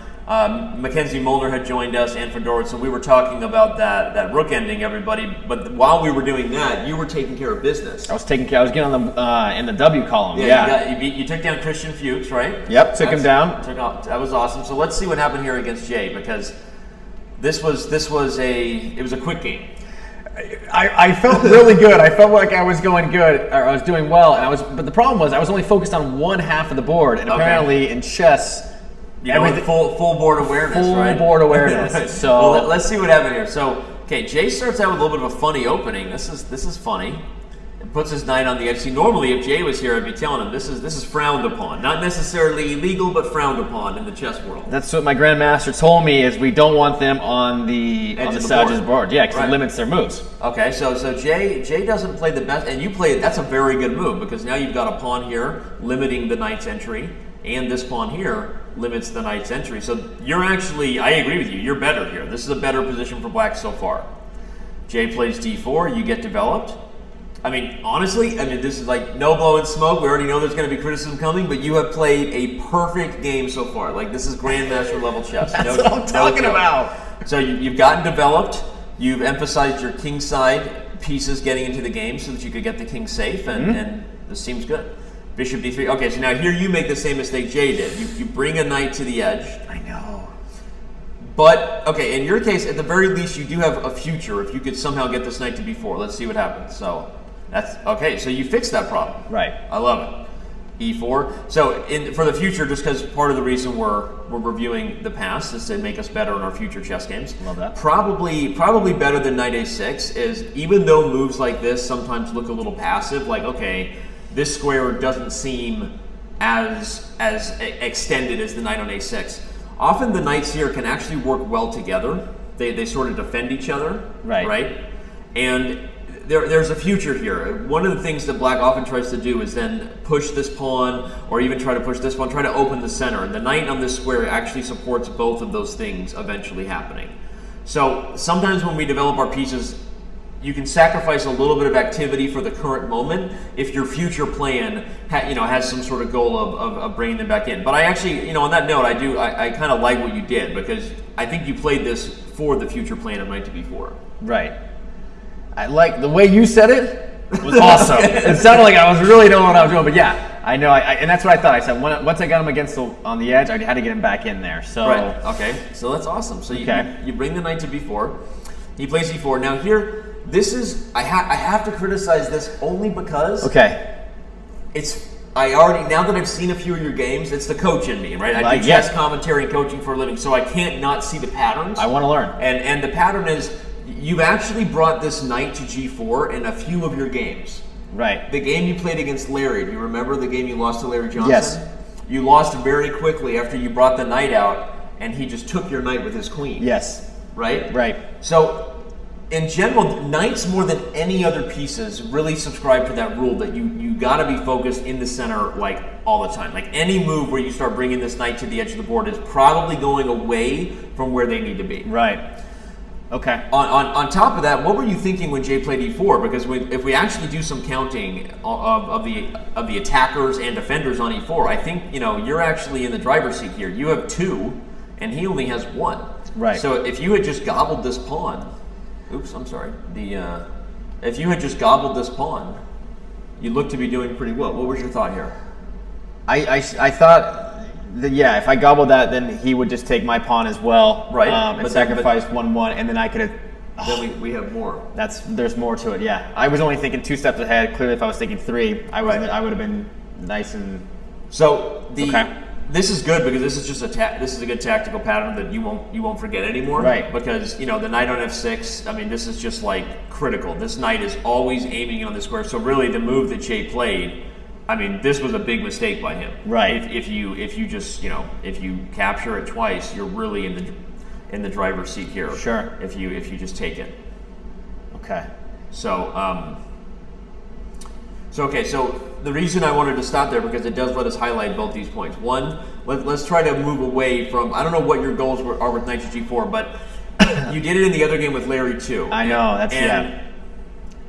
S1: Mackenzie Molner had joined us and Fedorowicz, so we were talking about that rook ending, everybody. But while we were doing that, you were taking care of business.
S10: I was getting on the in the W column.
S1: You took down Christian Fuchs, right?
S10: Yep, took him down.
S1: That was awesome. So let's see what happened here against Jay, because it was a quick game.
S10: I felt really good. I felt like I was going good, or I was doing well, but the problem was I was only focused on one half of the board, and apparently in chess,
S1: everything full board awareness,
S10: full board awareness. So
S1: well, let's see what happened here. So Jay starts out with a little bit of a funny opening. This is funny. It puts his knight on the edge. See, normally if Jay was here, I'd be telling him this is frowned upon. Not necessarily illegal, but frowned upon in the chess world.
S10: That's what my grandmaster told me, is we don't want them on the Sage's board. Yeah, because it limits their moves.
S1: Okay, so Jay doesn't play the best, and you play. That's a very good move, because now you've got a pawn here limiting the knight's entry, and this pawn here limits the knight's entry. So you're actually, I agree with you, you're better here. This is a better position for black so far. Jay plays d4, you get developed. I mean, honestly, this is like no blowing smoke. We already know there's going to be criticism coming, but you have played a perfect game so far. Like, this is grandmaster level chess.
S10: That's what I'm talking about.
S1: So you've gotten developed. You've emphasized your king side pieces getting into the game so that you could get the king safe, and this seems good. Bishop d3. Okay, so now here you make the same mistake Jay did. You bring a knight to the edge.
S10: I know.
S1: But, okay, in your case, at the very least, you do have a future if you could somehow get this knight to b4. Let's see what happens. So that's okay. So you fixed that problem.
S10: Right.
S1: I love it. e4. So for the future, just because part of the reason we're reviewing the past is to make us better in our future chess games.
S10: Love that.
S1: Probably better than knight a6 is, even though moves like this sometimes look a little passive, like, okay, this square doesn't seem as extended as the knight on a6. Often the knights here can actually work well together. They sort of defend each other, right? And there's a future here. One of the things that black often tries to do is then push this pawn, or even try to push this pawn, try to open the center. And the knight on this square actually supports both of those things eventually happening. So sometimes when we develop our pieces, you can sacrifice a little bit of activity for the current moment if your future plan has some sort of goal of bringing them back in. But I actually, on that note, I kind of like what you did, because I think you played this for the future plan of knight to b4.
S10: Right. I like the way you said it. Was awesome. It sounded like I was really knowing what I was doing, but yeah, I know. And that's what I thought. I said once I got him on the edge, I had to get him back in there. So
S1: right. Okay. So that's awesome. So you bring the knight to b4. He plays e4. Now here. This is, I have to criticize this only because now that I've seen a few of your games, it's the coach in me, right? I do chess commentary and coaching for a living, so I can't not see the patterns.
S10: I want to learn.
S1: And the pattern is, you've actually brought this knight to g4 in a few of your games.
S10: Right.
S1: The game you played against Larry, do you remember the game you lost to Larry Johnson?
S10: Yes.
S1: You lost very quickly after you brought the knight out, and he just took your knight with his queen.
S10: Yes.
S1: Right?
S10: Right.
S1: So, in general, knights more than any other pieces really subscribe to that rule that you got to be focused in the center like all the time. Like any move where you start bringing this knight to the edge of the board is probably going away from where they need to be.
S10: Right.
S11: Okay.
S1: On top of that, what were you thinking when Jay played e4? Because if we actually do some counting of the attackers and defenders on e4, I think you're actually in the driver's seat here. You have 2, and he only has 1.
S11: Right.
S1: So if you had just gobbled this pawn, I'm sorry. If you had just gobbled this pawn, you look to be doing pretty well. What was your thought here?
S11: I thought that, if I gobbled that, then he would just take my pawn as well,
S1: right?
S11: And sacrifice 1/1, and then I could have.
S1: Then we have more.
S11: There's more to it. Yeah, I was only thinking 2 steps ahead. Clearly, if I was thinking 3, I would have been nice and.
S1: So this is good because this is just this is a good tactical pattern that you won't forget anymore.
S11: Right.
S1: Because the knight on f6. I mean, this is just like critical. This knight is always aiming on the square. So really, the move that Jay played. I mean, this was a big mistake by him.
S11: Right.
S1: If you just if you capture it twice, you're really in the driver's seat here.
S11: Sure.
S1: If you just take it.
S11: Okay.
S1: So So the reason I wanted to stop there because it does let us highlight both these points. One, let's try to move away from. I don't know what your goals are with knight to g4, but you did it in the other game with Larry too.
S11: I know that's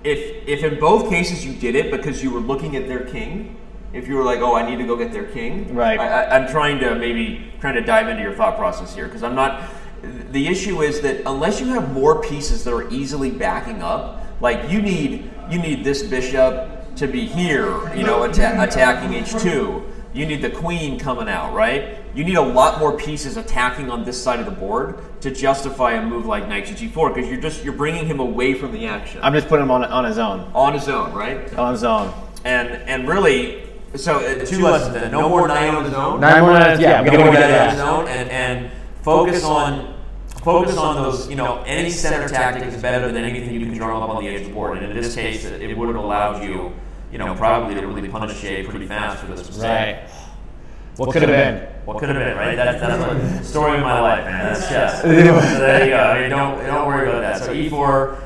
S1: If in both cases you did it because you were looking at their king, if you were like, oh, I need to go get their king,
S11: right?
S1: I'm trying to dive into your thought process here because I'm not. The issue is that unless you have more pieces that are easily backing up, like you need this bishop to be here, attacking h2. You need the queen coming out, right? You need a lot more pieces attacking on this side of the board to justify a move like knight to g4 because you're bringing him away from the action.
S11: I'm just putting him on his own.
S1: On his own, right?
S11: On his own.
S1: And really, so 2 lessons then. No more knight on his own.
S11: 9 more knights, yeah.
S1: No more knight on his own, and focus on those. Any center tactic is better than anything you can drum up on the edge of the board. And in this case, it would have allowed you. Probably to really punish Jay pretty fast for this mistake.
S11: Right. What could have been?
S1: What could have been, right? That's the story of my life, man. That's chess. So there you go. I mean, don't worry about that. So e4,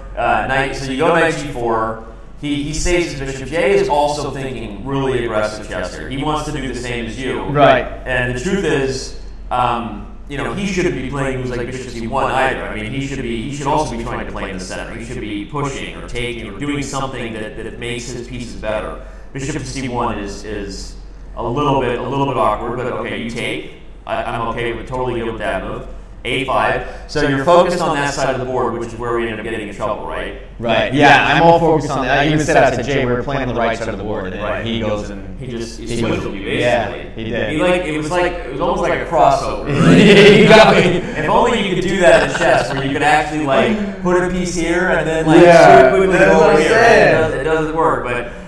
S1: knight. So you go knight g4. He saves his bishop. Jay is also thinking really aggressive chess here. He wants to do the same as you.
S11: Right.
S1: And the truth is, he shouldn't be playing moves like bishop c1 either. I mean, he should also be trying to play in the center. He should be pushing or taking or doing something that makes his pieces better. Bishop to c1 is a little bit awkward, but okay, you take. I'm okay with totally good with that move. a5. So you're focused on that side of the board, which is where we end up getting in trouble, right?
S11: Right. Yeah, I'm all focused on that. I even said that to Jay. We were playing on the right side of the board, and
S1: right.
S11: He goes and
S1: he switched you basically.
S11: Yeah, he did.
S1: It was almost like a crossover. Right? If only you could do that in chess, where you could actually put a piece here and then super quickly go over here. It doesn't work,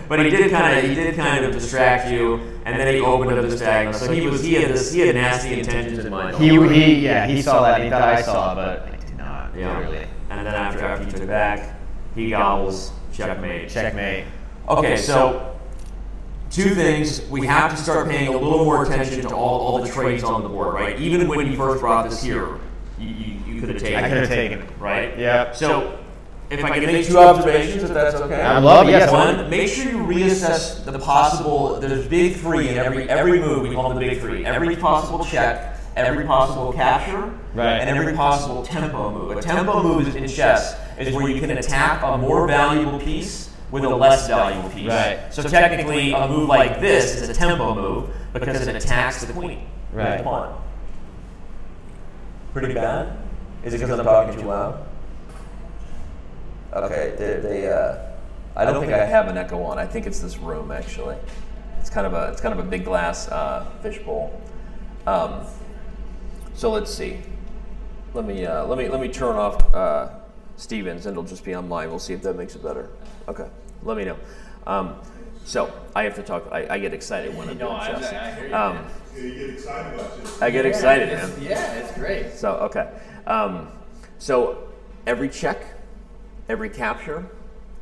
S1: but he did kind of distract you, and then he opened up this diagonal. So he had nasty intentions in mind.
S11: He saw that. He thought I saw, but I did not.
S1: Yeah.
S11: Really.
S1: And then after he took back, he gobbles. Checkmate.
S11: Checkmate.
S1: Okay, so 2 things. We have to start paying a little more attention to all the trades on the board, right? Even when you first brought this here, you could have taken it.
S11: I could have taken it.
S1: Right?
S11: Yeah.
S1: So if I can make 2 observations, if that's okay.
S11: I love it. Yes.
S1: One, make sure you reassess the possible. There's big 3 in every move. We call them the big 3. Every possible check, every possible capture, and every possible tempo move. A tempo move in chess is where you can attack a more valuable piece with a less valuable piece.
S11: Right.
S1: So technically, a move like this is a tempo move because it attacks the queen.
S11: Right.
S1: The pawn. Pretty bad? Is it because I'm talking too loud? Okay, I don't think I have an echo on. I think it's this room actually. It's kind of a big glass fishbowl. So let's see. Let me turn off Stevens, and it'll just be on mine. We'll see if that makes it better. Okay, let me know. So I have to talk. I get excited when I'm doing chess.
S3: I hear you, you get excited about chess.
S1: I get excited, man.
S11: Yeah, it's great.
S1: So okay. So every check, every capture,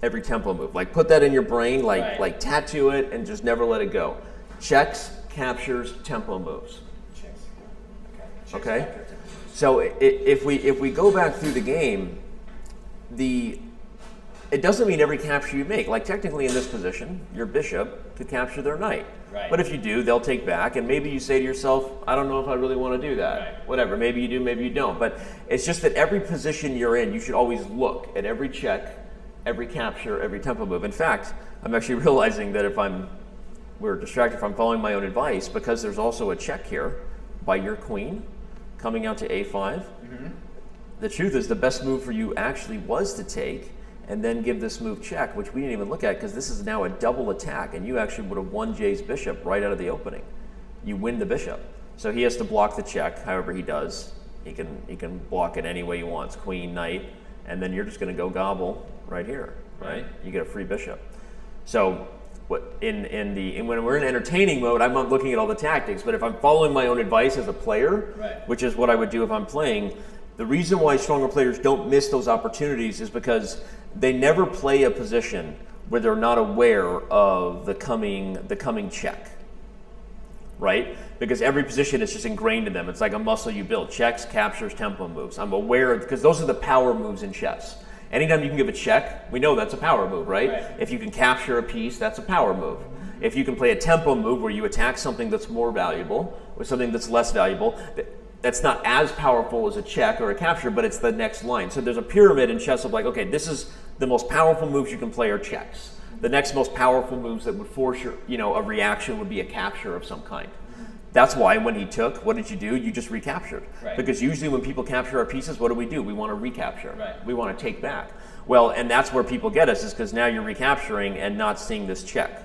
S1: every tempo move. Put that in your brain, like tattoo it and just never let it go. Checks, captures, tempo moves. Checks. Okay? So if we go back through the game, it doesn't mean every capture you make. Like technically in this position, your bishop could capture their knight.
S11: Right.
S1: But if you do, they'll take back, and maybe you say to yourself, I don't know if I really want to do that.
S11: Right.
S1: Whatever, maybe you do, maybe you don't. But it's just that every position you're in, you should always look at every check, every capture, every tempo move. In fact, I'm actually realizing that we're distracted if I'm following my own advice, because there's also a check here by your queen coming out to a5. The truth is the best move for you actually was to take and then give this move check, which we didn't even look at because this is now a double attack, and you actually would have won Jay's bishop right out of the opening. You win the bishop. So he has to block the check, however he does. He can block it any way he wants, queen, knight, and then you're just going to go gobble right here, right? You get a free bishop. So when we're in entertaining mode, I'm not looking at all the tactics, but if I'm following my own advice as a player, which is what I would do if I'm playing, the reason why stronger players don't miss those opportunities is because they never play a position where they're not aware of the coming check, right? Because every position is just ingrained in them. It's like a muscle you build. Checks, captures, tempo moves. I'm aware, because those are the power moves in chess. Anytime you can give a check, we know that's a power move, right? If you can capture a piece, that's a power move. If you can play a tempo move where you attack something that's more valuable or something that's less valuable, that's not as powerful as a check or a capture, but it's the next line. So there's a pyramid in chess of like, okay, this is the most powerful moves you can play are checks. The next most powerful moves that would force a reaction would be a capture of some kind. That's why when he took, what did you do? You just recaptured. Because usually when people capture our pieces, what do? We want to recapture. We want to take back. Well, and that's where people get us, is because now you're recapturing and not seeing this check.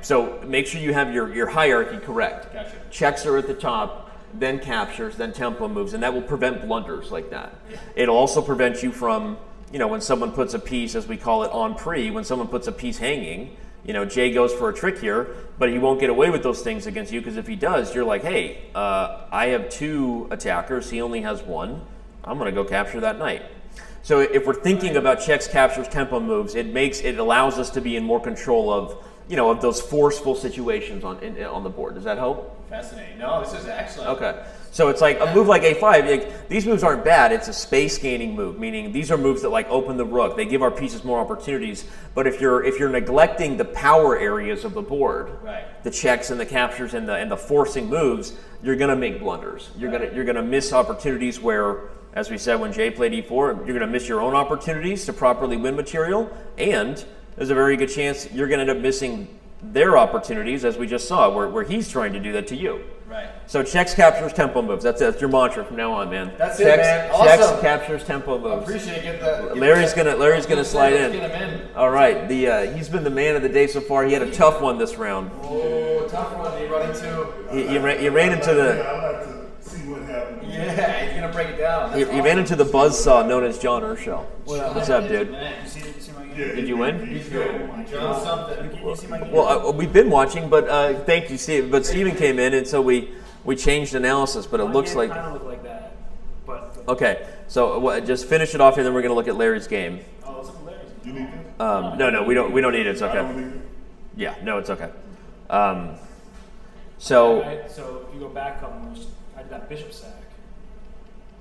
S1: So make sure you have your hierarchy correct. Checks are at the top, then captures, then tempo moves, and that will prevent blunders like that. It'll also prevent you from, when someone puts a piece, as we call it on pre, when someone puts a piece hanging, Jay goes for a trick here, but he won't get away with those things against you, because if he does, you're like, hey, I have 2 attackers, he only has 1, I'm going to go capture that knight. So if we're thinking about checks, captures, tempo moves, it allows us to be in more control of, of those forceful situations on the board. Does that help?
S11: Fascinating. No, this is excellent.
S1: Okay. So it's like a move like a5, these moves aren't bad, it's a space gaining move, meaning these are moves that like open the rook, they give our pieces more opportunities, but if you're neglecting the power areas of the board, the checks and the captures and the forcing moves, you're going to make blunders. You're going to miss opportunities where, as we said when Jay played e4, you're going to miss your own opportunities to properly win material, and there's a very good chance you're going to end up missing their opportunities, as we just saw, where he's trying to do that to you. So checks, captures, tempo moves. That's your mantra from now on, man.
S11: That's
S1: checks,
S11: it, man.
S1: Checks,
S11: Awesome.
S1: captures, tempo moves.
S11: Appreciate it.
S1: Larry's gonna slide in.
S11: Get him in.
S1: All right. He's been the man of the day so far. He had a tough one this round.
S11: Oh, tough one. He run into.
S1: He ran into the.
S3: I like to see what happens.
S11: Yeah, he's gonna break it down.
S1: He ran into the buzzsaw known as John Urschel. What's up, dude? Did you win?
S11: He's good. John something.
S1: Well, we've been watching, but thank you, Steve. But Steven came in, and so we changed analysis. But it looks like.
S8: Kind of look like that. But
S1: okay, so just finish it off here, then we're gonna look at Larry's game.
S8: Oh, let's look at Larry's game.
S3: You need this?
S1: No, we don't need it. It's okay.
S3: I don't need it.
S1: Yeah, no, it's okay.
S8: So if you go back a couple, I did that bishop sack.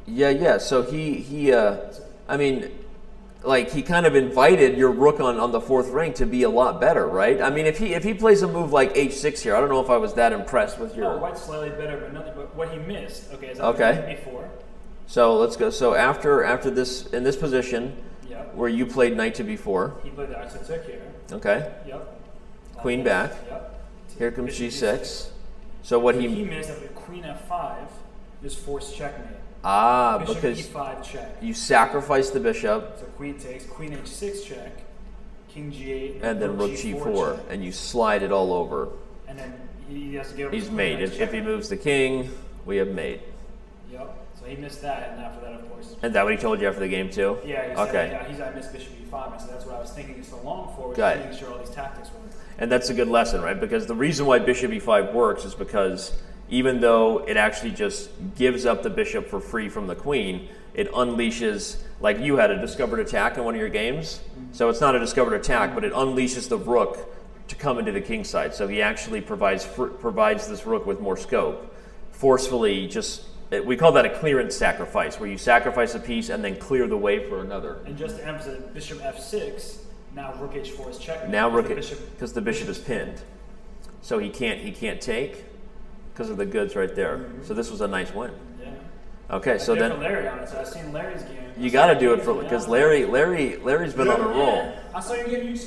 S1: Yeah. So he I mean, like he kind of invited your rook on the 4th rank to be a lot better, right? I mean, if he plays a move like h6 here, I don't know if I was that impressed with your.
S8: No, white's slightly better, but nothing. But what he missed, okay, is that before.
S1: So let's go. So after this, in this position, where you played knight to b4.
S8: He played the I took here.
S1: Okay.
S8: Yep.
S1: Queen back.
S8: Yep.
S1: Here comes g6. So what he
S8: missed after queen f5 is forced checkmate. Bishop
S1: because
S8: e5 check.
S1: You sacrifice the bishop.
S8: So queen takes, queen h6 check, king g8,
S1: and then rook g4, and you slide it all over.
S8: And then he has to give up.
S1: He's mate. If he moves the king, we have mate.
S8: Yep. So he missed that, and after that, of course.
S1: And that what he told you after the game too?
S8: Yeah. He said, I missed bishop e5, and so that's what I was thinking so long for, was making sure all these tactics work.
S1: And that's a good lesson, right? Because the reason why bishop e5 works is because even though it actually just gives up the bishop for free from the queen, it unleashes, like you had a discovered attack in one of your games. So it's not a discovered attack, but it unleashes the rook to come into the king side. So he actually provides this rook with more scope, forcefully just we call that a clearance sacrifice, where you sacrifice a piece and then clear the way for another.
S8: And just to emphasize, bishop f6, now rook h4 is checkmate.
S1: Now rook because the bishop is pinned, so he can't take because of the goods right there. So this was a nice win.
S8: Yeah.
S1: Okay, so then
S8: Larry on it. So I've seen Larry's game.
S1: You got to do it for because Larry's been on a roll.
S8: I saw you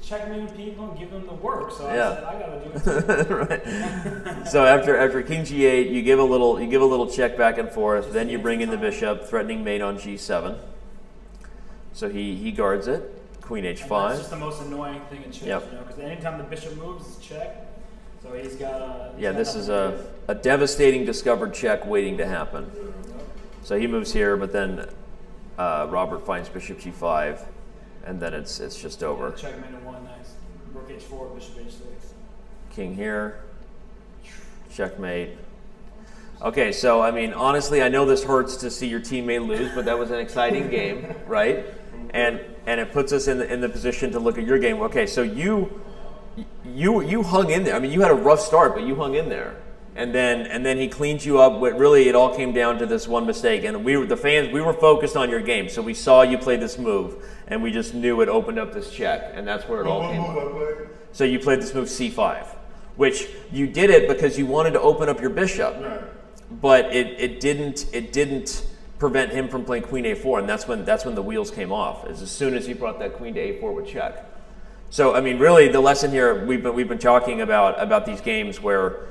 S8: checkmate people and give them the work, so I said I got to do it too.
S1: Right. So after king g8, you give a little check back and forth. Then you bring in the bishop, threatening mate on g7. So he guards it. Queen h5.
S8: And that's just the most annoying thing in chess, because anytime the bishop moves, it's check. So he's got
S1: this is a devastating discovered check waiting to happen. So he moves here, but then Robert finds bishop g5, and then it's just over.
S8: Checkmate in one, nice. Rook h4, bishop h6.
S1: King here, checkmate. Okay, so I mean, honestly, I know this hurts to see your teammate lose, but that was an exciting game, right? And it puts us in the position to look at your game. Okay, so you hung in there. I mean, you had a rough start, but you hung in there. And then he cleaned you up. But really, it all came down to this one mistake. And the fans, we were focused on your game, so we saw you play this move, and we just knew it opened up this check, and that's where it all came up. So you played this move c5, which you did it because you wanted to open up your bishop, but it didn't prevent him from playing queen a4, and that's when the wheels came off. As soon as he brought that queen to a4 with check. So I mean, really, the lesson here we've been talking about these games where.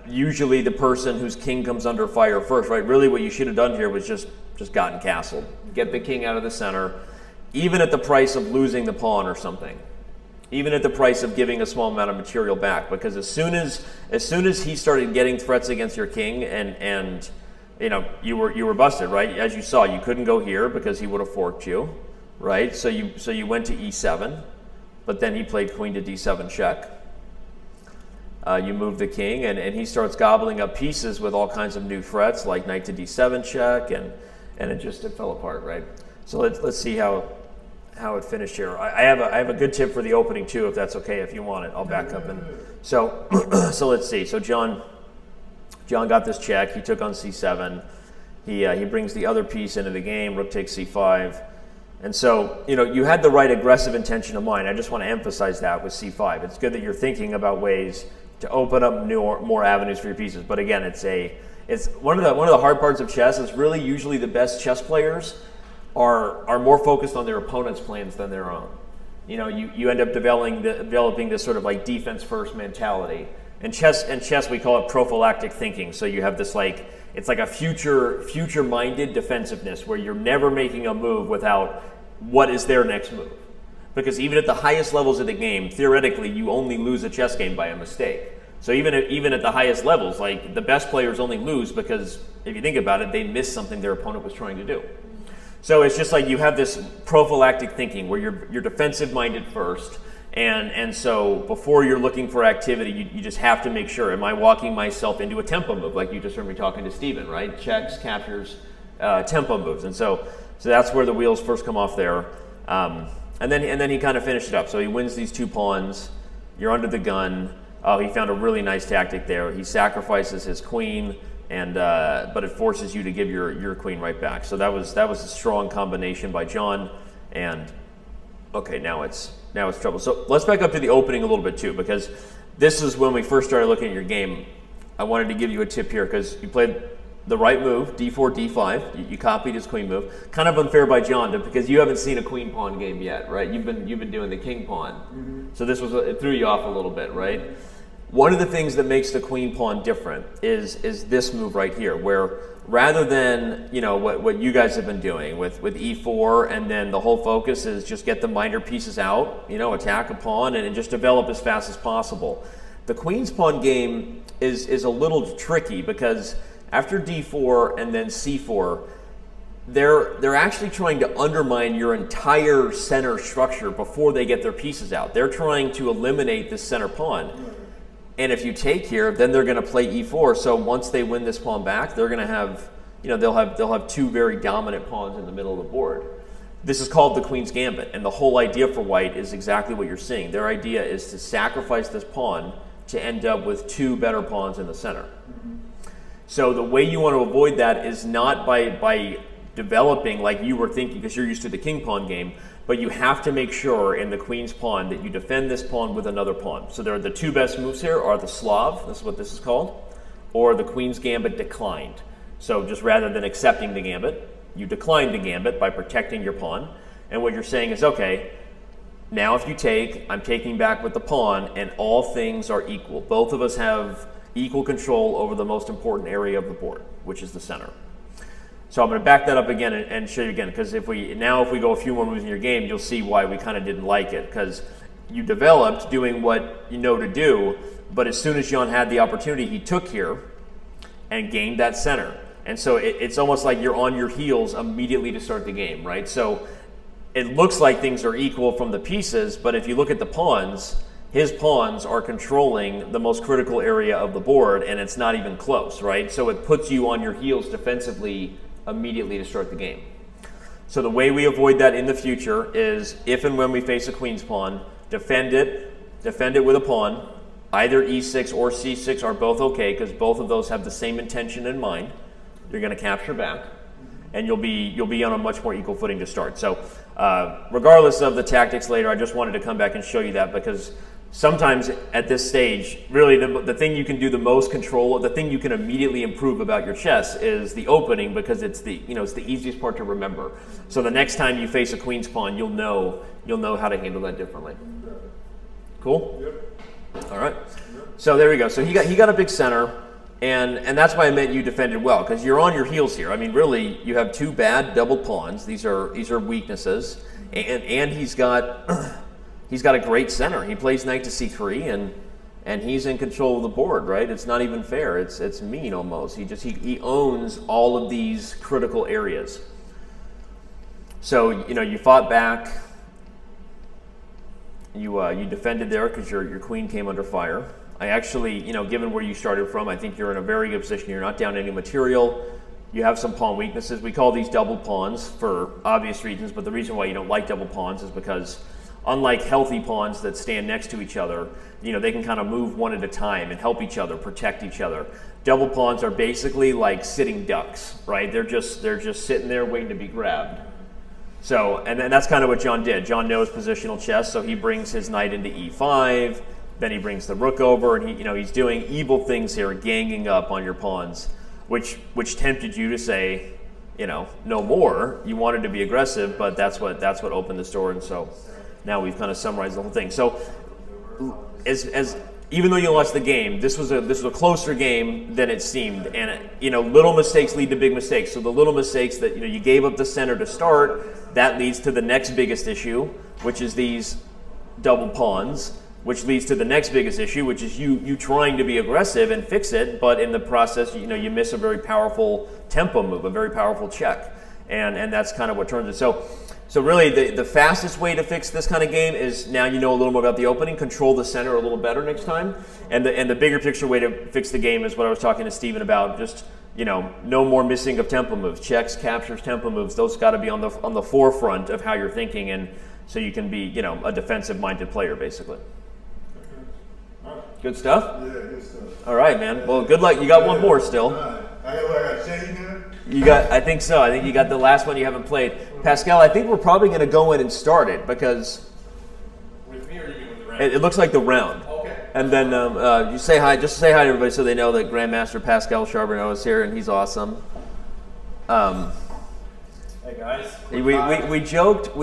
S1: Usually the person whose king comes under fire first, right? Really what you should have done here was just gotten castled. Get the king out of the center, even at the price of losing the pawn or something. Even at the price of giving a small amount of material back. Because as soon as he started getting threats against your king and you know, you were busted, right? As you saw, you couldn't go here because he would have forked you, right? So you went to e7, but then he played queen to d7 check. You move the king, and he starts gobbling up pieces with all kinds of new threats, like knight to d7 check, and it fell apart, right? So let's see how it finished here. I have a good tip for the opening too, if that's okay. If you want it, I'll back up. And so let's see. So John got this check. He took on c7. He brings the other piece into the game. Rook takes c5. And so, you know, you had the right aggressive intention of mind. I just want to emphasize that with c5. It's good that you're thinking about ways to open up more avenues for your pieces. But again, it's one of the hard parts of chess is really usually the best chess players are more focused on their opponent's plans than their own. You know, you end up developing this sort of like defense first mentality. In chess we call it prophylactic thinking. So you have this like, it's like a future minded defensiveness where you're never making a move without what is their next move. Because even at the highest levels of the game, theoretically, you only lose a chess game by a mistake. So even at the highest levels, like the best players only lose because if you think about it, they missed something their opponent was trying to do. So it's just like you have this prophylactic thinking where you're defensive minded first, and so before you're looking for activity, you just have to make sure, am I walking myself into a tempo move, like you just heard me talking to Steven, right? Checks, captures, tempo moves, and so that's where the wheels first come off there. And then he kind of finished it up. So he wins these two pawns. You're under the gun. Oh, he found a really nice tactic there. He sacrifices his queen, but it forces you to give your queen right back. So that was a strong combination by John. And okay, now it's trouble. So let's back up to the opening a little bit too, because this is when we first started looking at your game. I wanted to give you a tip here because you played the right move, d4, d5. You copied his queen move. Kind of unfair by John, because you haven't seen a queen pawn game yet, right? You've been doing the king pawn, so it threw you off a little bit, right? One of the things that makes the queen pawn different is this move right here, where rather than what you guys have been doing with e4, and then the whole focus is just get the minor pieces out, attack a pawn and just develop as fast as possible. The queen's pawn game is a little tricky because after d4 and then c4, they're actually trying to undermine your entire center structure before they get their pieces out. They're trying to eliminate this center pawn. And if you take here, then they're going to play e4. So once they win this pawn back, they're going to have, they'll have two very dominant pawns in the middle of the board. This is called the Queen's Gambit, and the whole idea for white is exactly what you're seeing. Their idea is to sacrifice this pawn to end up with two better pawns in the center. So the way you want to avoid that is not by developing like you were thinking, because you're used to the king pawn game, but you have to make sure in the queen's pawn that you defend this pawn with another pawn. So the two best moves here are the Slav, this is what this is called, or the queen's gambit declined. So just rather than accepting the gambit, you decline the gambit by protecting your pawn. And what you're saying is, okay, now if you take, I'm taking back with the pawn, and all things are equal. Both of us have equal control over the most important area of the board, which is the center. So I'm going to back that up again and show you again, because if we go a few more moves in your game, you'll see why we kind of didn't like it, because you developed doing what you know to do, but as soon as Jan had the opportunity, he took here and gained that center. And so it's almost like you're on your heels immediately to start the game, right? So it looks like things are equal from the pieces, but if you look at the pawns, his pawns are controlling the most critical area of the board, and it's not even close, right? So it puts you on your heels defensively immediately to start the game. So the way we avoid that in the future is, if and when we face a queen's pawn, defend it with a pawn. Either e6 or c6 are both okay, because both of those have the same intention in mind. You're going to capture back, and you'll be on a much more equal footing to start. So regardless of the tactics later, I just wanted to come back and show you that, because sometimes at this stage, really the thing you can do the most control, the thing you can immediately improve about your chess is the opening, because it's the easiest part to remember. So the next time you face a queen's pawn, you'll know how to handle that differently. Cool? Yep. All right. Yep. So there we go. So he got a big center, and that's why I meant you defended well, because you're on your heels here. I mean, really, you have two bad double pawns. These are weaknesses, and he's got a great center. He plays knight to c3, and he's in control of the board, right? It's not even fair. It's mean almost. He owns all of these critical areas. So you fought back. You defended there because your queen came under fire. I actually, given where you started from, I think you're in a very good position. You're not down any material. You have some pawn weaknesses. We call these double pawns for obvious reasons, but the reason why you don't like double pawns is because, unlike healthy pawns that stand next to each other, they can kind of move one at a time and help each other, protect each other. Double pawns are basically like sitting ducks, right? They're just sitting there waiting to be grabbed. So, and that's kind of what Jan did. Jan knows positional chess, so he brings his knight into e5, then he brings the rook over, and he's doing evil things here, ganging up on your pawns, which tempted you to say, no more. You wanted to be aggressive, but that's what opened this door, and so now we've kind of summarized the whole thing. So, even though you lost the game, this was a closer game than it seemed, and little mistakes lead to big mistakes. So the little mistakes that you gave up the center to start, that leads to the next biggest issue, which is these double pawns, which leads to the next biggest issue, which is you trying to be aggressive and fix it, but in the process, you miss a very powerful tempo move, a very powerful check, and that's kind of what turns it. So really, the fastest way to fix this kind of game is, now you know a little more about the opening, control the center a little better next time, and the bigger picture way to fix the game is what I was talking to Steven about. Just no more missing of tempo moves, checks, captures, tempo moves. Those got to be on the forefront of how you're thinking, and so you can be a defensive-minded player basically. Good stuff?
S3: Yeah, good stuff.
S1: All right, man. Well, good luck. You got one more still.
S3: I got Shane here?
S1: I think so. I think you got the last one you haven't played. Pascal, I think we're probably going to go in and start it, because
S5: with me, or you mean with the round?
S1: It looks like the round.
S5: Okay.
S1: And then you say hi. Just say hi to everybody so they know that Grandmaster Pascal Charbonneau is here, and he's awesome.
S5: Hey guys.
S1: We joked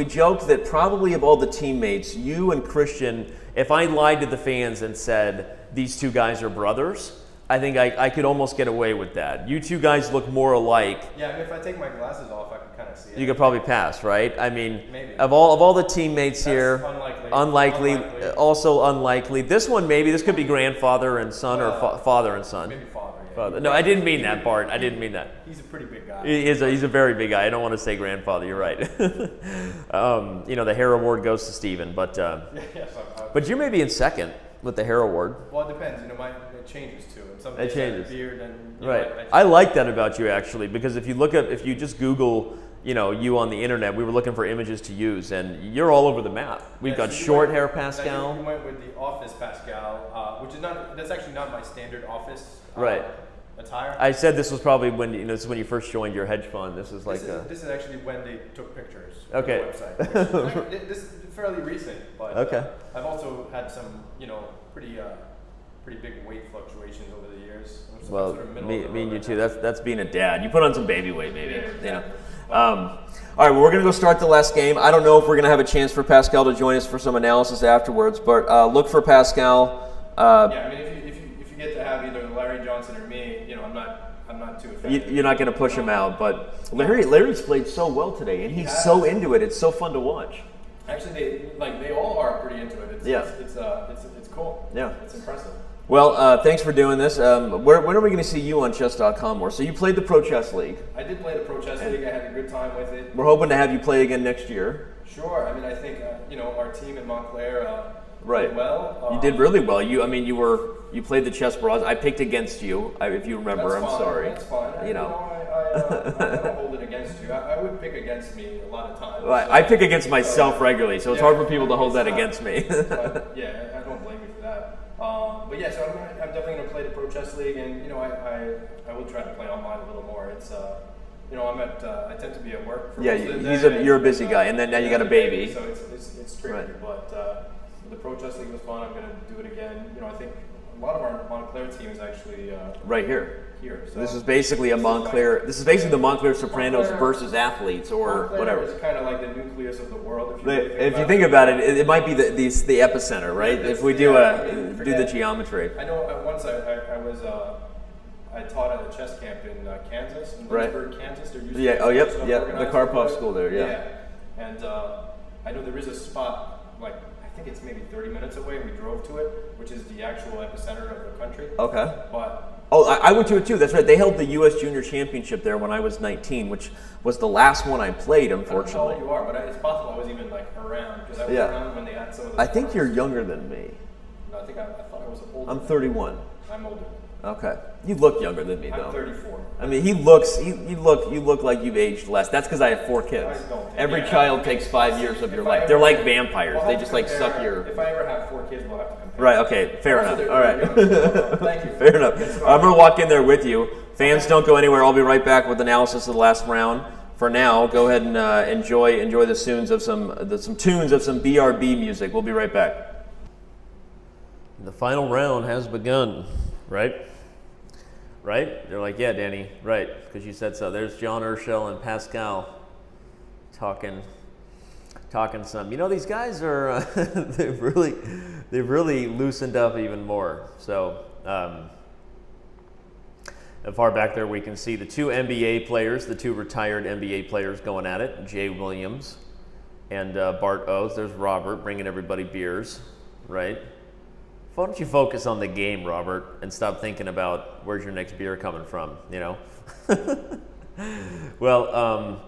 S1: that probably of all the teammates, you and Christian, if I lied to the fans and said these two guys are brothers, I think I could almost get away with that. You two guys look more alike.
S10: Yeah, I mean, if I take my glasses off, I can kind of see it.
S1: You could probably pass, right? I mean,
S10: maybe.
S1: of all the teammates here,
S10: unlikely.
S1: Also unlikely. This one maybe. This could be grandfather and son, or father and son.
S10: Maybe father. Yeah.
S1: Father. No, I didn't mean that, Bart. I didn't mean that.
S10: He's a pretty big guy.
S1: He's a very big guy. I don't want to say grandfather. You're right. The hair award goes to Steven, but but you're maybe in second with the hair award.
S10: Well, it depends. It changes too. And some
S1: days changes.
S10: Beard and
S1: Right. I like that about you actually, because if you just Google you on the internet, we were looking for images to use, and you're all over the map. We've got short hair Pascal.
S10: You went with the office Pascal, which is that's actually not my standard office.
S1: Right.
S12: attire.
S1: I said this was probably when this is when you first joined your hedge fund. This is like
S12: this is actually when they took pictures.
S1: Okay.
S12: On the website. This is fairly recent, but
S1: okay.
S12: I've also had some pretty big weight fluctuations over the years.
S1: Well, me and you too. That's being a dad. You put on some baby weight, maybe.
S12: Yeah, exactly.
S1: All right, well, we're going to go start the last game. I don't know if we're going to have a chance for Pascal to join us for some analysis afterwards, but look for Pascal.
S12: Yeah, I mean, if you get to have either Larry Johnson or me, I'm not too offended.
S1: You're not going to push him out, but Larry's played so well today, and he's so into it. It's so fun to watch.
S12: Actually, they all are pretty into it. It's cool.
S1: Yeah,
S12: it's impressive.
S1: Well, thanks for doing this. When are we going to see you on Chess.com more? So you played the Pro Chess League.
S12: I did play the Pro Chess League. I had a good time with it.
S1: We're hoping to have you play again next year.
S12: Sure. I mean, I think our team in Montclair
S1: did
S12: well.
S1: You did really well. You played the Chess Bros. I picked against you. If you remember,
S12: I'm
S1: sorry.
S12: That's fine. I don't hold it against you. I would pick against me a lot of times.
S1: Well, I pick against myself regularly, so it's hard for people to hold that against me.
S12: But, yeah, I don't blame you for that. But yeah, so I'm definitely going to play the Pro Chess League, and I will try to play online a little more. It's I tend to be at work. For most of the day,
S1: you're a busy guy, and then now you got a baby.
S12: So it's tricky. Right. But the Pro Chess League was fun. I'm going to do it again. I think a lot of our Montclair team is actually
S1: right here.
S12: So
S1: this is basically a Montclair. This is basically the Montclair Sopranos versus athletes, or whatever.
S12: It's kind of like the nucleus of the world.
S1: If you think about it, it might be the epicenter, right? If we do do the geometry.
S12: I know once I taught at a chess camp in Kansas, in Lynchburg, Kansas.
S1: The Karpov school there,
S12: And I know there is a spot, I think it's maybe 30 minutes away. We drove to it, which is the actual epicenter of the country.
S1: Okay.
S12: But
S1: I went to it too. That's right. They held the U.S. Junior Championship there when I was 19, which was the last one I played, unfortunately.
S12: I don't know how old you are, but it's possible I was even around, because I was around when they had some of those.
S1: I think you're younger than me.
S12: No, I thought I was older.
S1: I'm 31.
S12: I'm older.
S1: Okay. You look younger than me, though.
S12: I'm 34.
S1: I mean, you look like you've aged less. That's because I have 4 kids. Every child takes 5 years of your life. They're like vampires. They just suck your.
S12: If I ever have 4 kids, we'll have to compare.
S1: Right. Okay. Fair enough. All right.
S12: Thank you.
S1: Fair enough. I'm gonna walk in there with you. Fans, don't go anywhere. I'll be right back with analysis of the last round. For now, go ahead and enjoy the tunes of some BRB music. We'll be right back. The final round has begun. Right? Right? They're like, yeah, Danny. Right, because you said so. There's John Urschel and Pascal talking some. These guys are they've really loosened up even more. So and far back there we can see the 2 NBA players, the 2 retired NBA players going at it. Jay Williams and Bart Oates. There's Robert bringing everybody beers, right? Why don't you focus on the game, Robert, and stop thinking about where's your next beer coming from, Well,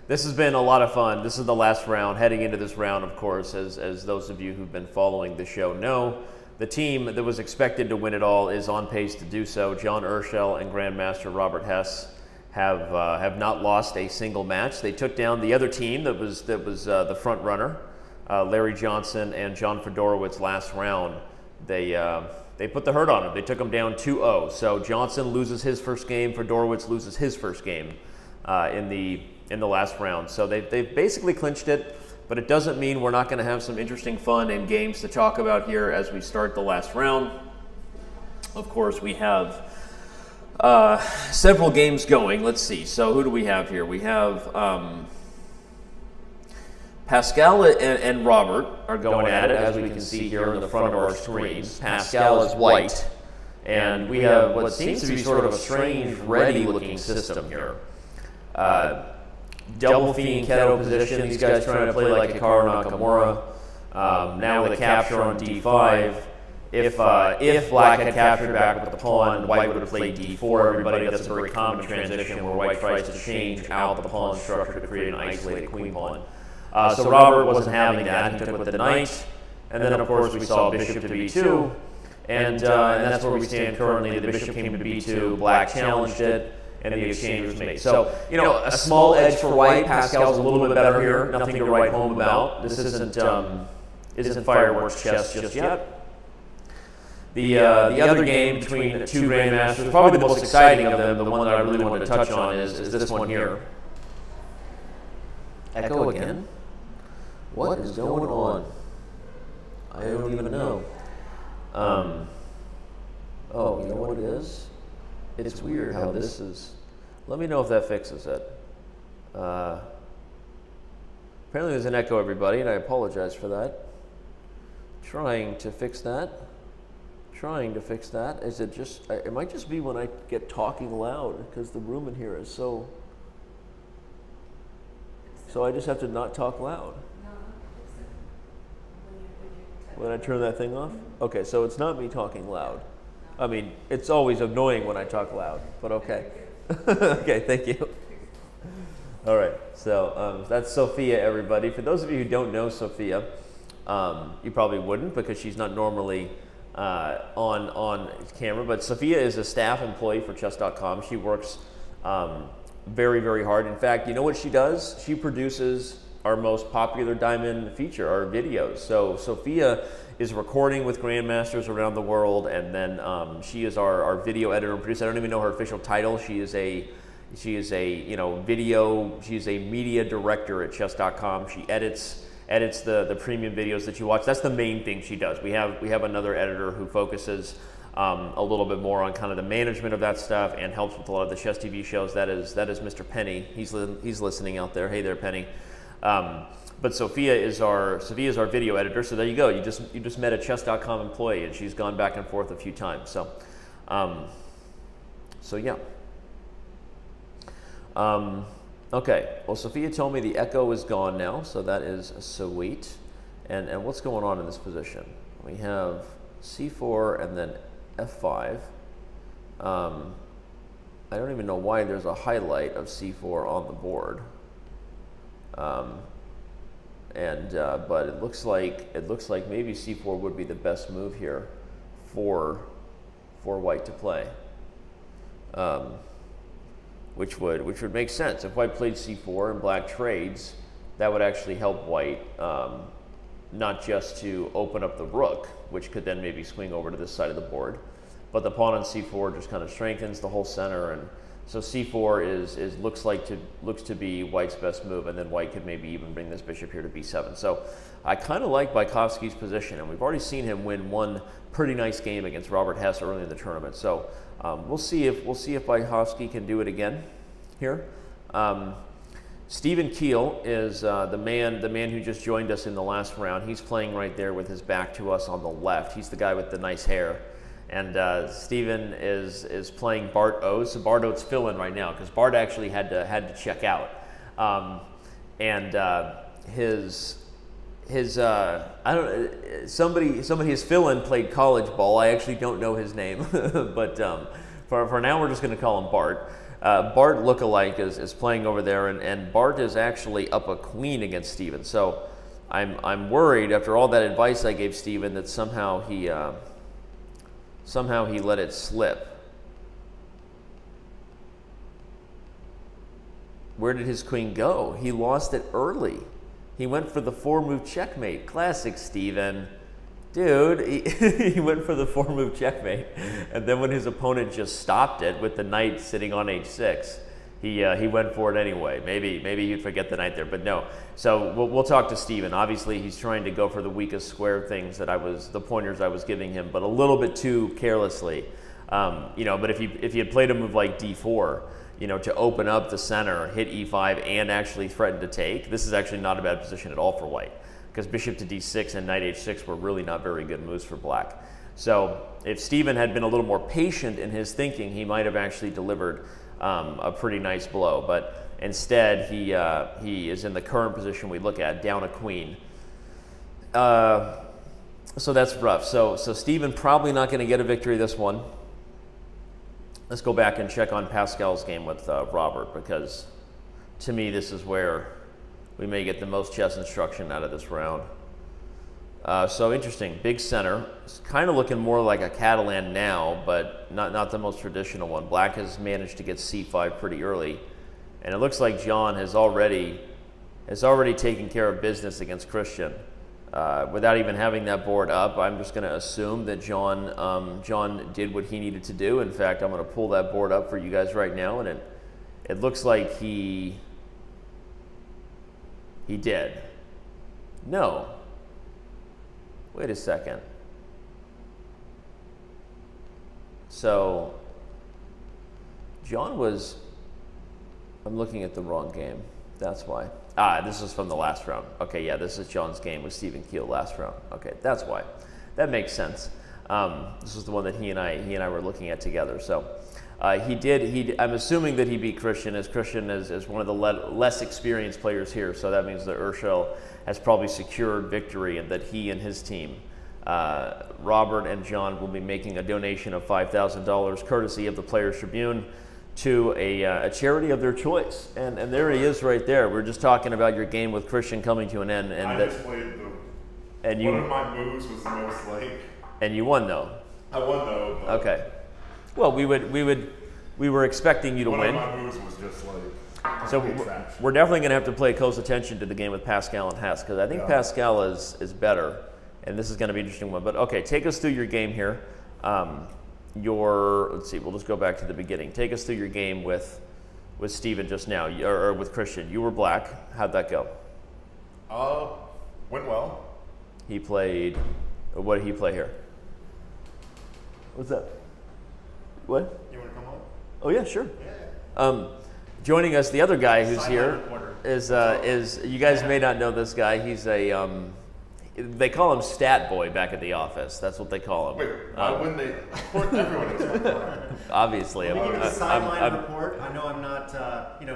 S1: this has been a lot of fun. This is the last round. Heading into this round, of course, as those of you who've been following the show know, the team that was expected to win it all is on pace to do so. John Urschel and Grandmaster Robert Hess have not lost a single match. They took down the other team that was the front runner, Larry Johnson and John Fedorowicz last round. They put the hurt on him. They took him down 2-0. So Johnson loses his first game. Fedorowicz loses his first game in the last round. So they've basically clinched it, but it doesn't mean we're not going to have some interesting fun and games to talk about here as we start the last round. Of course, we have several games going. Let's see. So who do we have here? We have Pascal and Robert are going at it, as we can see here on the front of our screens. Pascal is white, and we have what seems to be sort of a strange ready-looking system here. Double fiend Keto position, these guys trying to play like Hikaru Nakamura. Now with a capture on d5, if black had captured back with the pawn, white would have played d4. Everybody, that's a very common transition where white tries to change out the pawn structure to create an isolated queen pawn. So Robert wasn't having that. He took it with the knight, and then of course we saw bishop to b2, and that's where we stand currently. The bishop came to b2, black challenged it, and the exchange was made. So a small edge for white. Pascal's a little bit better here. Nothing to write home about. This isn't fireworks chess just yet. The other game between two grandmasters, probably the most exciting of them, the one that I really wanted to touch on, is this one here. Echo again? What is going on? I don't even know. Oh, you know what it is? It's weird how this is. Let me know if that fixes it. Apparently there's an echo, everybody, and I apologize for that. Trying to fix that. Is it just, it might just be when I get talking loud, because the room in here is so I just have to not talk loud. When I turn that thing off? Okay, so it's not me talking loud. I mean, it's always annoying when I talk loud, but okay. Okay, thank you. All right, so that's Sophia, everybody. For those of you who don't know Sophia, you probably wouldn't because she's not normally on camera, but Sophia is a staff employee for Chess.com. She works very, very hard. In fact, you know what she does? She produces our most popular diamond feature, our videos. So Sophia is recording with grandmasters around the world, and then she is our video editor and producer. I don't even know her official title. She is a she's a media director at Chess.com. She edits the premium videos that you watch. That's the main thing she does. We have another editor who focuses a little bit more on kind of the management of that stuff and helps with a lot of the Chess TV shows. That is Mr. Penny. He's listening out there. Hey there, Penny. But Sophia is our video editor. So there you go. You just met a Chess.com employee, and she's gone back and forth a few times. So yeah. Okay. Well, Sophia told me the echo is gone now, so that is sweet. And what's going on in this position? We have C4 and then F5. I don't even know why there's a highlight of C4 on the board. But it looks like maybe C4 would be the best move here for White to play, which would make sense. If White played C4 and Black trades, that would actually help White, not just to open up the rook, which could then maybe swing over to this side of the board, but the pawn on C4 just kind of strengthens the whole center. And so C4 looks to be White's best move, and then White could maybe even bring this bishop here to B7. So I kind of like Bykhovsky's position, and we've already seen him win one pretty nice game against Robert Hess early in the tournament. So we'll see if Bykhovsky can do it again here. Stephen Keel is the man who just joined us in the last round. He's playing right there with his back to us on the left. He's the guy with the nice hair. And Stephen is playing Bart Oates. So Bart Oates fill-in right now because Bart actually had to check out. His fill-in played college ball. I actually don't know his name, but for now we're just going to call him Bart. Bart lookalike is playing over there, and Bart is actually up a queen against Stephen. So I'm worried after all that advice I gave Stephen that somehow he let it slip. Where did his queen go? He lost it early. He went for the 4-move checkmate. Classic Stephen. Dude, he went for the 4-move checkmate. And then when his opponent just stopped it with the knight sitting on H6, he went for it anyway. Maybe he'd forget the knight there, but no. So we'll talk to Stephen. Obviously, he's trying to go for the weakest square things the pointers I was giving him, but a little bit too carelessly. But if he had played a move like D4, to open up the center, hit E5, and actually threaten to take, this is actually not a bad position at all for White, because bishop to D6 and knight H6 were really not very good moves for Black. So if Stephen had been a little more patient in his thinking, he might have actually delivered a pretty nice blow, but instead he is in the current position we look at, down a queen. So that's rough. So Stephen probably not going to get a victory this one. Let's go back and check on Pascal's game with Robert, because to me this is where we may get the most chess instruction out of this round. So interesting, big center. It's kind of looking more like a Catalan now, but not the most traditional one. Black has managed to get C5 pretty early, and it looks like John has already taken care of business against Christian. without even having that board up, I'm just going to assume that John did what he needed to do. In fact, I'm going to pull that board up for you guys right now, and it looks like he did. No. Wait a second. So John was, I'm looking at the wrong game. That's why. This is from the last round. Okay, yeah, this is John's game with Stephen Keel last round. Okay, that's why. That makes sense. This is the one that he and I were looking at together. So I'm assuming that he beat Christian, as Christian is one of the less experienced players here. So that means that Urschel has probably secured victory, and that he and his team, Robert and John, will be making a donation of $5,000 courtesy of the Players Tribune to a charity of their choice. And there he is right there. We're just talking about your game with Christian coming to an end. And
S2: I just played one of my moves was the most like.
S1: And you won though.
S2: I won though.
S1: Okay. Well, we were expecting you to win.
S2: One of my moves was just like.
S1: So we're definitely going to have to pay close attention to the game with Pascal and Hess, because I think Pascal is better, and this is going to be an interesting one. But okay, take us through your game here. Let's see, we'll just go back to the beginning. Take us through your game with Steven just now, or with Christian. You were black. How'd that go?
S2: Went well.
S1: He played. What did he play here? What's that? What?
S2: You want to come on?
S1: Oh yeah, sure.
S2: Yeah.
S1: Joining us, the other guy who's here is you guys may not know this guy. He's they call him Stat Boy back at the office. That's what they call him.
S2: Wait, why wouldn't they? Everyone is.
S1: Obviously,
S13: Let me give you a sideline report. I know I'm not,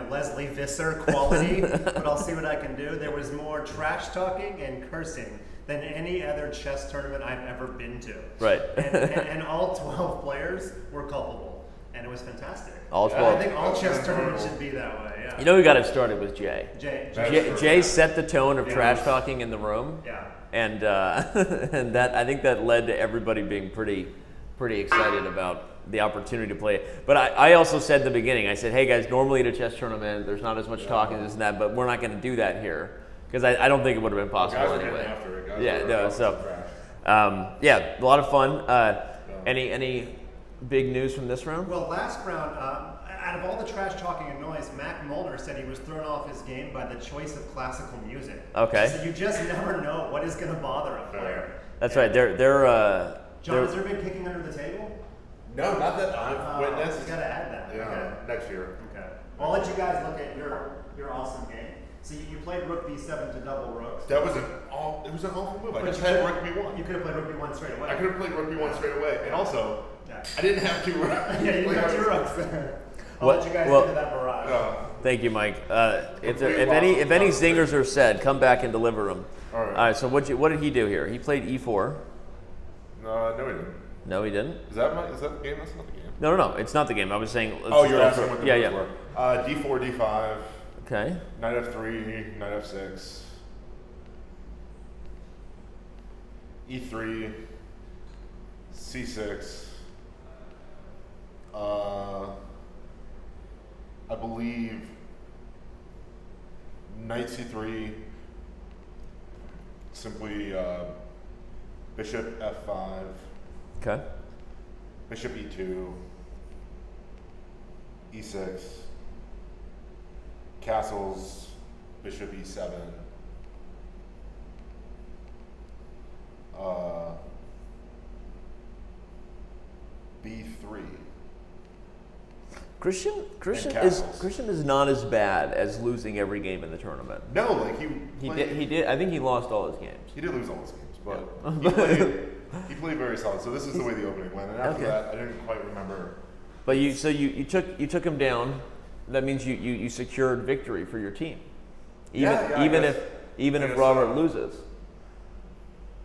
S13: Leslie Visser quality, but I'll see what I can do. There was more trash talking and cursing than any other chess tournament I've ever been to.
S1: Right.
S13: And all 12 players were culpable. And it was fantastic.
S1: All 12.
S13: I think all chess tournaments should be that way. Yeah.
S1: You know who got it started was Jay.
S13: Jay
S1: set the tone of trash talking in the room.
S13: Yeah.
S1: And that, I think that led to everybody being pretty excited about the opportunity to play it. But I also said in the beginning, I said, hey guys, normally at a chess tournament, there's not as much talking, this and that, but we're not going to do that here, because I don't think it would have been possible anyway. A lot of fun. Any big news from this round?
S13: Well, last round, out of all the trash talking and noise, Molner said he was thrown off his game by the choice of classical music.
S1: Okay.
S13: So you just never know what is going to bother a player.
S1: That's right.
S13: John, has there been kicking under the table?
S2: No, not that I've witnessed.
S13: You got to add that.
S2: Yeah,
S13: okay.
S2: Next year.
S13: Okay. Well, I'll let you guys look at your awesome game. So you played Rook B7 to double rooks.
S2: That was an awful move. I just had Rook B1.
S13: You could have played Rook B1 straight away.
S2: I could have played Rook B1 straight away, and also I didn't have two rooks.
S13: Yeah, you didn't have two rooks. I'll let you guys get to that barrage.
S1: Thank you, Mike. If any zingers are said, come back and deliver them.
S2: All right.
S1: All right. So what did he do here? He played E4.
S2: No, he didn't.
S1: No, he didn't.
S2: Is that the game? That's not the game.
S1: No, it's not the game. I was saying.
S2: You're asking what the moves were. D4, D5.
S1: Okay.
S2: Knight F3, Knight F6. E3. C6. I believe Knight C3. Simply Bishop F5.
S1: Okay.
S2: Bishop E2. E6. Castles. Bishop E7. B3.
S1: Christian is not as bad as losing every game in the tournament.
S2: No, like
S1: he did. I think he lost all his games.
S2: He did lose all his games, but he played very solid. So this is the way the opening went, and after that, I didn't quite remember.
S1: But you took him down. That means you secured victory for your team, even if Robert loses.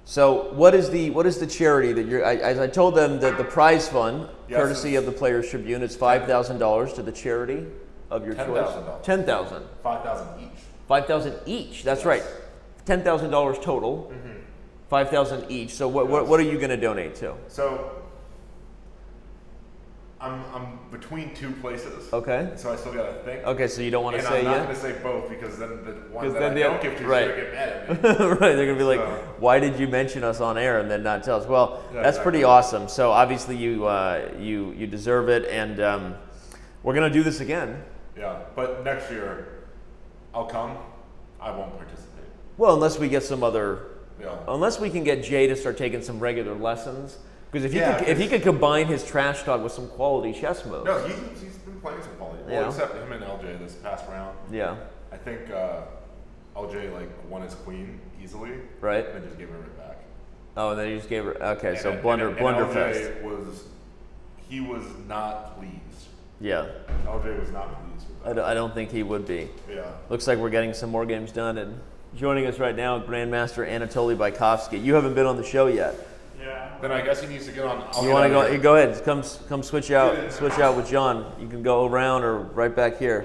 S1: So what is the charity that you're? As I told them that the prize fund, courtesy of the Players Tribune, is $5,000 to the charity of your choice. $10,000.
S2: $5,000 each.
S1: $5,000 each. That's right. $10,000 total. $5,000 each. So what are you going to donate to?
S2: So I'm between two places.
S1: Okay.
S2: So I still gotta think.
S1: Okay, so you don't want to
S2: and
S1: say
S2: I'm not
S1: yet?
S2: gonna say both because then the one that
S1: then
S2: I don't give to is
S1: right.
S2: gonna get mad at me.
S1: Right, they're gonna be like, why did you mention us on air and then not tell us? Well,
S2: Yeah,
S1: that's
S2: exactly.
S1: pretty awesome. So obviously you deserve it, and we're gonna do this again.
S2: Yeah, but next year I'll come. I won't participate.
S1: Well, unless we get some other,
S2: Yeah.
S1: unless we can get Jay to start taking some regular lessons. Because if he could could combine his trash talk with some quality chess moves.
S2: No, he's been playing some quality. Well,
S1: Yeah.
S2: except him and LJ this past round.
S1: Yeah.
S2: I think LJ like won his queen easily.
S1: Right.
S2: And then just gave her right back.
S1: Oh, and then he just gave her. Okay, so
S2: And
S1: blunderfest.
S2: LJ he was not pleased.
S1: Yeah.
S2: LJ was not pleased with that.
S1: I don't think he would be.
S2: Yeah.
S1: Looks like we're getting some more games done. And joining us right now, Grandmaster Anatoly Bykhovsky. You haven't been on the show yet.
S2: Yeah. Then I guess he needs to get on.
S1: You want to go? You go ahead. Come switch out. Switch out with John. You can go around or right back here.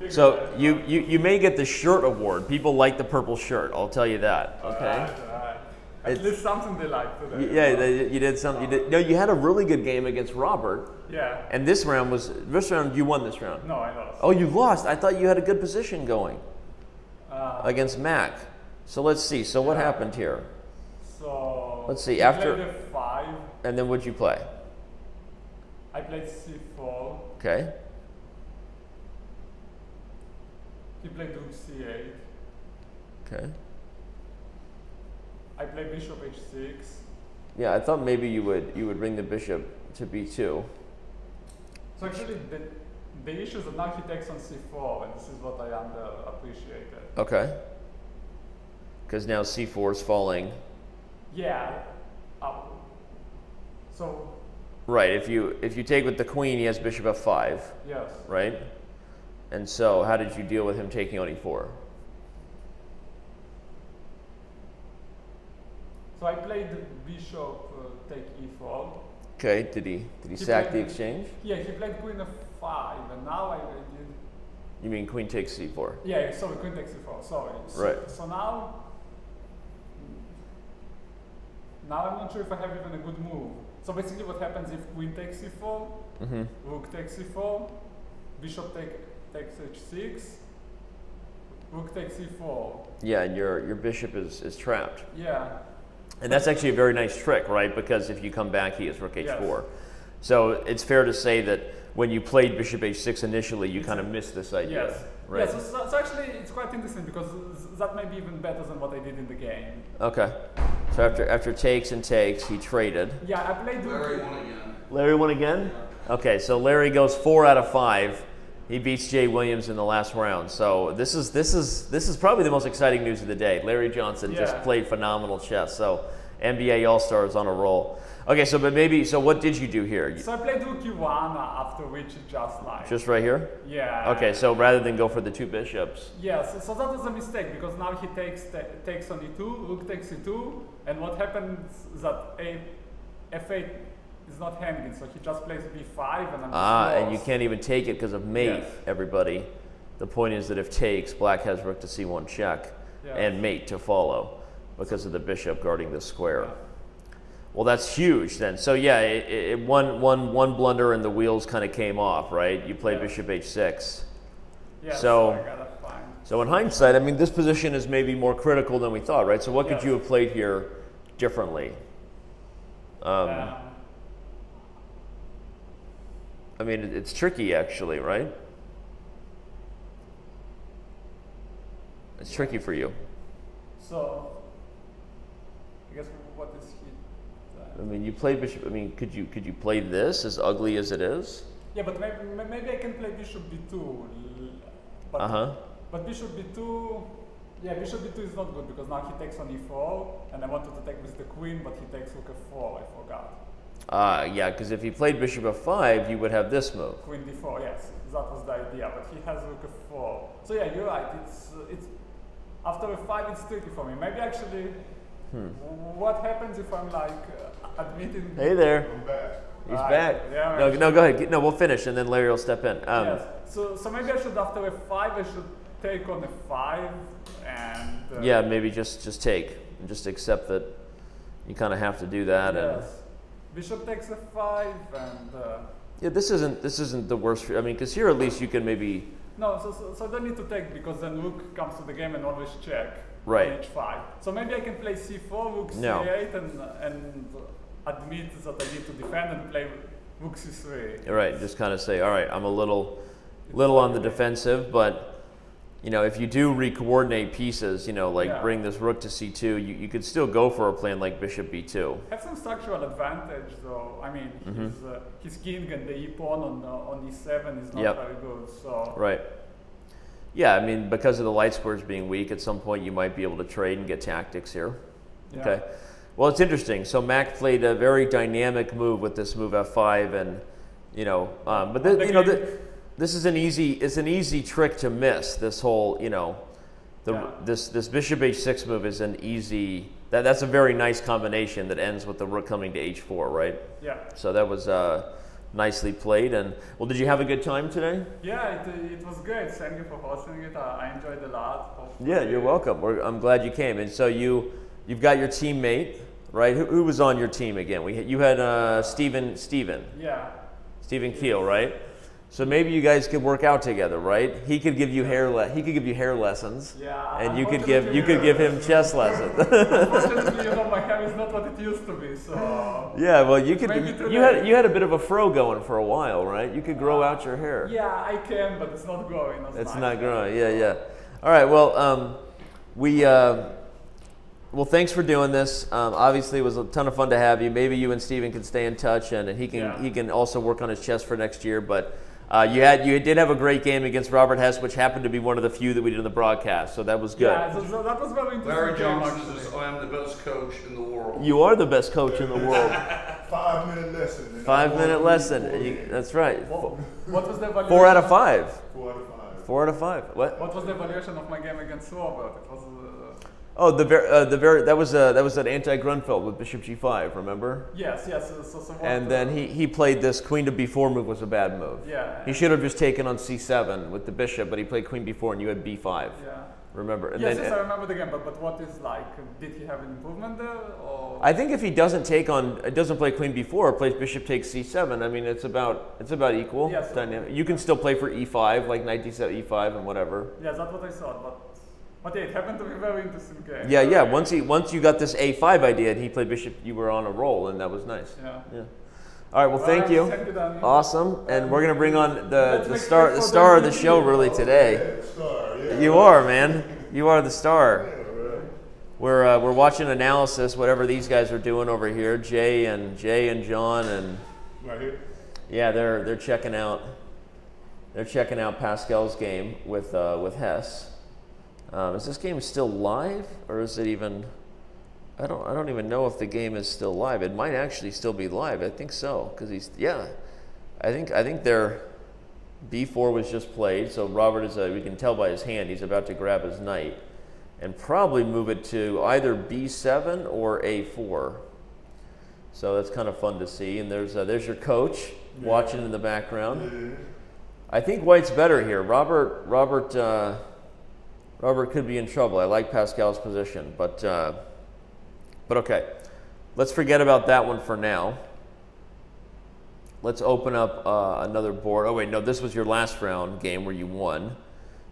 S1: So you may get the shirt award. People like the purple shirt. I'll tell you that. Okay.
S14: At least something they like today.
S1: Yeah, you did something. No, you had a really good game against Robert.
S14: Yeah.
S1: And this round you won this round.
S14: No, I lost.
S1: Oh, you lost. I thought you had a good position going against Mac. So let's see. So what happened here?
S14: So
S1: let's see.
S14: he
S1: After
S14: played a 5.
S1: And then what'd you play?
S14: I played c4.
S1: Okay.
S14: He played rook c8.
S1: Okay.
S14: I played bishop h6.
S1: Yeah, I thought maybe you would bring the bishop to b2.
S14: So actually, the issue is that now he takes on c4, and this is what I underappreciated.
S1: Okay. Because now c4 is falling.
S14: Yeah. So.
S1: Right. If you take with the queen, he has bishop f5.
S14: Yes.
S1: Right. And so, how did you deal with him taking on e4?
S14: So I played bishop take e4.
S1: Okay. Did he sack the exchange?
S14: Yeah, he played queen f5, and now I did.
S1: You mean queen takes c4?
S14: Yeah, sorry, queen takes c4. Sorry.
S1: Right.
S14: So now I'm not sure if I have even a good move. So basically, what happens if queen takes c4, rook takes c4, bishop takes h6, rook takes c4.
S1: Yeah, and your bishop is trapped.
S14: Yeah.
S1: And that's actually a very nice trick, right? Because if you come back, he has rook h4.
S14: Yes.
S1: So it's fair to say that when you played bishop h6 initially, you kind of missed this idea.
S14: Yes.
S1: Right?
S14: Yeah, so actually, it's quite interesting because that may be even better than what I did in the game.
S1: Okay. So after takes and takes, he traded.
S14: Yeah, I played
S6: Larry won again.
S1: Larry won again? Okay, so Larry goes 4 out of 5. He beats Jay Williams in the last round. So this is probably the most exciting news of the day. Larry Johnson just played phenomenal chess. So NBA All-Stars on a roll. Okay, so what did you do here?
S14: So I played rook e1, after which it just like.
S1: Just right here?
S14: Yeah.
S1: Okay, so rather than go for the 2 bishops.
S14: Yes, so that was a mistake because now he takes on e2, rook takes e2, and what happens is that f8 is not hanging, so he just plays b5 and I'm just
S1: and you can't even take it because of mate, everybody. The point is that if takes, black has rook to c1 check and mate to follow because of the bishop guarding the square. Well, that's huge then. So yeah, one blunder and the wheels kind of came off, right? You played bishop h6.
S14: Yeah,
S1: so
S14: I gotta find.
S1: So in hindsight, I mean, this position is maybe more critical than we thought, right? So what could you have played here differently? I mean, it's tricky actually, right? It's tricky for you.
S14: So, I guess what is he?
S1: I mean, you played bishop. I mean, could you play this as ugly as it is?
S14: Yeah, but maybe I can play bishop b2. But bishop b2, bishop b2 is not good because now he takes on e4, and I wanted to take with the queen, but he takes rook f4. I forgot.
S1: Yeah, because if he played bishop f5, you would have this move.
S14: Queen d4, yes, that was the idea. But he has rook f4. So yeah, you're right. It's after f5, it's tricky for me. Maybe actually, what happens if I'm like admitting?
S1: Hey there.
S2: I'm back.
S1: He's back.
S14: Yeah,
S1: no, go ahead. No, we'll finish, and then Larry will step in.
S14: Yes. So maybe I should after f5, I should take on f5 and.
S1: Yeah, maybe just take and just accept that you kind of have to do that.
S14: Yes.
S1: And
S14: bishop takes f5, and
S1: yeah, this isn't the worst. I mean, because here at least you can maybe.
S14: No, so I don't need to take because then rook comes to the game and always check.
S1: Right.
S14: On h5. So maybe I can play c4, rook c8, and admit that I need to defend and play rook c3.
S1: Right. Just kind of say, all right, I'm a little on the defensive, but. You know, if you do re-coordinate pieces, you know, like bring this rook to c2, you could still go for a plan like bishop b2.
S14: Have some structural advantage, though. I mean, his king and the e-pawn on e7 is not very good. So
S1: right. Yeah, I mean, because of the light squares being weak, at some point you might be able to trade and get tactics here. Yeah. Okay. Well, it's interesting. So Mac played a very dynamic move with this move f5, and you know, this is an easy trick to miss. This whole, you know, this bishop h6 move is an easy. That's a very nice combination that ends with the rook coming to h4, right?
S14: Yeah.
S1: So that was nicely played. And well, did you have a good time today?
S14: Yeah, it was great. Thank you for hosting it. I enjoyed it a lot. Hopefully.
S1: Yeah, you're welcome. I'm glad you came. And so you've got your teammate, right? Who was on your team again? You had Steven.
S14: Yeah.
S1: Steven Keel, right? So maybe you guys could work out together, right? He could give you hair lessons, and you could give him chess lessons.
S14: Unfortunately, you know, my hair is not what it used to be, so.
S1: Yeah, well, you had a bit of a fro going for a while, right? You could grow out your hair.
S14: Yeah, I can, but it's not growing.
S1: It's not growing. Yeah. All right. Well, well, thanks for doing this. Obviously, it was a ton of fun to have you. Maybe you and Steven can stay in touch, and he can also work on his chess for next year, but. You did have a great game against Robert Hess, which happened to be one of the few that we did in the broadcast, so that was good.
S14: Yeah, so that was very interesting.
S6: Larry Johnson says, I am the best coach in the world.
S1: You are the best coach in the world.
S3: 5-minute lesson.
S1: 5-minute lesson. That's right.
S14: What was the evaluation?
S1: 4 out of 5.
S3: 4 out of 5.
S1: 4 out of 5.
S14: What was the evaluation of my game against Robert? It was.
S1: That was an anti-Grunfeld with bishop g5. Remember?
S14: Yes.
S1: And then he played this queen to b4 move was a bad move.
S14: Yeah.
S1: He should have just taken on c7 with the bishop, but he played queen b4 and you had b5.
S14: Yeah.
S1: Remember? And
S14: yes, I remember the game. But what is like? Did he have an improvement there? Or?
S1: I think if he doesn't play queen b4, plays bishop takes c7. I mean, it's about equal.
S14: Yes.
S1: Dynamic. You can still play for e5, like knight d7, e5, and whatever.
S14: Yeah, that's what I thought, But yeah, it happened to be a very interesting game.
S1: Yeah. Once you got this a5 idea and he played bishop, you were on a roll, and that was nice.
S14: Yeah.
S1: All right. Well, thank you. Awesome. And we're gonna bring on the star of the show really today. You are, man. You are the star. We're watching analysis, whatever these guys are doing over here. Jay and John and.
S3: Right here.
S1: Yeah, they're checking out. They're checking out Pascal's game with Hess. Is this game still live, or is it even? I don't even know if the game is still live. It might actually still be live. I think so, because I think their b4 was just played. So Robert we can tell by his hand, he's about to grab his knight, and probably move it to either b7 or a4. So that's kind of fun to see. And there's your coach watching in the background. I think White's better here. Robert could be in trouble. I like Pascal's position, but okay. Let's forget about that one for now. Let's open up another board. Oh wait, no, this was your last round game where you won.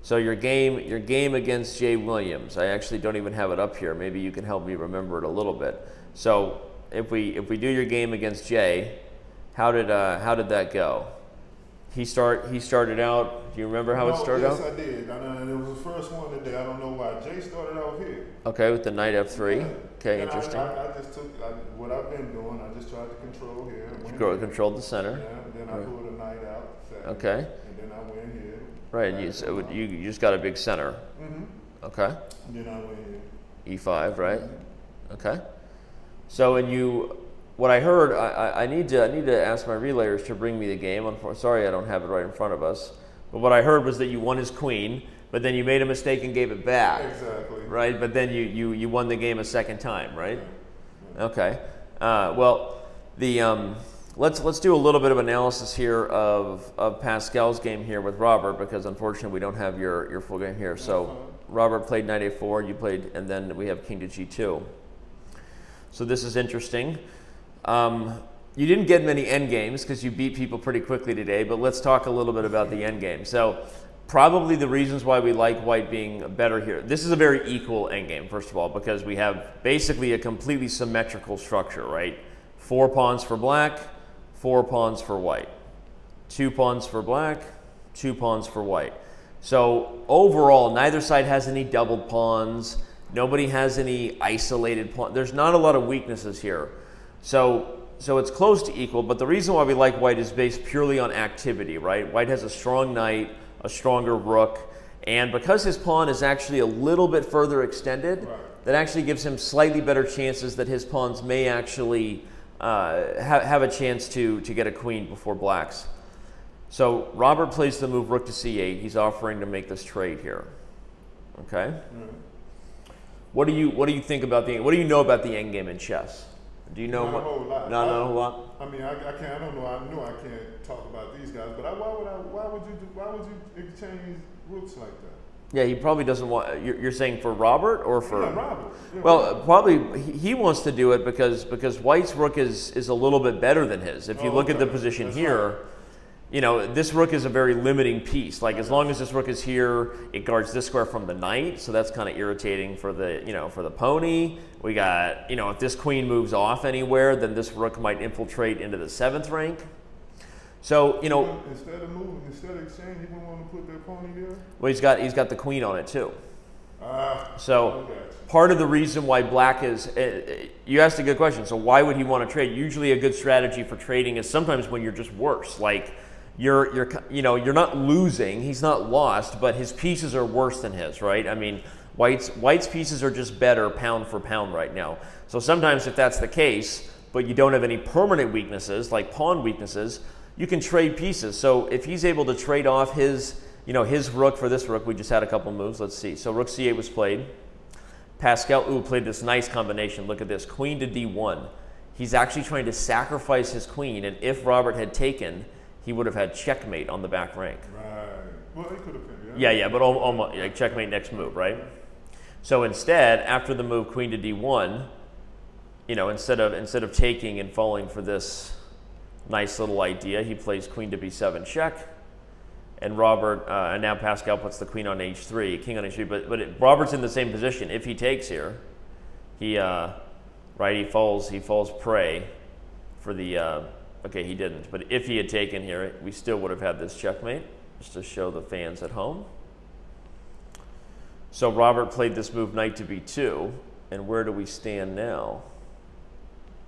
S1: So your game against Jay Williams. I actually don't even have it up here. Maybe you can help me remember it a little bit. So if we do your game against Jay, how did that go? He started out. Do you remember how it started out?
S3: Yes, I did. And it was the first one today. I don't know why. Jay started out here.
S1: Okay, with the knight f3.
S3: Yeah.
S1: Okay,
S3: and
S1: interesting.
S3: I just took what I've been doing. I just tried to control here.
S1: Controlled the center.
S3: Yeah. And then I pulled a knight out.
S1: Okay.
S3: And then I went here.
S1: Right. You just got a big center.
S3: Mm-hmm.
S1: Okay.
S3: And then I went here.
S1: E5, right? Mm-hmm. Okay. So what I heard, I need to ask my relayers to bring me the game. Sorry, I don't have it right in front of us. But what I heard was that you won his queen, but then you made a mistake and gave it back.
S3: Exactly.
S1: Right, but then you won the game a second time, right? Yeah. Okay. Well, let's do a little bit of analysis here of Pascal's game here with Robert, because unfortunately we don't have your full game here. So Robert played knight a4, you played, and then we have king to g2. So this is interesting. You didn't get many endgames because you beat people pretty quickly today, but let's talk a little bit about the endgame. So probably the reasons why we like white being better here. This is a very equal endgame, first of all, because we have basically a completely symmetrical structure, right? 4 pawns for black, 4 pawns for white. 2 pawns for black, 2 pawns for white. So overall, neither side has any doubled pawns. Nobody has any isolated pawns. There's not a lot of weaknesses here. So it's close to equal, but the reason why we like white is based purely on activity, right? White has a strong knight, a stronger rook, and because his pawn is actually a little bit further extended, that actually gives him slightly better chances that his pawns may actually have a chance to get a queen before black's. So Robert plays the move rook to c8. He's offering to make this trade here. Okay. What do you think about what do you know about the endgame in chess? Do you know
S3: not
S1: what?
S3: A whole lot.
S1: Not a whole lot.
S3: I mean, I can't. I don't know. I know I can't talk about these guys, but why would you exchange rooks like that?
S1: Yeah, he probably doesn't want. You're saying for Robert or for?
S3: Yeah, Robert. Yeah,
S1: well,
S3: Robert.
S1: probably he wants to do it because White's rook is a little bit better than his. If you look at the position
S3: That's
S1: here.
S3: right.
S1: You know, this rook is a very limiting piece. Like, as long as this rook is here, it guards this square from the knight, so that's kind of irritating for the, for the pony. We got, if this queen moves off anywhere, then this rook might infiltrate into the 7th rank. So,
S3: instead of exchange, he wouldn't want to put that pony there.
S1: Well, he's got the queen on it too. So,
S3: okay.
S1: part of the reason why black is, you asked a good question. So, why would he want to trade? Usually, a good strategy for trading is sometimes when you're just worse, like. You're not losing. He's not lost, but his pieces are worse than his, right? I mean, White's pieces are just better pound for pound right now. So sometimes if that's the case, but you don't have any permanent weaknesses like pawn weaknesses, you can trade pieces. So if he's able to trade off his rook for this rook, we just had a couple moves. Let's see. So rook c8 was played. Pascal played this nice combination. Look at this, queen to d1. He's actually trying to sacrifice his queen, and if Robert had taken, he would have had checkmate on the back rank.
S3: Right. Well, he could have.
S1: Yeah, but almost like checkmate next move, right? So instead, after the move queen to d1, instead of taking and falling for this nice little idea, he plays queen to b7 check, and Robert and now Pascal puts the queen on h3, king on h3. But Robert's in the same position. If he takes here, he falls prey for the. Okay, he didn't, but if he had taken here, we still would have had this checkmate, just to show the fans at home. So Robert played this move, knight to b2, and where do we stand now?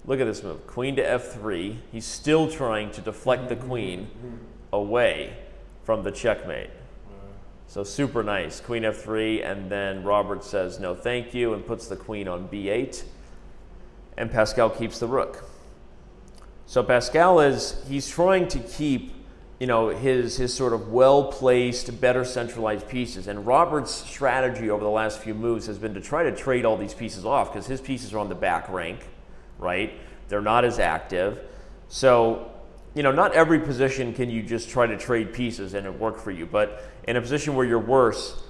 S1: Look at this move, queen to f3. He's still trying to deflect the queen away from the checkmate. So super nice, queen f3, and then Robert says no thank you and puts the queen on b8, and Pascal keeps the rook. So Pascal he's trying to keep, his sort of well-placed, better centralized pieces. And Robert's strategy over the last few moves has been to try to trade all these pieces off because his pieces are on the back rank, right? They're not as active. So, not every position can you just try to trade pieces and it work for you. But in a position where you're worse,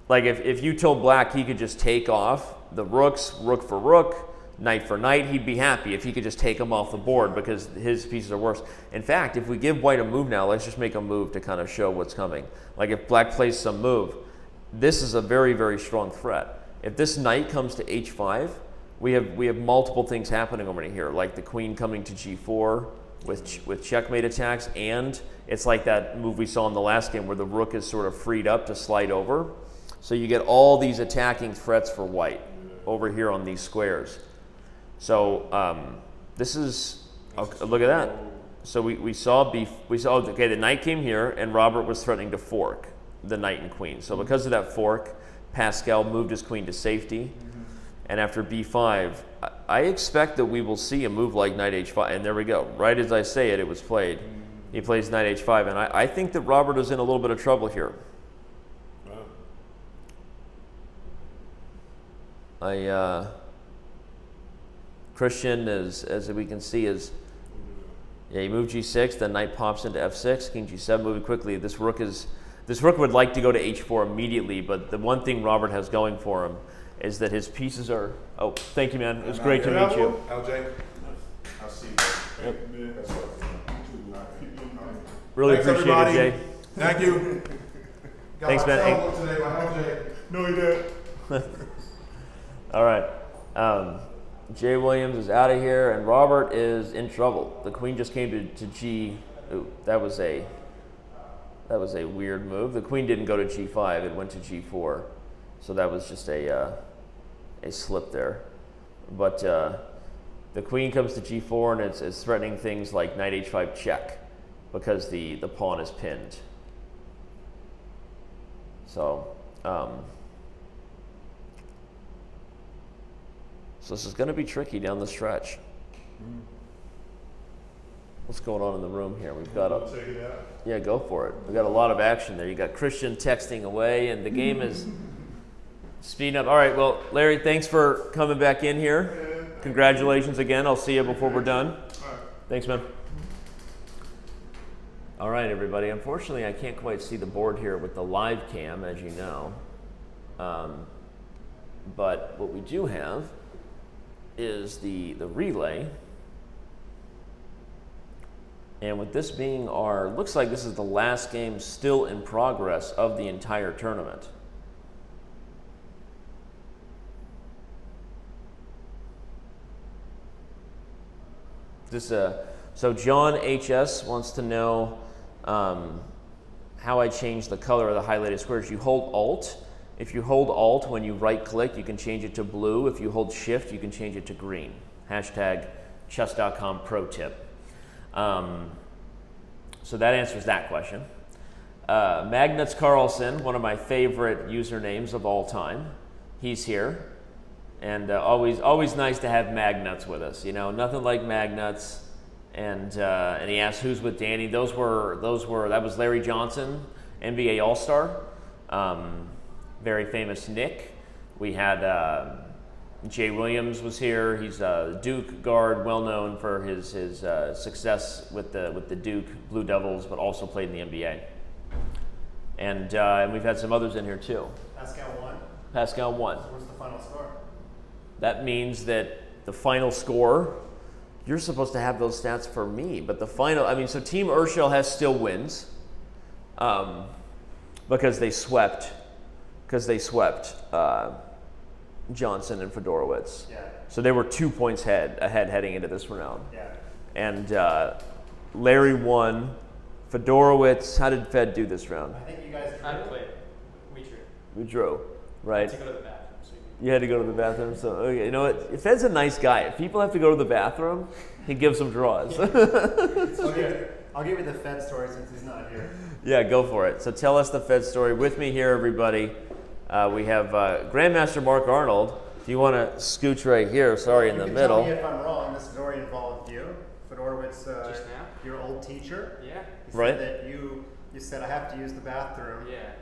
S1: like if you told black he could just take off the rooks, rook for rook, knight for knight, he'd be happy if he could just take them off the board because his pieces are worse. In fact, if we give white a move now, let's just make a move to kind of show what's coming. Like if black plays some move, this is a very, very strong threat. If this knight comes to h5, we have multiple things happening over here, like the queen coming to g4 with checkmate attacks, and it's like that move we saw in the last game where the rook is sort of freed up to slide over. So you get all these attacking threats for white over here on these squares. So this is, look at that. So we saw okay, the knight came here and Robert was threatening to fork the knight and queen. So because of that fork, Pascal moved his queen to safety. And after b5, I expect that we will see a move like knight h5. And there we go. Right as I say it, it was played. He plays knight h5. And I think that Robert is in a little bit of trouble here. Christian, as we can see, he moved g6, then knight pops into f6, king g7, moving quickly. This rook would like to go to h4 immediately, but the one thing Robert has going for him is that his pieces are. Oh, thank you, man. It was great to meet you.
S2: LJ, I'll see you.
S1: Really
S7: Thanks,
S1: appreciate
S7: everybody.
S1: it, Jay.
S7: Thank you.
S1: Thanks, man.
S7: Today, my help, Jay.
S3: No, he did.
S1: All right. Jay Williams is out of here, and Robert is in trouble. The queen just came to G. Ooh, that was a weird move. The queen didn't go to G5; it went to G4. So that was just a slip there. But the queen comes to G4, and it's threatening things like knight H5 check because the pawn is pinned. So. So this is going to be tricky down the stretch. What's going on in the room here? We've got a... Yeah, go for it. We've got a lot of action there. You got Christian texting away, and the game is speeding up. All right, well, Larry, thanks for coming back in here. Congratulations again. I'll see you before we're done. Thanks, man. All right, everybody. Unfortunately, I can't quite see the board here with the live cam, as you know. But what we do have is the relay. And with this being looks like this is the last game still in progress of the entire tournament. So John HS wants to know how I change the color of the highlighted squares. You hold Alt. If you hold Alt when you right click, you can change it to blue. If you hold Shift, you can change it to green. Hashtag Chess.com pro tip. So that answers that question. Magnus Carlson, one of my favorite usernames of all time. He's here. And always nice to have Magnuts with us. You know, nothing like Magnuts. And he asked who's with Danny. That was Larry Johnson, NBA All-Star. Very famous Nick. We had Jay Williams was here. He's a Duke guard, well known for his success with the Duke Blue Devils, but also played in the NBA. And we've had some others in here too.
S13: Pascal won.
S1: Pascal won.
S13: So what's the final score?
S1: That means that the final score, you're supposed to have those stats for me, but the final, so Team Urschel Hess still wins because they swept Johnson and Fedorowicz.
S13: Yeah.
S1: So they were 2 points ahead heading into this round.
S13: Yeah.
S1: And Larry won. Fedorowicz, how did Fed do this round?
S13: I think you guys drew. We drew.
S1: We drew, right?
S12: I had to go to the bathroom. So
S1: you had to go to the bathroom, so okay. You know what? Fed's a nice guy. If people have to go to the bathroom, he gives them draws.
S13: I'll give you the Fed story since he's not here.
S1: Yeah, go for it. So tell us the Fed story. With me here, everybody, we have Grandmaster Marc Arnold. If you want to scooch right here, sorry, in the middle.
S13: Tell me if I'm wrong. This story involved you, Fedorowicz, your old teacher.
S12: Yeah.
S13: He said
S1: right.
S13: that you said I have to use the bathroom.
S12: Yeah.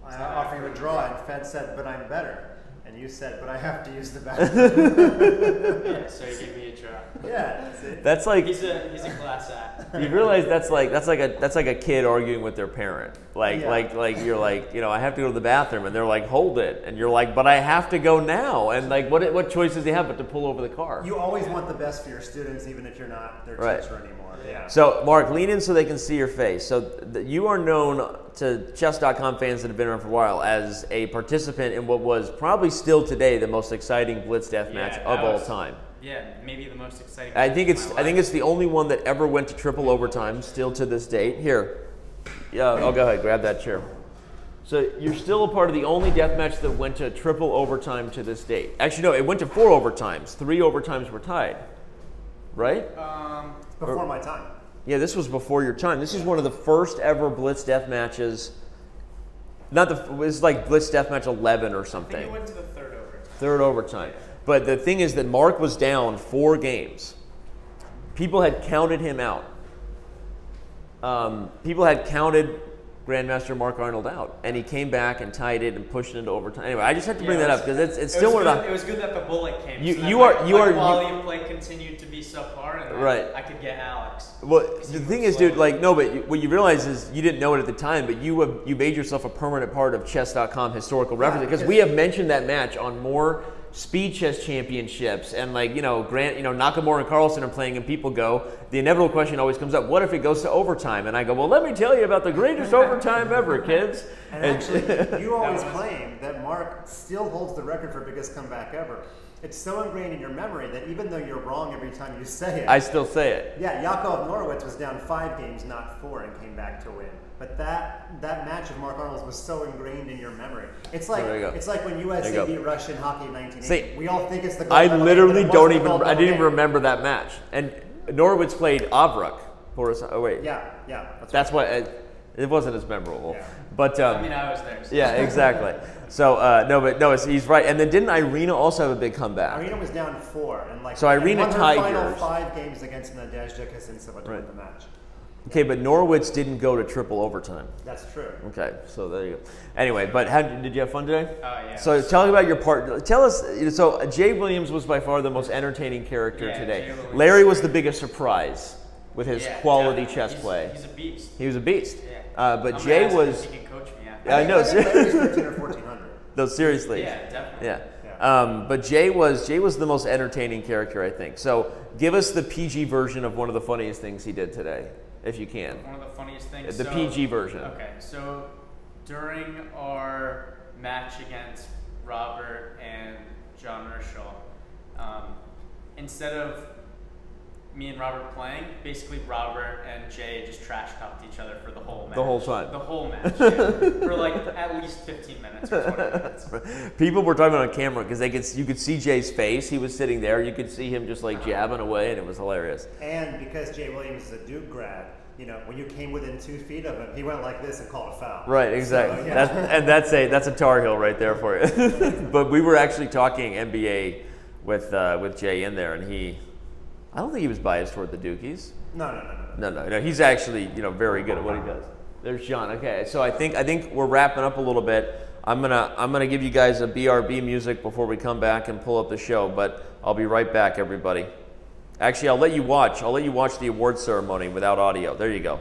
S13: I offer you a draw, and Fed said, but I'm better. And you said, but I have to use the bathroom.
S12: Yeah, so he gave me a draw.
S13: Yeah, see?
S1: That's like
S12: he's a class act.
S1: You realize that's like a kid arguing with their parent. Like you're like, I have to go to the bathroom, and they're like, hold it, and you're like, but I have to go now, and like, what choice does he have but to pull over the car?
S13: You always want the best for your students, even if you're not their teacher anymore. Yeah.
S1: So Marc, lean in so they can see your face. So you are known to Chess.com fans that have been around for a while as a participant in what was probably still today the most exciting Blitz deathmatch of all time.
S12: Yeah, maybe the most exciting.
S1: I think it's the only one that ever went to triple overtime, still to this date. Here, I'll go ahead, grab that chair. So you're still a part of the only deathmatch that went to triple overtime to this date. Actually, no, it went to 4 overtimes. 3 overtimes were tied, right?
S13: Before my time.
S1: Yeah, this was before your time. This is one of the first ever Blitz death matches. It was like Blitz deathmatch 11 or something.
S12: I think it went to the 3rd overtime.
S1: 3rd overtime. But the thing is that Marc was down 4 games. People had counted him out. People had counted Grandmaster Marc Arnold out, and he came back and tied it and pushed it into overtime. Anyway, I just had to bring that up because it's still one of the.
S12: It was good that the bullet came.
S1: The
S12: quality of play continued to be subpar, and
S1: right.
S12: I could get Alex.
S1: Well, the thing is, dude, what you realize is you didn't know it at the time, but you made yourself a permanent part of Chess.com historical references because we have mentioned that match on more speed chess championships, and like, you know, Nakamura and Carlsen are playing, and people go, the inevitable question always comes up, what if it goes to overtime? And I go, well, let me tell you about the greatest overtime ever, kids.
S13: And actually, you always claim that Marc still holds the record for biggest comeback ever. It's so ingrained in your memory that even though you're wrong every time you say it,
S1: I still say it.
S13: Yeah, Yakov Norwitz was down 5 games, not 4, and came back to win. But that match of Marc Arnold's was so ingrained in your memory. It's like when USA beat Russia in hockey in 1980. We all think it's the gold
S1: I
S13: medal
S1: literally
S13: game,
S1: don't even. I didn't even remember that match. And Norwitz played Avruk for us. Oh wait.
S13: Yeah.
S1: That's what. It wasn't as memorable.
S13: Yeah.
S1: But
S11: I mean, I was there. So.
S1: Yeah, exactly. So he's right. And then didn't Irina also have a big comeback?
S13: Irina was down 4, and like
S1: so Irina
S13: won her
S1: tied
S13: final
S1: yours.
S13: 5 games against Nadezhda Kasintseva to win the match.
S1: Okay, but Norwitz didn't go to triple overtime.
S13: That's true.
S1: Okay, so there you go. Anyway, but did you have fun today?
S11: Yeah.
S1: So tell me about your part. Tell us. So Jay Williams was by far the most entertaining character today. Larry was the biggest surprise with his quality chess play.
S11: He's a beast.
S1: He was a beast.
S11: Yeah.
S1: But Jay was.
S11: He can coach me.
S1: I know.
S13: Larry's 13 or 1400.
S1: No, seriously.
S11: Yeah, definitely.
S1: Yeah. But Jay was the most entertaining character, I think. So give us the PG version of one of the funniest things he did today, if you can.
S11: One of the funniest things.
S1: The PG version.
S11: Okay, so during our match against Robert and John Urschel, instead of me and Robert playing, basically Robert and Jay just trash talked each other for the whole match.
S1: The whole time.
S11: The whole match, yeah. For like at least 15 minutes or 20 minutes.
S1: People were talking on camera because you could see Jay's face. He was sitting there. You could see him just like jabbing away, and it was hilarious.
S13: And because Jay Williams is a Duke grad, you know, when you came within 2 feet of him, he went like this and called a foul.
S1: Right, exactly.
S13: So, yeah.
S1: That's a Tar Heel right there for you. But we were actually talking NBA with Jay in there, and I don't think he was biased toward the Dukies. No. He's actually, very good at what he does. There's John. Okay, so I think we're wrapping up a little bit. I'm gonna give you guys a BRB music before we come back and pull up the show. But I'll be right back, everybody. Actually, I'll let you watch the award ceremony without audio. There you go.